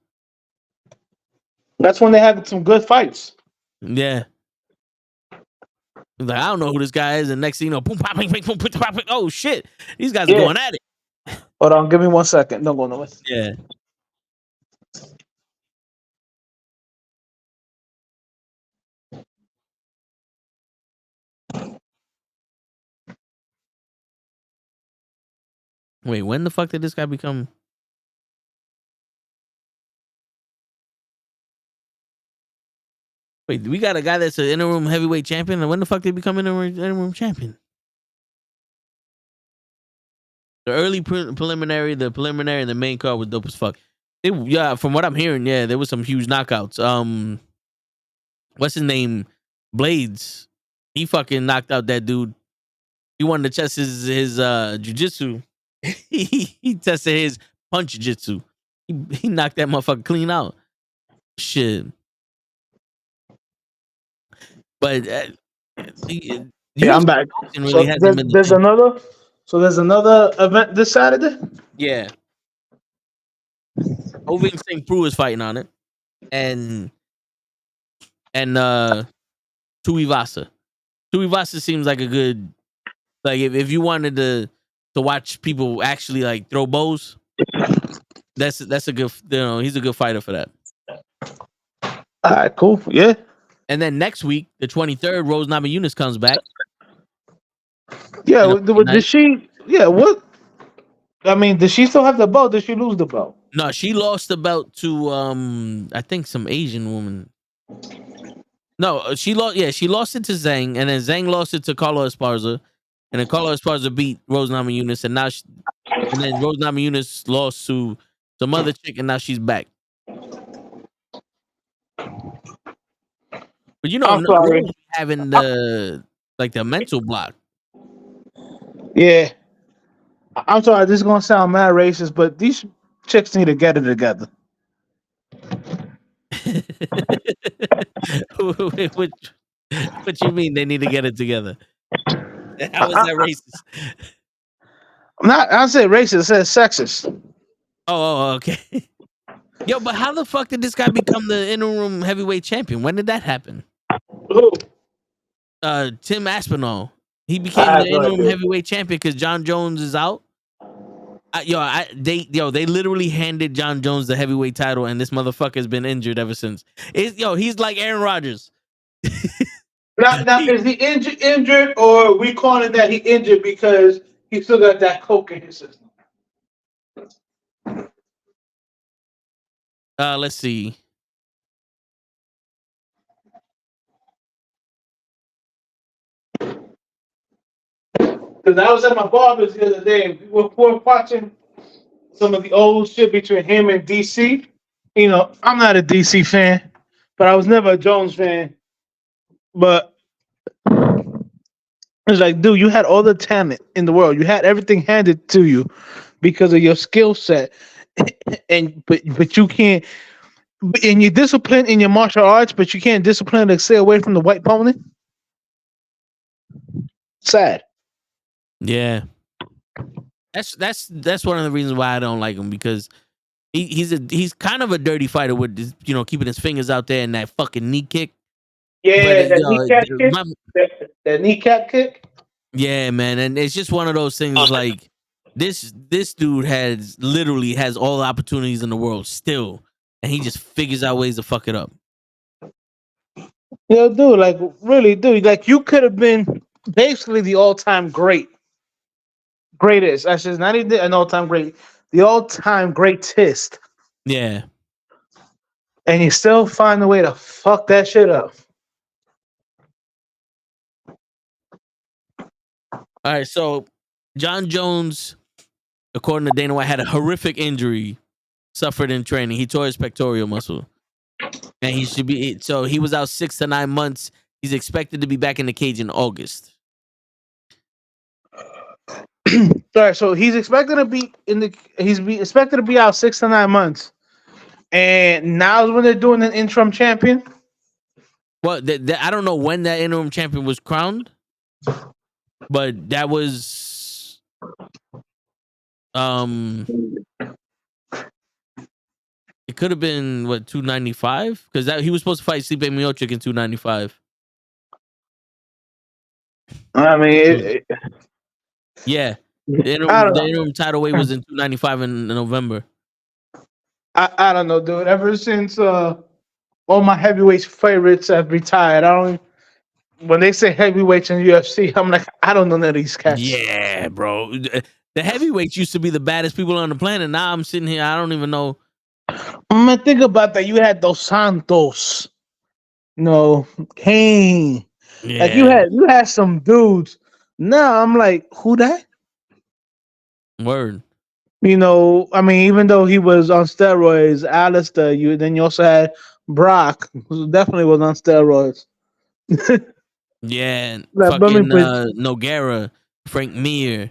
That's when they have some good fights. Yeah. Like, I don't know who this guy is, and next thing you know, boom, pop, ping, ping, boom, pop, pop, ping. Oh shit, these guys are going at it. Hold on, give me 1 second. Don't go nowhere. Yeah. Wait, when the fuck did this guy become? Wait, we got a guy that's an interim heavyweight champion, and when the fuck did he become interim champion? The early preliminary, the preliminary, and the main card was dope as fuck. From what I'm hearing, there was some huge knockouts. What's his name? Blades. He fucking knocked out that dude. He wanted to test his jujitsu. he tested his punch jitsu. He knocked that motherfucker clean out. Shit. But I'm back. Really There's another event this Saturday. Yeah. Oving St. Prue is fighting on it, and Tuivasa. Tuivasa seems like a good, like if you wanted to watch people actually like throw bows, that's a good, he's a good fighter for that. All right, cool, yeah. And then next week, the 23rd, Rose Namajunas comes back. Yeah, did she? Yeah, what? I mean, did she still have the belt? Did she lose the belt? No, she lost the belt to I think some Asian woman. No, she lost. Yeah, she lost it to Zhang, and then Zhang lost it to Carlo Esparza, and then Carlo Esparza beat Rose Namajunas, and then Rose Namajunas lost to some other chick, and now she's back. But I'm sorry. Rose having the mental block. Yeah, I'm sorry. This is gonna sound mad racist, but these chicks need to get it together. What you mean they need to get it together? How is that racist? I said racist. I said sexist. Oh, okay. Yo, but how the fuck did this guy become the interim heavyweight champion? When did that happen? Who? Tim Aspinall. He became the interim heavyweight champion because John Jones is out. They literally handed John Jones the heavyweight title, and this motherfucker has been injured ever since. He's like Aaron Rodgers. Now, is he injured, or we calling that he injured because he still got that coke in his system? Let's see. Because I was at my barber's the other day, and we were watching some of the old shit between him and DC. I'm not a DC fan, but I was never a Jones fan. But it's like, dude, you had all the talent in the world. You had everything handed to you because of your skill set, but you can't. And you're disciplined in your martial arts, but you can't discipline to stay away from the white pony. Sad. Yeah, that's one of the reasons why I don't like him, because he's kind of a dirty fighter with his, keeping his fingers out there and that fucking knee kick. Yeah, that kneecap kick. Yeah, man, and it's just one of those things like this dude literally has all the opportunities in the world still, and he just figures out ways to fuck it up. Yeah, dude, like really, dude, like you could have been basically the all-time greatest. I should not even an all-time great, the all-time greatest. Yeah, and you still find a way to fuck that shit up. All right, so John Jones, according to Dana White, had a horrific injury suffered in training. He tore his pectoral muscle, and he was out 6 to 9 months. He's expected to be back in the cage in August. Sorry, so he's expected to be expected to be out 6 to 9 months, and now is when they're doing an interim champion. Well, I don't know when that interim champion was crowned, but that was it could have been 295, because he was supposed to fight Stipe Miocic in 295. I mean, yeah, the interim title weight was in 295 in November. I don't know, dude. Ever since all my heavyweight favorites have retired, when they say heavyweights in UFC, I'm like, I don't know none of these cats. Yeah, bro. The heavyweights used to be the baddest people on the planet. Now I'm sitting here, I don't even know. Think about that. You had Dos Santos, Kane. Like Yeah, you had some dudes. Now I'm like, who that? word. I mean, even though he was on steroids, Alistair, you also had Brock, who definitely was on steroids. Yeah, But I mean, fucking Noguera, Frank Mir,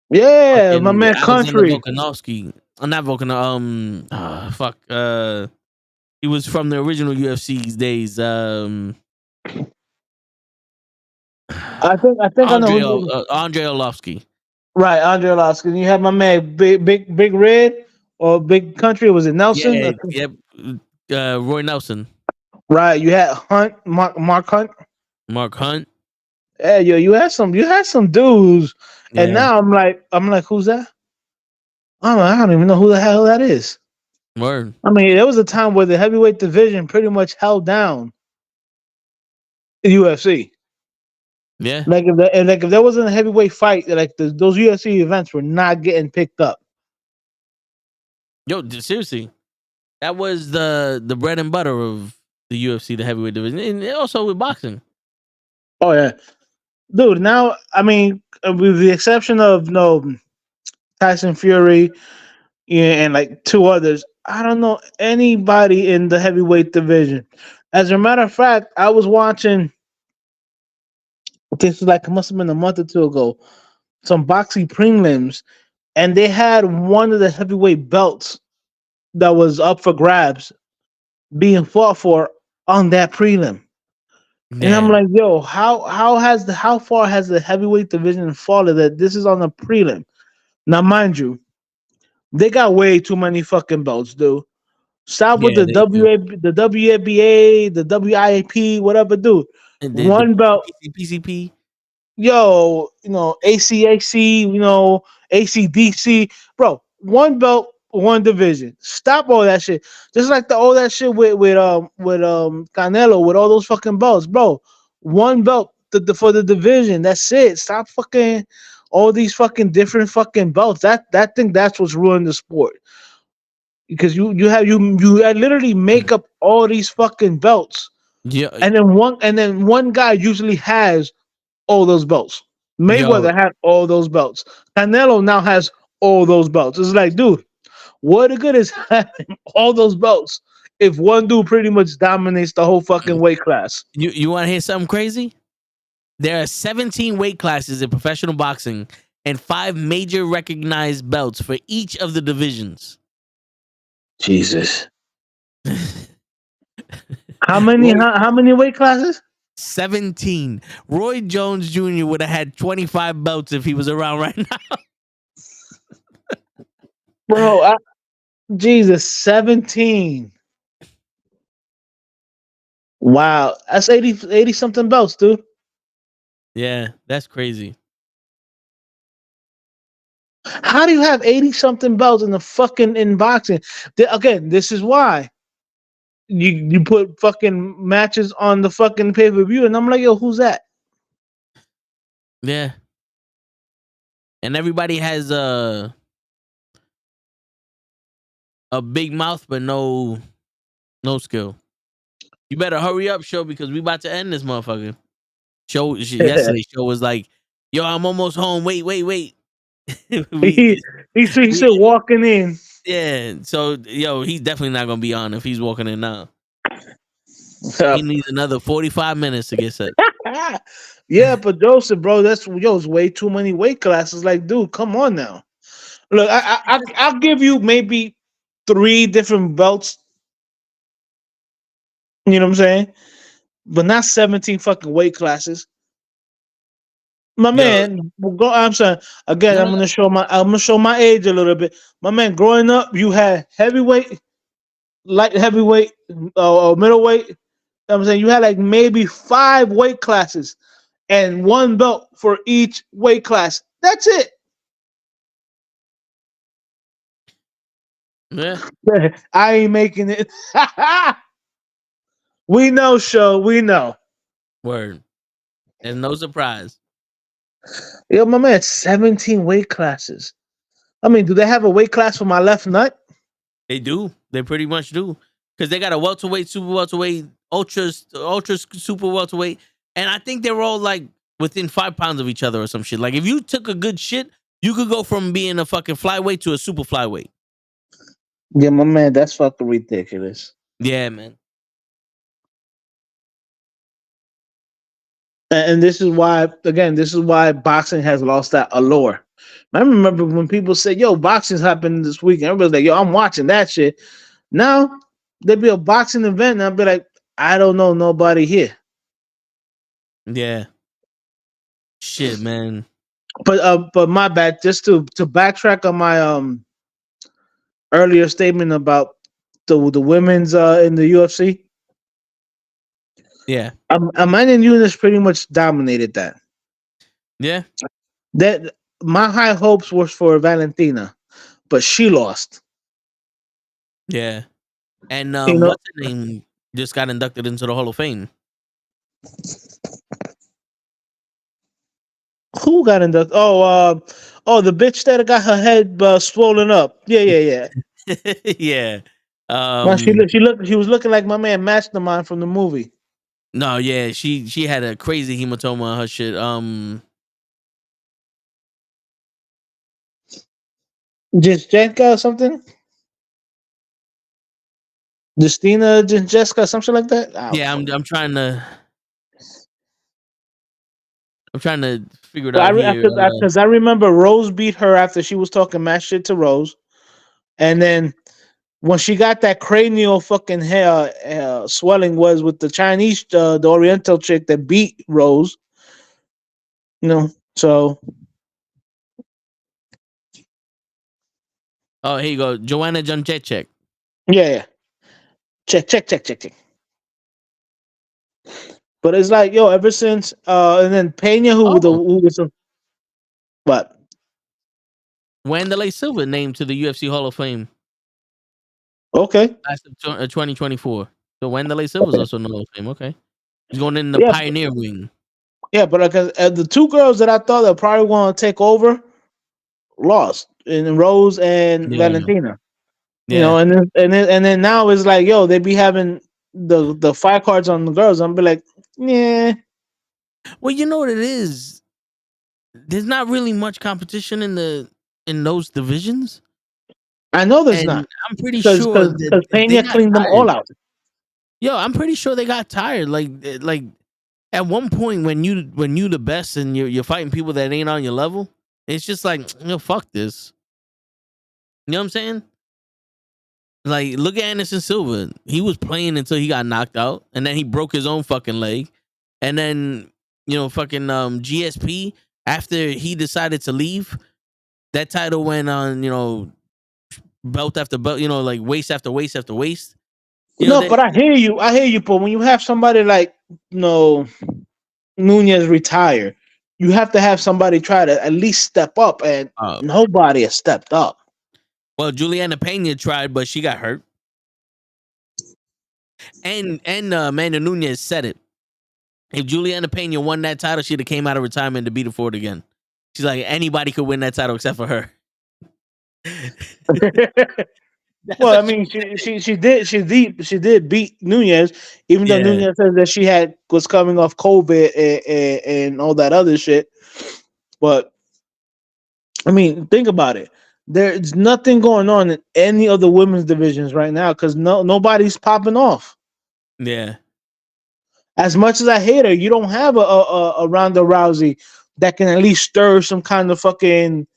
yeah, my fucking man, Alexander Country. Volkanovski. Not Volkan. Fuck. He was from the original UFC's days. I think I know Andre who. Andre Orlovsky. Right, Andre Laskin. You have my man, Big Red, or Big Country. Was it Nelson? Yeah, yep. Roy Nelson, Right, you had Hunt, Mark Hunt. Mark Hunt. Yeah, yo, you had some dudes, and Yeah, now I'm like, who's that? I don't even know who the hell that is. word. I mean, there was a time where the heavyweight division pretty much held down the UFC. Yeah. Like if there wasn't a heavyweight fight, like those UFC events were not getting picked up. Yo, seriously, that was the bread and butter of the UFC, the heavyweight division, and also with boxing. Oh yeah, dude. Now, I mean, with the exception of Tyson Fury, yeah, and like two others, I don't know anybody in the heavyweight division. As a matter of fact, I was watching. This was like it must have been a month or two ago. Some boxing prelims, and they had one of the heavyweight belts that was up for grabs being fought for on that prelim. And I'm Yeah, like, yo, how far has the heavyweight division fallen that this is on a prelim? Now, mind you, they got way too many fucking belts, dude. Stop with yeah, the they do. the WABA, the WIP, whatever, dude. And the One belt, PCP. yo, ACAC, ACDC, bro. One belt, one division. Stop all that shit. Just like all that shit with Canelo with all those fucking belts, bro. One belt for the division. That's it. Stop fucking all these fucking different fucking belts. That's what's ruined the sport. Because you literally make up all these fucking belts, Yeah, and then one guy usually has all those belts. yo, Mayweather had all those belts. Canelo now has all those belts. It's like, dude, what the good is having all those belts if one dude pretty much dominates the whole fucking weight class? you want to hear something crazy? There are 17 weight classes in professional boxing and 5 major recognized belts for each of the divisions. Jesus. How many? Roy, How many weight classes? 17. Roy Jones Jr. would have had 25 belts if he was around right now. Bro, Jesus, 17. Wow. That's 80 something belts, dude. Yeah, that's crazy. How do you have 80 something belts in boxing? Again, this is why you put fucking matches on the fucking pay-per-view, and I'm like, yo, who's that? Yeah. And everybody has a big mouth but no skill. You better hurry up, show, because we about to end this motherfucker. Yesterday's show was like, yo, I'm almost home. Wait. we, he, he we said walking in. Yeah, so yo, he's definitely not gonna be on if he's walking in now. He needs another 45 minutes to get set. Yeah, but Joseph, bro, it's way too many weight classes. Like, dude, come on now. Look, I'll give you maybe 3 different belts. You know what I'm saying? But not 17 fucking weight classes. My Yo, man, I'm saying again. no, I'm no, gonna show my age a little bit. My man, growing up, you had heavyweight, light heavyweight, middleweight. I'm saying you had like maybe 5 weight classes and one belt for each weight class. That's it. yeah, I ain't making it. We know, show. We know. word. There's no surprise. Yo, my man, 17 weight classes. I mean, do they have a weight class for my left nut? They do. They pretty much do. Because they got a welterweight, super welterweight, ultra super welterweight. And I think they're all like within 5 pounds of each other or some shit. Like if you took a good shit, you could go from being a fucking flyweight to a super flyweight. Yeah, my man, that's fucking ridiculous. Yeah, man. And this is why, again, this is why boxing has lost that allure. I remember when people said, "Yo, boxing's happening this weekend." Everybody's like, "Yo, I'm watching that shit." Now there'd be a boxing event, and I'd be like, "I don't know nobody here." Yeah. Shit, man. But my bad. Just to backtrack on my earlier statement about the women's in the UFC. Yeah. Amanda Nunes pretty much dominated that. Yeah. That my high hopes was for Valentina, but she lost. Yeah. And You know what's her name just got inducted into the Hall of Fame. who got inducted? Oh, the bitch that got her head swollen up. Yeah. Yeah. Man, Um she was looking like my man Mastermind from the movie. no, yeah, she had a crazy hematoma on her shit. Jessica or something. Justina Jessica, something like that. Oh Yeah, fuck. I'm trying to figure it But out here. because I remember Rose beat her after she was talking mad shit to Rose, and then when she got that cranial fucking hair swelling was with the Chinese, the Oriental chick that beat Rose. You know, so Oh, here you go. Joanna Jędrzejczyk. yeah. Check. But it's like, yo, ever since and then Pena Oh, who was a, what? Wanderlei Silva named to the UFC Hall of Fame Okay. class of 2024. So Wanderlei Silva's also in the Hall of Fame. Okay. He's going in the Yeah, pioneer wing. yeah, but like the two girls that I thought that probably want to take over lost in Rose and Yeah. Valentina. You Yeah. know, and then now it's like, yo, they be having the five cards on the girls. I'm be like, yeah, Well, you know what it is? There's not really much competition in those divisions. I know there's And not I'm pretty because sure because that because they Pena got cleaned them tired. all out. Yo, I'm pretty sure they got tired. Like at one point when you the best and you're fighting people that ain't on your level, it's just like, fuck this. You know what I'm saying? Like, look at Anderson Silva. He was playing until he got knocked out, and then he broke his own fucking leg. And then, fucking GSP, after he decided to leave, that title went on, belt after belt, like waist after waist after waist. No, That but I hear you. But when you have somebody like Nunez retire, you have to have somebody try to at least step up, and uh, nobody has stepped up. well, Juliana Pena tried, but she got hurt. And Amanda Nunez said it. If Juliana Pena won that title, she'd have came out of retirement to beat her for it again. She's like, anybody could win that title except for her. That's Well, I what she mean, she did beat Nunez, even though Yeah. Nunez said that she was coming off COVID and all that other shit. But I mean, think about it. There's nothing going on in any of the women's divisions right now because nobody's popping off. Yeah. As much as I hate her, you don't have a Ronda Rousey that can at least stir some kind of fucking,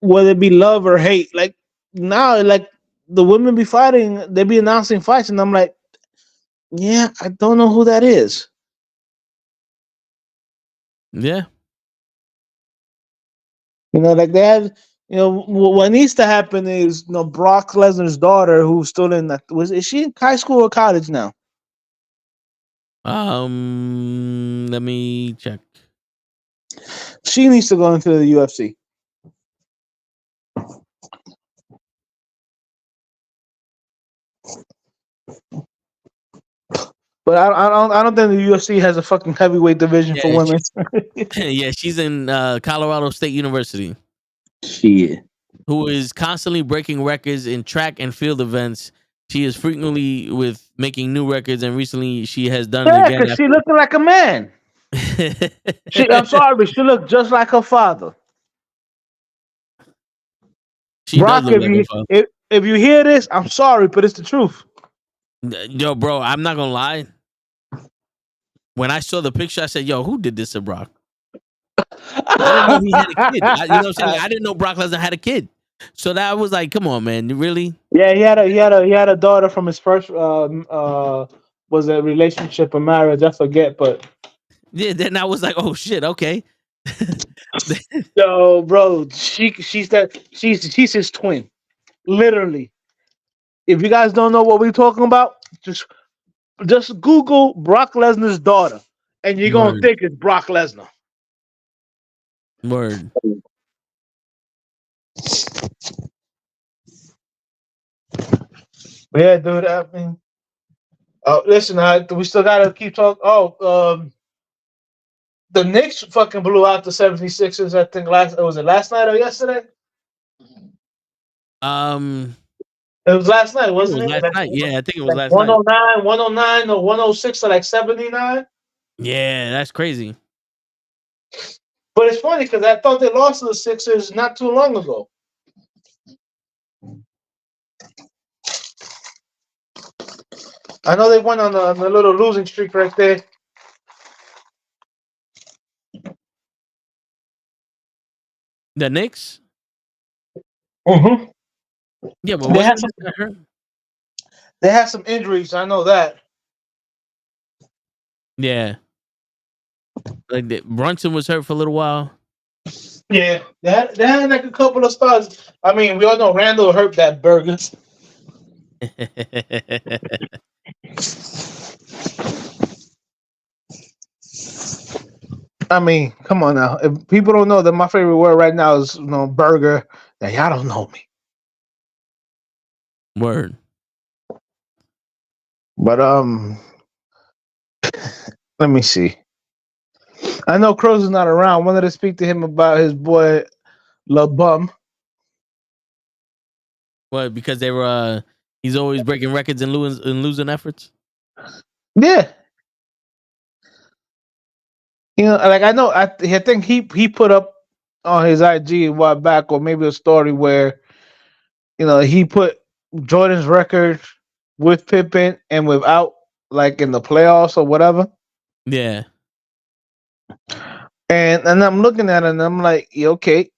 whether it be love or hate. Like now, like the women be fighting, they be announcing fights, and I'm like, yeah, I don't know who that is. Yeah. Like they have, what needs to happen is, Brock Lesnar's daughter, who's still in that, is she in high school or college now? Let me check. She needs to go into the UFC. But I don't think the UFC has a fucking heavyweight division for Yeah, women. yeah, she's in Colorado State University, Shit. who is constantly breaking records in track and field events. She is frequently with making new records, and recently she has done it Yeah, again. because she looking like a man. I'm sorry, but she looked just like her father. She does Brock, look like a father. if you hear this, I'm sorry, but it's the truth. Yo, bro, I'm not gonna lie. When I saw the picture, I said, "Yo, who did this to Brock?" I didn't know he had a kid. You know what I'm saying? Like, I didn't know Brock Lesnar had a kid. So that was like, come on, man, really? Yeah, he had a daughter from his first was a relationship or marriage, I forget, but Yeah. Then I was like, oh shit, okay. yo, bro, she's his twin. Literally. If you guys don't know what we're talking about, just Google Brock Lesnar's daughter, and you're gonna Word, think it's Brock Lesnar. word. Yeah, dude. I mean, oh, listen, we still gotta keep talking. The Knicks fucking blew out the 76ers. I think last night or yesterday? Um, It was last night, I think it wasn't was it? last night. Yeah, I think it was Like last night. 109, 109, or 106 to like 79. Yeah, that's crazy. But it's funny because I thought they lost to the Sixers not too long ago. I know they went on a little losing streak right there. The Knicks. Mm-hmm. Yeah, but They had wasn't some. this guy hurt? They had some injuries. I know that. Yeah, like Brunson was hurt for a little while. Yeah, they had like a couple of stars. I mean, we all know Randall hurt that burger. I mean, come on now. If people don't know that my favorite word right now is burger, then y'all don't know me. Word. But let me see. I know Crows is not around. Wanted to speak to him about his boy La Bum. What? Because they were. He's always breaking records and losing efforts. Yeah, like I know. I think he put up on his IG a while back, or maybe a story where he put Jordan's record with Pippen and without, like in the playoffs or whatever. Yeah. And I'm looking at it and I'm like, yeah, okay.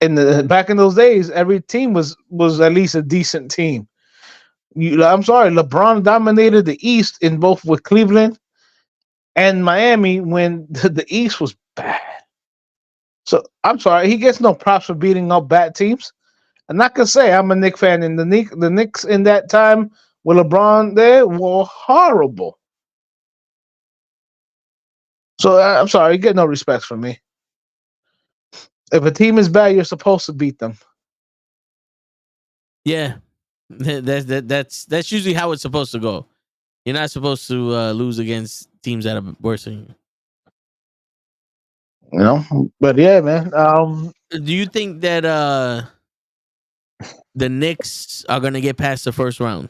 In the back in those days, every team was at least a decent team. I'm sorry, LeBron dominated the East in both with Cleveland and Miami when the East was bad. So I'm sorry, he gets no props for beating up bad teams. I'm not gonna say I'm a Knicks fan, and the Knicks in that time with LeBron there were horrible. So I'm sorry, you get no respect from me. If a team is bad, you're supposed to beat them. Yeah. That's usually how it's supposed to go. You're not supposed to lose against teams that are worse than But yeah, man. you. Do you think that the Knicks are gonna get past the first round?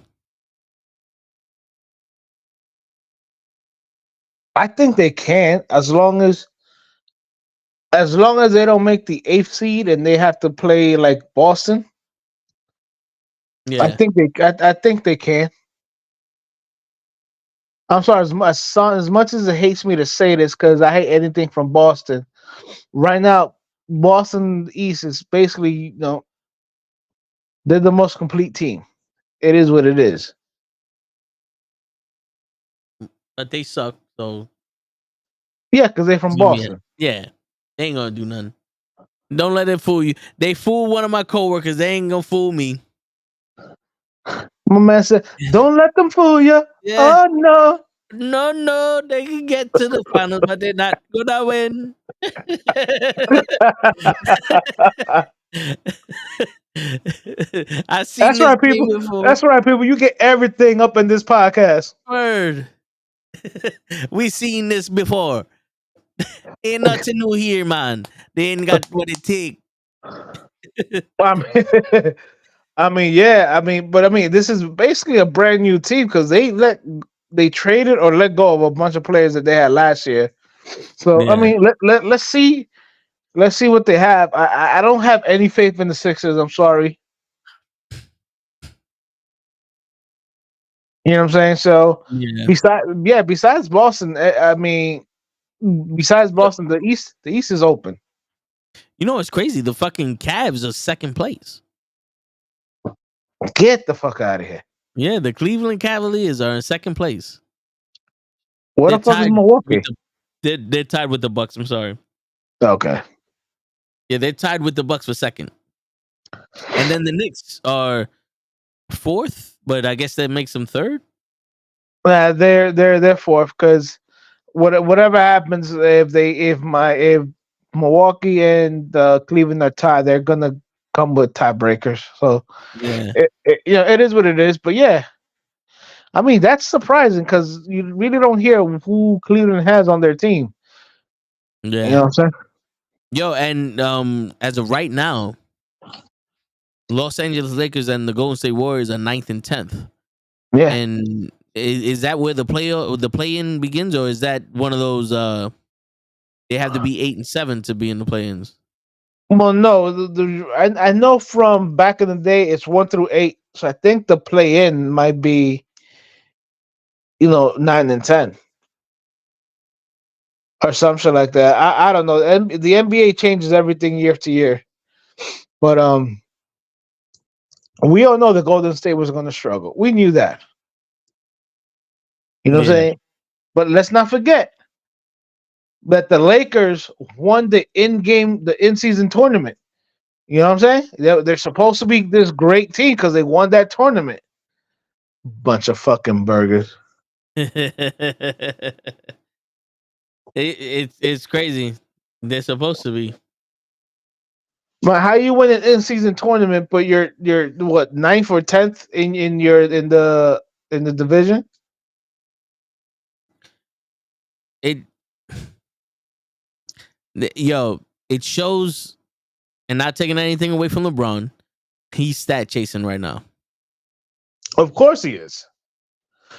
I think they can as long as they don't make the eighth seed and they have to play like Boston. I Yeah. think they can. I'm sorry, as much as it hates me to say this because I hate anything from Boston. Right now, Boston East is basically, they're the most complete team. It is what it is. But they suck, so Yeah, because they're from Boston. yeah. They ain't gonna do nothing. Don't let it fool you. They fooled one of my coworkers. They ain't gonna fool me. My man said, "Don't let them fool you." Yeah. Oh no. No, they can get to the finals, but they're not gonna win. I seen That's this right, people. game before. That's right, people. You get everything up in this podcast. Word. We seen this before. Ain't nothing new here, man. They ain't got what it take. I mean, I mean, yeah, I mean, but I mean, this is basically a brand new team because they traded or let go of a bunch of players that they had last year. So I Yeah. mean, let's see what they have. I don't have any faith in the Sixers. I'm sorry. You know what I'm saying? So Yeah. besides Boston, I mean, besides Boston, the East is open. You know what's crazy? The fucking Cavs are second place. Get the fuck out of here. Yeah, the Cleveland Cavaliers are in second place. What They're the fuck is tied with Milwaukee? they're tied with the Bucks. I'm sorry. Okay. Yeah, they're tied with the Bucks for second. And then the Knicks are fourth, but I guess that makes them third. They're fourth because whatever happens if Milwaukee and Cleveland are tied, they're gonna come with tiebreakers. So Yeah. it is what it is. But yeah, I mean that's surprising because you really don't hear who Cleveland has on their team. You know Yeah. what I'm saying? Yo, and as of right now, Los Angeles Lakers and the Golden State Warriors are ninth and 10th. Yeah. And is that where the play-in begins, or is that one of those they have to be 8 and 7 to be in the play-ins? Well, no, I know from back in the day it's 1 through 8. So I think the play in might be 9 and 10 or something like that. I don't know. The NBA changes everything year to year, but we all know the Golden State was going to struggle. We knew that. You know what I'm Yeah. saying? But let's not forget that the Lakers won the in-season tournament. You know what I'm saying? They're supposed to be this great team because they won that tournament. Bunch of fucking burgers. It's crazy. They're supposed to be. But how you win an in-season tournament, but you're what, ninth or 10th in the division? It yo, it shows, and not taking anything away from LeBron, he's stat chasing right now Of course he is.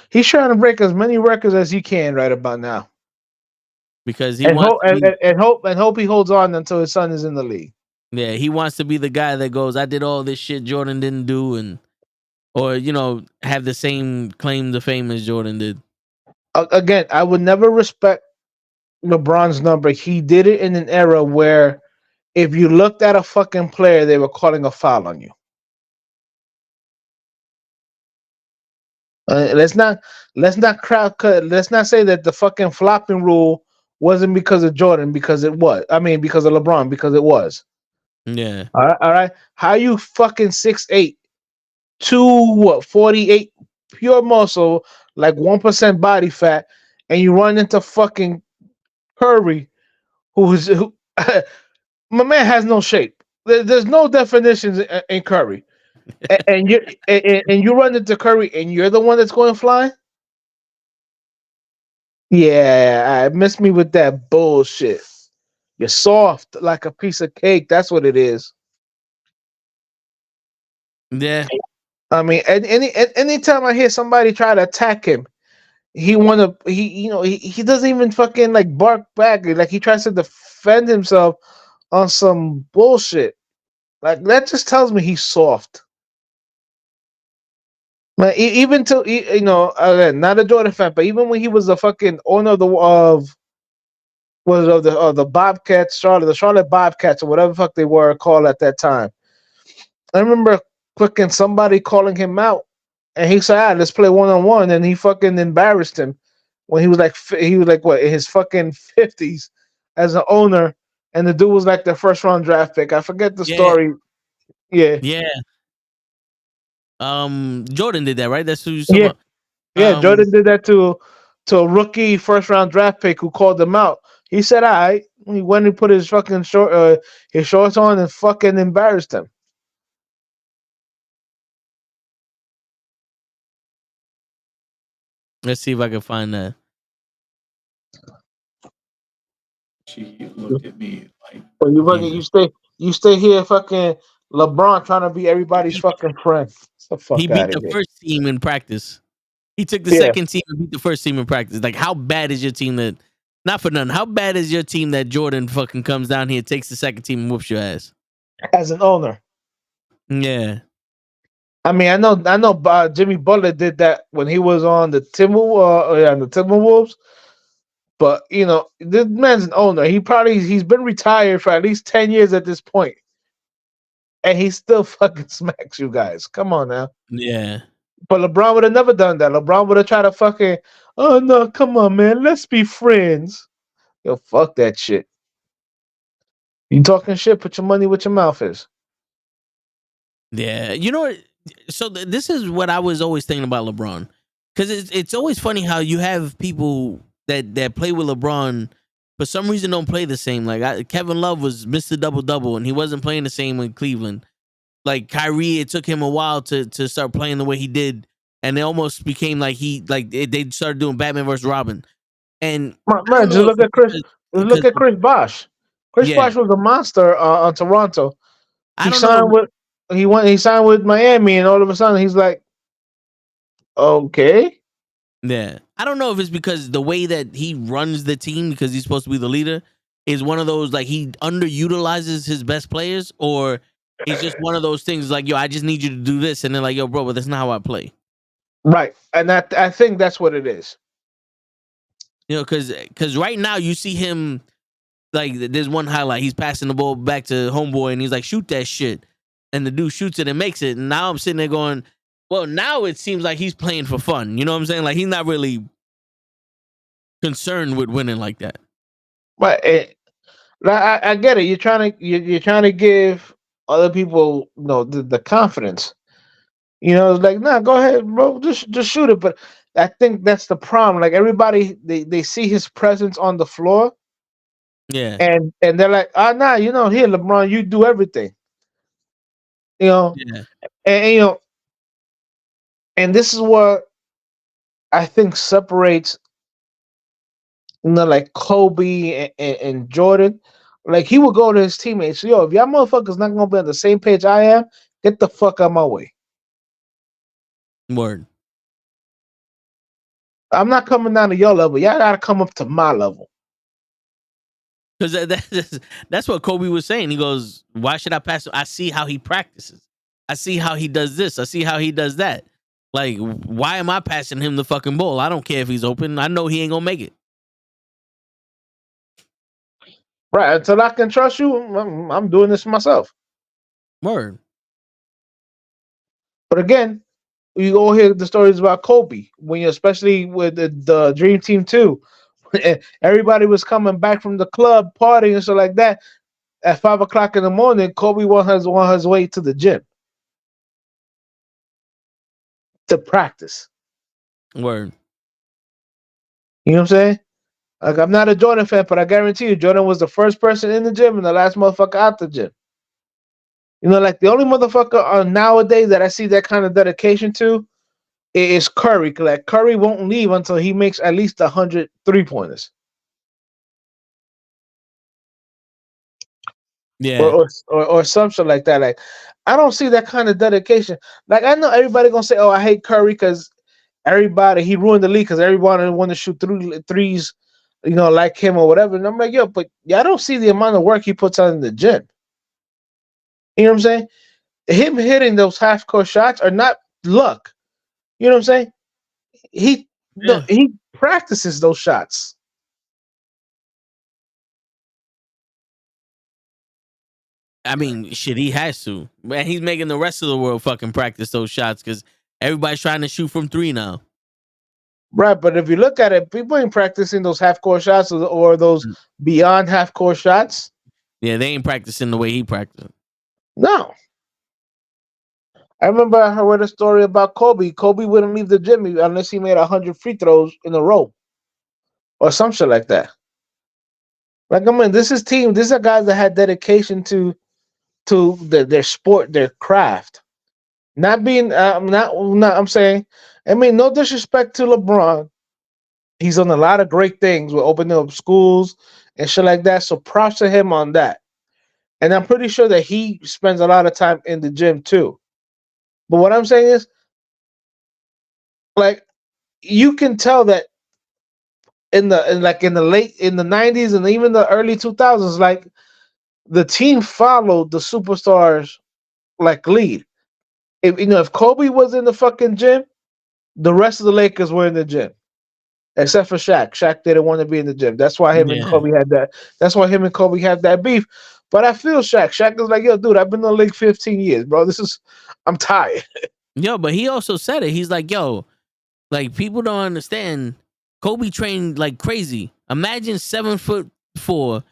He's trying to break as many records as he can right about now, because he wants to be. and hope he holds on until his son is in the league. Yeah, he wants to be the guy that goes, I did all this shit Jordan didn't do, and or have the same claim to fame as Jordan did. Again, I would never respect LeBron's number. He did it in an era where if you looked at a fucking player, they were calling a foul on you. Let's not crowd cut. Let's not say that the fucking flopping rule wasn't because of Jordan, because it was. I mean, because of LeBron, because it was. Yeah. All right. How you fucking 6'8", 248 pure muscle, like 1% body fat, and you run into fucking Curry, who my man has no shape. There's no definitions in Curry, and you run into Curry, and you're the one that's going flying. Yeah, I miss me with that bullshit. You're soft like a piece of cake. That's what it is. Yeah. I mean, anytime I hear somebody try to attack him, he doesn't even fucking like bark back. Like he tries to defend himself on some bullshit. Like that just tells me he's soft. Like even to again, not a Jordan fan, but even when he was the fucking owner of the Bobcats, the Charlotte Bobcats, or whatever the fuck they were called at that time. I remember clicking somebody calling him out, and he said, let's play 1-on-1," and he fucking embarrassed him when he was like what, in his fucking 50s as an owner, and the dude was like the first round draft pick. I forget the Yeah. story. Yeah, Yeah. Jordan did that, right? That's who you talking yeah, about. yeah. Jordan did that to a rookie first round draft pick who called him out. He said, "All right." He went and put his fucking his shorts on and fucking embarrassed him. Let's see if I can find that. She looked at me like, So Yeah. you stay here, fucking LeBron trying to be everybody's fucking friend. Get the He fuck beat out of the here. first team in practice. He took the Yeah, second team and beat the first team in practice. Like, how bad is your team that? Not for nothing. How bad is your team that Jordan fucking comes down here, takes the second team, and whoops your ass? as an owner. Yeah. I mean, I know. Jimmy Butler did that when he was on the Timberwolves. But you know, this man's an owner. He's been retired for at least 10 years at this point, and he still fucking smacks you guys. Come on now. Yeah. But LeBron would have never done that. LeBron would have tried to fucking, oh no, come on, man, let's be friends. Yo, fuck that shit. You talking shit? Put your money where your mouth is. Yeah. You know what? So this is what I was always thinking about LeBron. Because it's always funny how you have people that play with LeBron for some reason don't play the same. Like Kevin Love was Mr. Double Double and he wasn't playing the same in Cleveland. Like Kyrie, it took him a while to start playing the way he did, and it almost became like they started doing Batman versus Robin. And I Man, don't just know if look it's at Chris. Just because look at Chris Bosh. Chris yeah, Bosh was a monster on Toronto. I He don't know. signed with he signed with Miami, and all of a sudden he's like, okay, Yeah, I don't know if it's because the way that he runs the team because he's supposed to be the leader is one of those like he underutilizes his best players, or it's just one of those things like yo, I just need you to do this, and they're like yo, bro, but that's not how I play. right, and I think that's what it is. You know, because right now you see him. Like there's one highlight, he's passing the ball back to homeboy, and he's like, "Shoot that shit," and the dude shoots it and makes it. And now I'm sitting there going, "Well, now it seems like he's playing for fun." You know what I'm saying? Like he's not really concerned with winning like that. But I get it. You're trying to give other people the confidence. You know, it's like, nah, go ahead, bro, just shoot it. But I think that's the problem. Like everybody, they see his presence on the floor, Yeah, and they're like, ah, nah, here, LeBron, you do everything. You know, yeah, and and this is what I think separates, like Kobe and Jordan. Like he would go to his teammates, yo, if y'all motherfuckers not gonna be on the same page I am, get the fuck out my way. word. I'm not coming down to your level. Y'all gotta come up to my level. Because that's what Kobe was saying. He goes, "Why should I pass him? I see how he practices. I see how he does this. I see how he does that. Like, why am I passing him the fucking ball? I don't care if he's open. I know he ain't gonna make it." Right. Until I can trust you, I'm doing this myself. Word. But again, you go hear the stories about Kobe when you, especially with the Dream Team too. Everybody was coming back from the club partying and stuff like that. At 5 o'clock in the morning, Kobe on his way to the gym to practice. Word. You know what I'm saying? Like I'm not a Jordan fan, but I guarantee you, Jordan was the first person in the gym and the last motherfucker out the gym. You know, like the only motherfucker nowadays that I see that kind of dedication to is Curry. Like Curry won't leave until he makes at least 100 3-pointers. Yeah. Or something like that. Like I don't see that kind of dedication. Like I know everybody gonna say, "Oh, I hate Curry because everybody he ruined the league because everybody want to shoot threes, like him or whatever." And I'm like, yo, but y'all don't see the amount of work he puts on in the gym. You know what I'm saying? Him hitting those half court shots are not luck. You know what I'm saying? He Yeah. he practices those shots. I mean, shit, he has to. Man, he's making the rest of the world fucking practice those shots because everybody's trying to shoot from three now. Right, but if you look at it, people ain't practicing those half court shots or those Mm. beyond half court shots. Yeah, they ain't practicing the way he practiced. No. I remember I heard a story about Kobe. Kobe wouldn't leave the gym unless he made 100 free throws in a row or some shit like that. Like I mean, this is team. These are guys that had dedication to their sport, their craft. Not being, not. I'm saying. I mean, no disrespect to LeBron, He's done a lot of great things with opening up schools and shit like that. So props to him on that. And I'm pretty sure that he spends a lot of time in the gym too. But what I'm saying is, like, you can tell that in the late in the 90s and even the early 2000s, like the team followed the superstars like lead. If Kobe was in the fucking gym, the rest of the Lakers were in the gym. Except for Shaq. Shaq didn't want to be in the gym. That's why him and Yeah. Kobe had that. That's why him and Kobe had that beef. But I feel Shaq. Shaq is like, yo, dude, I've been in the league 15 years, bro. I'm tired. Yo, but he also said it. He's like, yo, like people don't understand. Kobe trained like crazy. Imagine 7'4",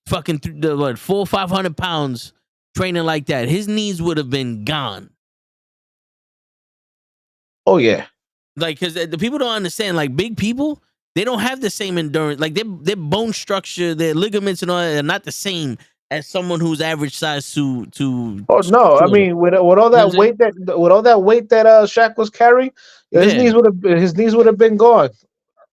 fucking the what 400-500 pounds training like that. His knees would have been gone. Oh yeah. Like, because the people don't understand. Like big people, they don't have the same endurance. Like their bone structure, their ligaments and all that are not the same as someone who's average size to Oh no. I shorter. mean, with all You know what I'm that saying? weight that Shaq was carrying, Yeah. his knees would have been gone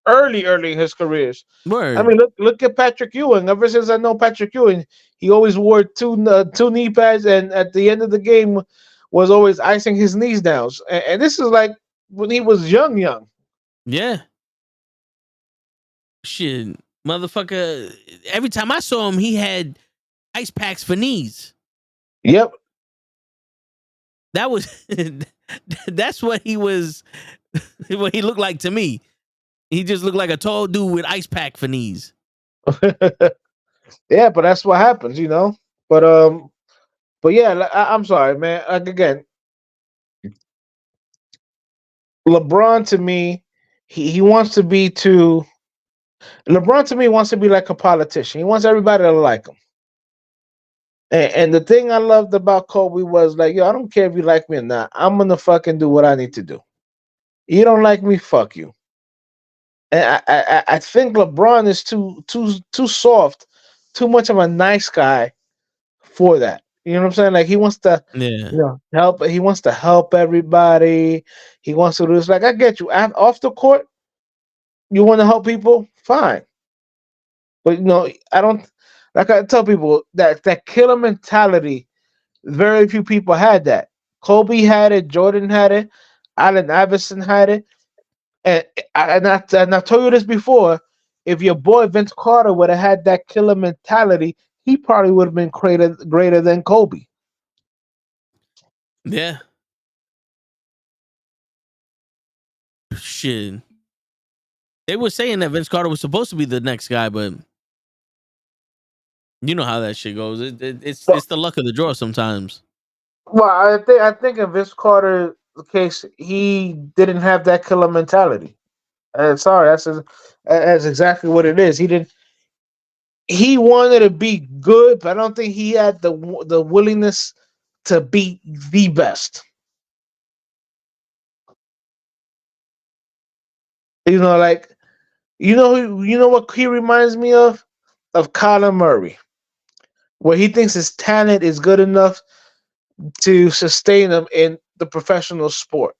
early in his careers. I Word. mean, look at Patrick Ewing. Ever since I know Patrick Ewing, he always wore two knee pads, and at the end of the game, was always icing his knees down. And this is like when he was young. Yeah. Shit. Motherfucker. Every time I saw him, he had ice packs for knees. Yep. That was that's what he was what he looked like to me. He just looked like a tall dude with ice pack for knees. Yeah, but that's what happens, you know. But but yeah, I'm sorry, man. Like again, LeBron to me, he wants to be too. LeBron to me wants to be like a politician. He wants everybody to like him. And the thing I loved about Kobe was like, yo, I don't care if you like me or not. I'm gonna fucking do what I need to do. You don't like me, fuck you. And I think LeBron is too soft, too much of a nice guy for that. You know what I'm saying? Like he wants to, Yeah. help. He wants to help everybody. He wants to do this. Like I get you. Off the court, you want to help people, fine. But I don't. Like I tell people that killer mentality. Very few people had that. Kobe had it. Jordan had it. Allen Iverson had it. And I've told you this before. If your boy Vince Carter would have had that killer mentality, he probably would have been greater than Kobe. Yeah. Shit. They were saying that Vince Carter was supposed to be the next guy, but you know how that shit goes. It's the luck of the draw sometimes. Well, I think in Vince Carter's case, he didn't have that killer mentality. Sorry, that's exactly what it is. He didn't. He wanted to be good, but I don't think he had the willingness to be the best. Like you know what he reminds me of Kyler Murray, where he thinks his talent is good enough to sustain him in the professional sport.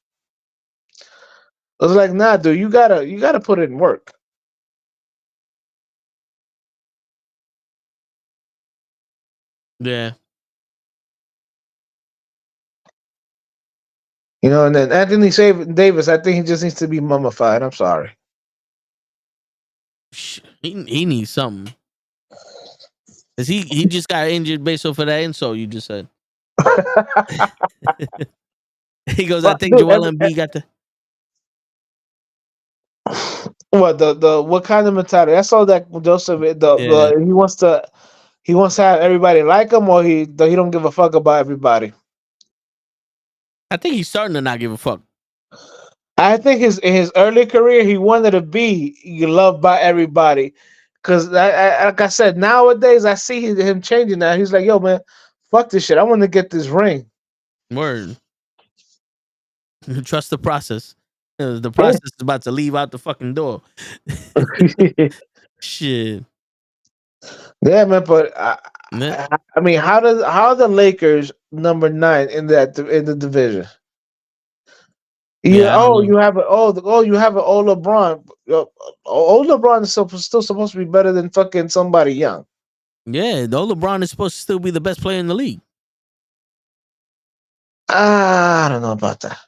I was like, nah, dude, you gotta put in work. Yeah. And then Davis, I think he just needs to be mummified. I'm sorry. He needs something. Cause he just got injured based off of that insult you just said. He goes, I But think dude, Joel Embiid got the what kind of mentality? I saw that Joseph. yeah. He wants to have everybody like him, or he don't give a fuck about everybody. I think he's starting to not give a fuck. I think in his early career, he wanted to be loved by everybody. Cause like I said, nowadays I see him changing now. He's like, yo, man, fuck this shit. I want to get this ring. Word. Trust the process. The process is about to leave out the fucking door. Shit. Yeah, man. But Yeah. I mean, how are the Lakers number 9 in the division? Yeah. Yeah, I don't know. You have a you have an old LeBron. Old LeBron is still supposed to be better than fucking somebody young. Yeah, though LeBron is supposed to still be the best player in the league. I don't know about that.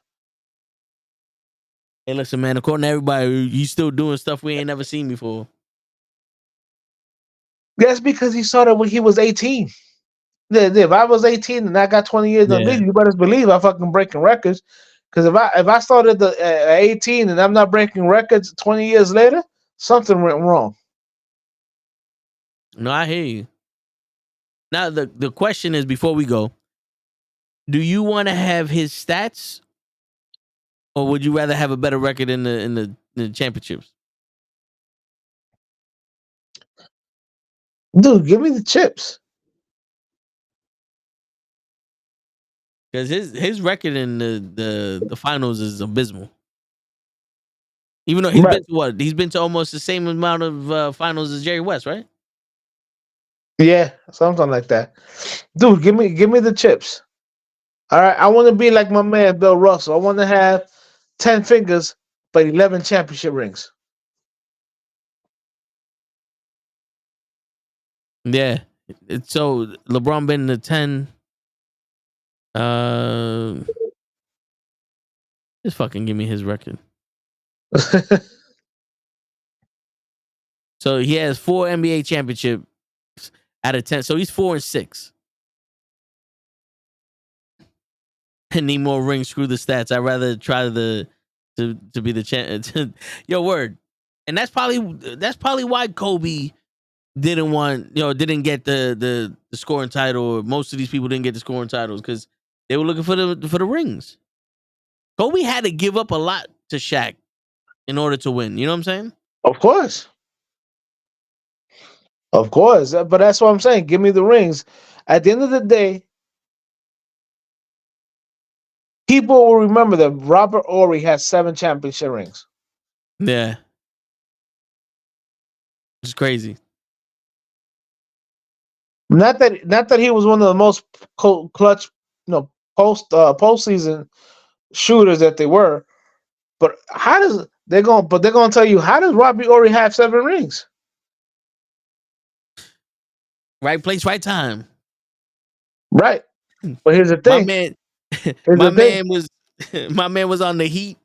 Hey, listen, man. According to everybody, he's still doing stuff we ain't never seen before. That's because he started when he was 18. If I was 18 and I got 20 years in the Yeah. league, you better believe I fucking breaking records. Because if I started at 18 and I'm not breaking records 20 years later, something went wrong. No, I hear you. Now the question is, before we go, do you want to have his stats, or would you rather have a better record in the championships? Dude, give me the chips. Because his record in the finals is abysmal. Even though he's Right. been to what? He's been to almost the same amount of finals as Jerry West, right? Yeah, something like that. Dude, give me the chips. All right, I want to be like my man Bill Russell. I want to have 10 fingers but 11 championship rings. Yeah. So LeBron been to 10. Just fucking give me his record. So he has 4 NBA championships out of 10. So he's 4-6. I need more rings. Screw the stats. I'd rather try to be the champ. Yo, word. And that's probably why Kobe didn't get the scoring title. Or most of these people didn't get the scoring titles because they were looking for the rings. Kobe had to give up a lot to Shaq in order to win. You know what I'm saying? Of course. Of course. But that's what I'm saying. Give me the rings. At the end of the day, people will remember that Robert Ory has 7 championship rings. Yeah, it's crazy. Not that he was one of the most clutch, postseason shooters that they were. But they're gonna tell you, how does Robbie Ory have 7 rings? Right place, right time. Right. But here's the My thing. man, Here's my the thing. man was my man was on the Heat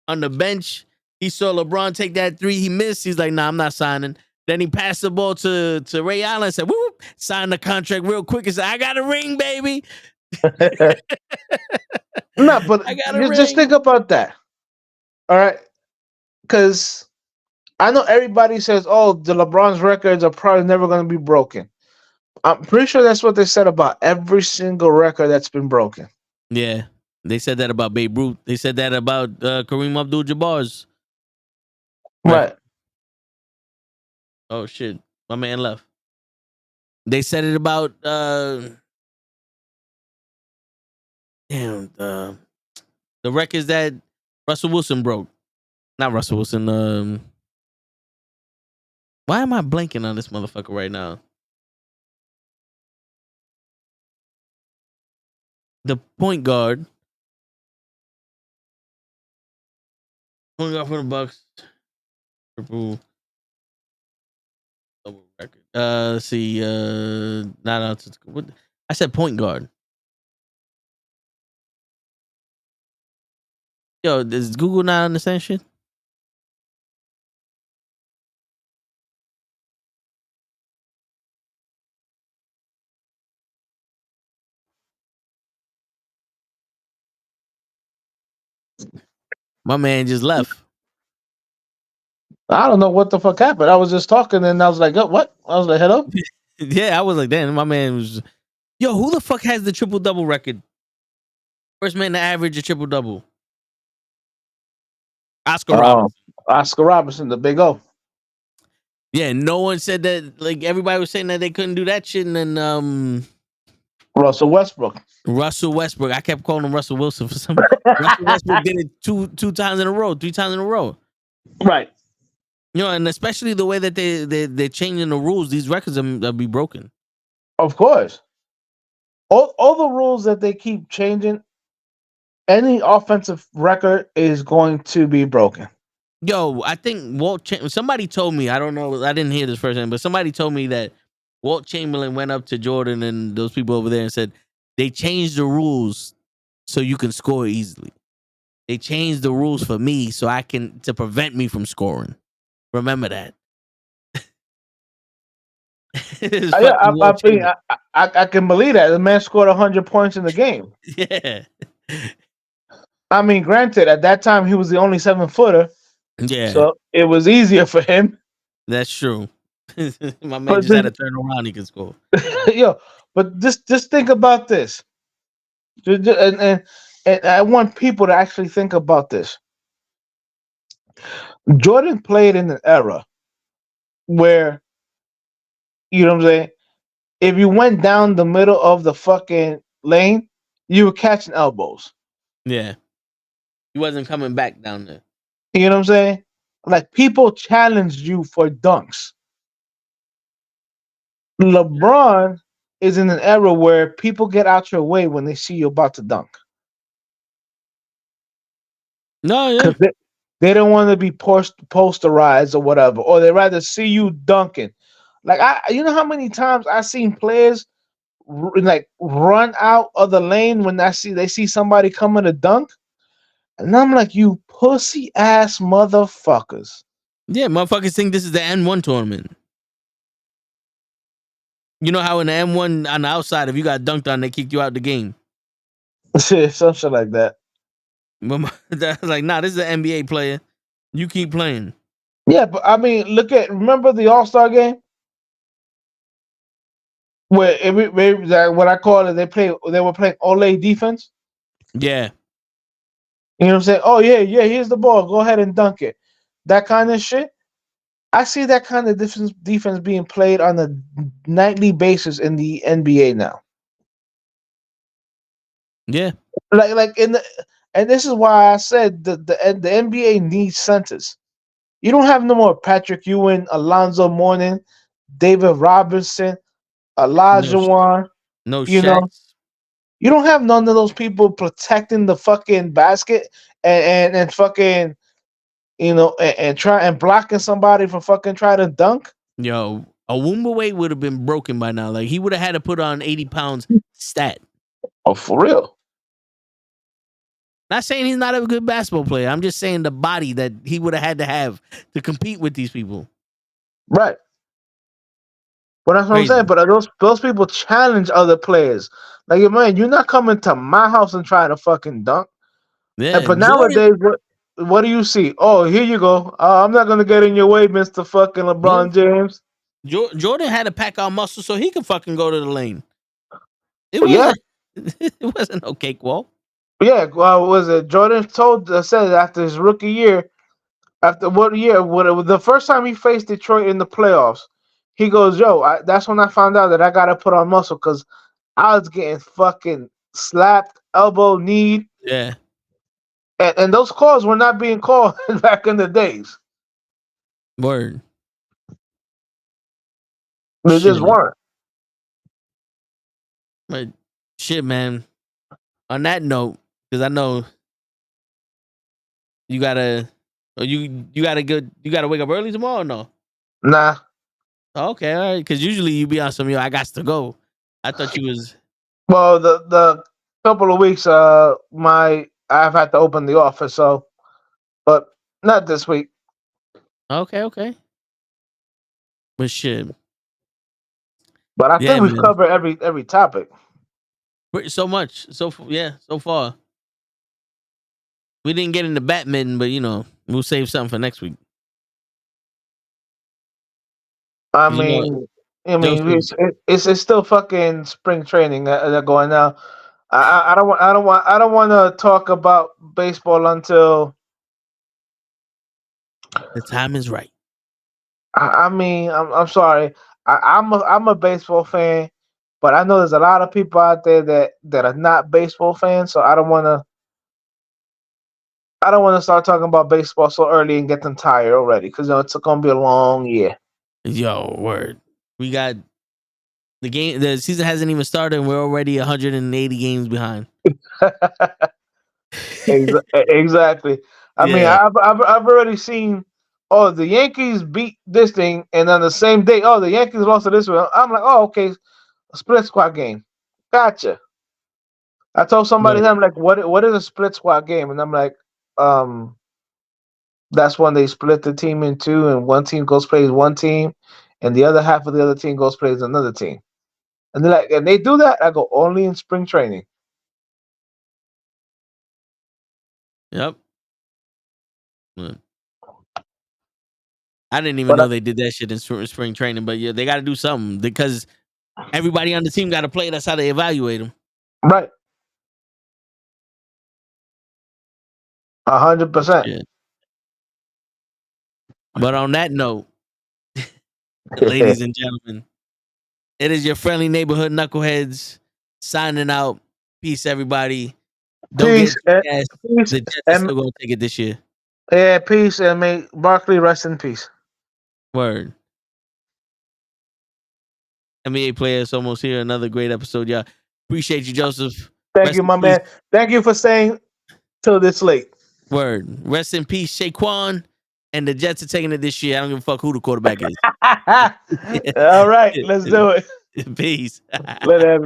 on the bench. He saw LeBron take that 3. He missed. He's like, nah, I'm not signing. Then he passed the ball to Ray Allen and said, whoop, sign the contract real quick and said, I got a ring, baby. No, but I got a just ring. think about that. All right. Because I know everybody says, oh, the LeBron's records are probably never going to be broken. I'm pretty sure that's what they said about every single record that's been broken. Yeah. They said that about Babe Ruth. They said that about Kareem Abdul-Jabbar's record. Right. Oh, shit. My man left. They said it about the records that Russell Wilson broke. Not Russell Wilson. Why am I blanking on this motherfucker right now? The point guard for the Bucks. Triple double record. Let's see. Not out. What? I said point guard. Yo, does Google not understand shit? My man just left. I don't know what the fuck happened. I was just talking and I was like, oh, what? I was like, hello? Yeah, I was like, damn, my man was. Yo, who the fuck has the triple double record? First man to average a triple double. Oscar Oh, Robertson. Oscar Robertson, the big O. Yeah, no one said that. Like everybody was saying that they couldn't do that shit, and then Russell Westbrook. Russell Westbrook. I kept calling him Russell Wilson for some. Russell Westbrook did it two times in a row, 3 times in a row. Right. You know, and especially the way that they're changing the rules, these records will be broken. Of course. All the rules that they keep changing, any offensive record is going to be broken. Yo, I think somebody told me, I don't know, I didn't hear this firsthand, but somebody told me that Walt Chamberlain went up to Jordan and those people over there and said they changed the rules so you can score easily. They changed the rules for me to prevent me from scoring. Remember that. It's Yeah, fucking Walt Chamberlain. I can believe that the man scored 100 points in the game. Yeah. I mean, granted, at that time he was the only 7-footer, Yeah, so it was easier for him. that's true. My man But just had to turn around, he could score. yo, but just think about this, and I want people to actually think about this. Jordan played in an era where, you know what I'm saying, if you went down the middle of the fucking lane, you were catching elbows. Yeah. He wasn't coming back down there. You know what I'm saying? Like people challenged you for dunks. LeBron is in an era where people get out your way when they see you about to dunk. No, yeah. Because they don't want to be posterized or whatever, or they rather see you dunking. Like you know how many times I seen players like run out of the lane when they see somebody coming to dunk, and I'm like, you pussy ass motherfuckers. Yeah, motherfuckers think this is the N1 tournament. You know how in the M1 on the outside, if you got dunked on, they kick you out the game. Some shit like that. That's like, nah, this is an NBA player. You keep playing. Yeah, but I mean, remember the All-Star game where what I call it, they were playing Ole defense. Yeah. You know what I'm saying? Oh yeah, here's the ball. Go ahead and dunk it. That kind of shit. I see that kind of defense being played on a nightly basis in the NBA now. Yeah. Like and this is why I said the NBA needs centers. You don't have no more Patrick Ewing, Alonzo Mourning, David Robinson, No, Elijah Wan. no You know, Shaqs. you don't have none of those people protecting the fucking basket and fucking, and try and blocking somebody from fucking trying to dunk. Yo, a Woomba weight would have been broken by now. Like, he would have had to put on 80 pounds stat. Oh, for real. Not saying he's not a good basketball player. I'm just saying the body that he would have had to have to compete with these people. Right. But that's what I'm saying. Crazy. But those people challenge other players. Like, man, you're not coming to my house and trying to fucking dunk. And Yeah. but nowadays, what do you see? Oh, here you go. I'm not gonna get in your way, Mister Fucking LeBron James. Jordan had to pack out muscle so he could fucking go to the lane. It Yeah, wasn't it wasn't no cakewalk. yeah. Was it Jordan said after his rookie year, after what year? The first time he faced Detroit in the playoffs, he goes, "Yo, that's when I found out that I gotta put on muscle because I was getting fucking slapped, elbow, knee, Yeah. and those calls were not being called back in the days. Word. They just Shit. weren't." But shit, man. On that note, because I know you gotta you gotta wake up early tomorrow or no? Nah. Oh, okay, all right. Because usually you be on some I got to go. I thought you was Well, the couple of weeks, I've had to open the office, so but not this week. okay, okay. But shit. But I Yeah, think we've man. covered every topic. So much. So far. We didn't get into Batman, but we'll save something for next week. I 'Cause, mean, I mean, Joseph, it's still fucking spring training that going now. I don't want to talk about baseball until the time is right. I mean, I'm sorry. I'm a baseball fan, but I know there's a lot of people out there that are not baseball fans. So I don't want to start talking about baseball so early and get them tired already because it's going to be a long year. Yo, word. We got the season hasn't even started and we're already 180 games behind. Exactly. I mean, Yeah. I've already seen. Oh, the Yankees beat this thing, and on the same day, oh, the Yankees lost to this one. I'm like, oh, okay, split squad game. Gotcha. I told somebody, Right. I'm like, what is a split squad game? And I'm like, um, that's when they split the team in two, and one team goes plays one team, and the other half of the other team goes plays another team. And they're like, and they do that. I go only in spring training. Yep. Mm. I didn't even But know they did that shit in spring training, but yeah, they got to do something because everybody on the team got to play. That's how they evaluate them. right, 100%. Shit. But on that note, ladies and gentlemen, it is your friendly neighborhood knuckleheads signing out. Peace, everybody. Don't get Peace, it too fast. peace, The Jets are and still going to take it this year. yeah, peace, and may Barkley rest in peace. Word. NBA players almost here. Another great episode, y'all. Appreciate you, Joseph. Thank Rest you, in my peace. man. Thank you for staying till this late. Word. Rest in peace, Shaquan. And the Jets are taking it this year. I don't give a fuck who the quarterback is. All right, let's do it. Peace. Let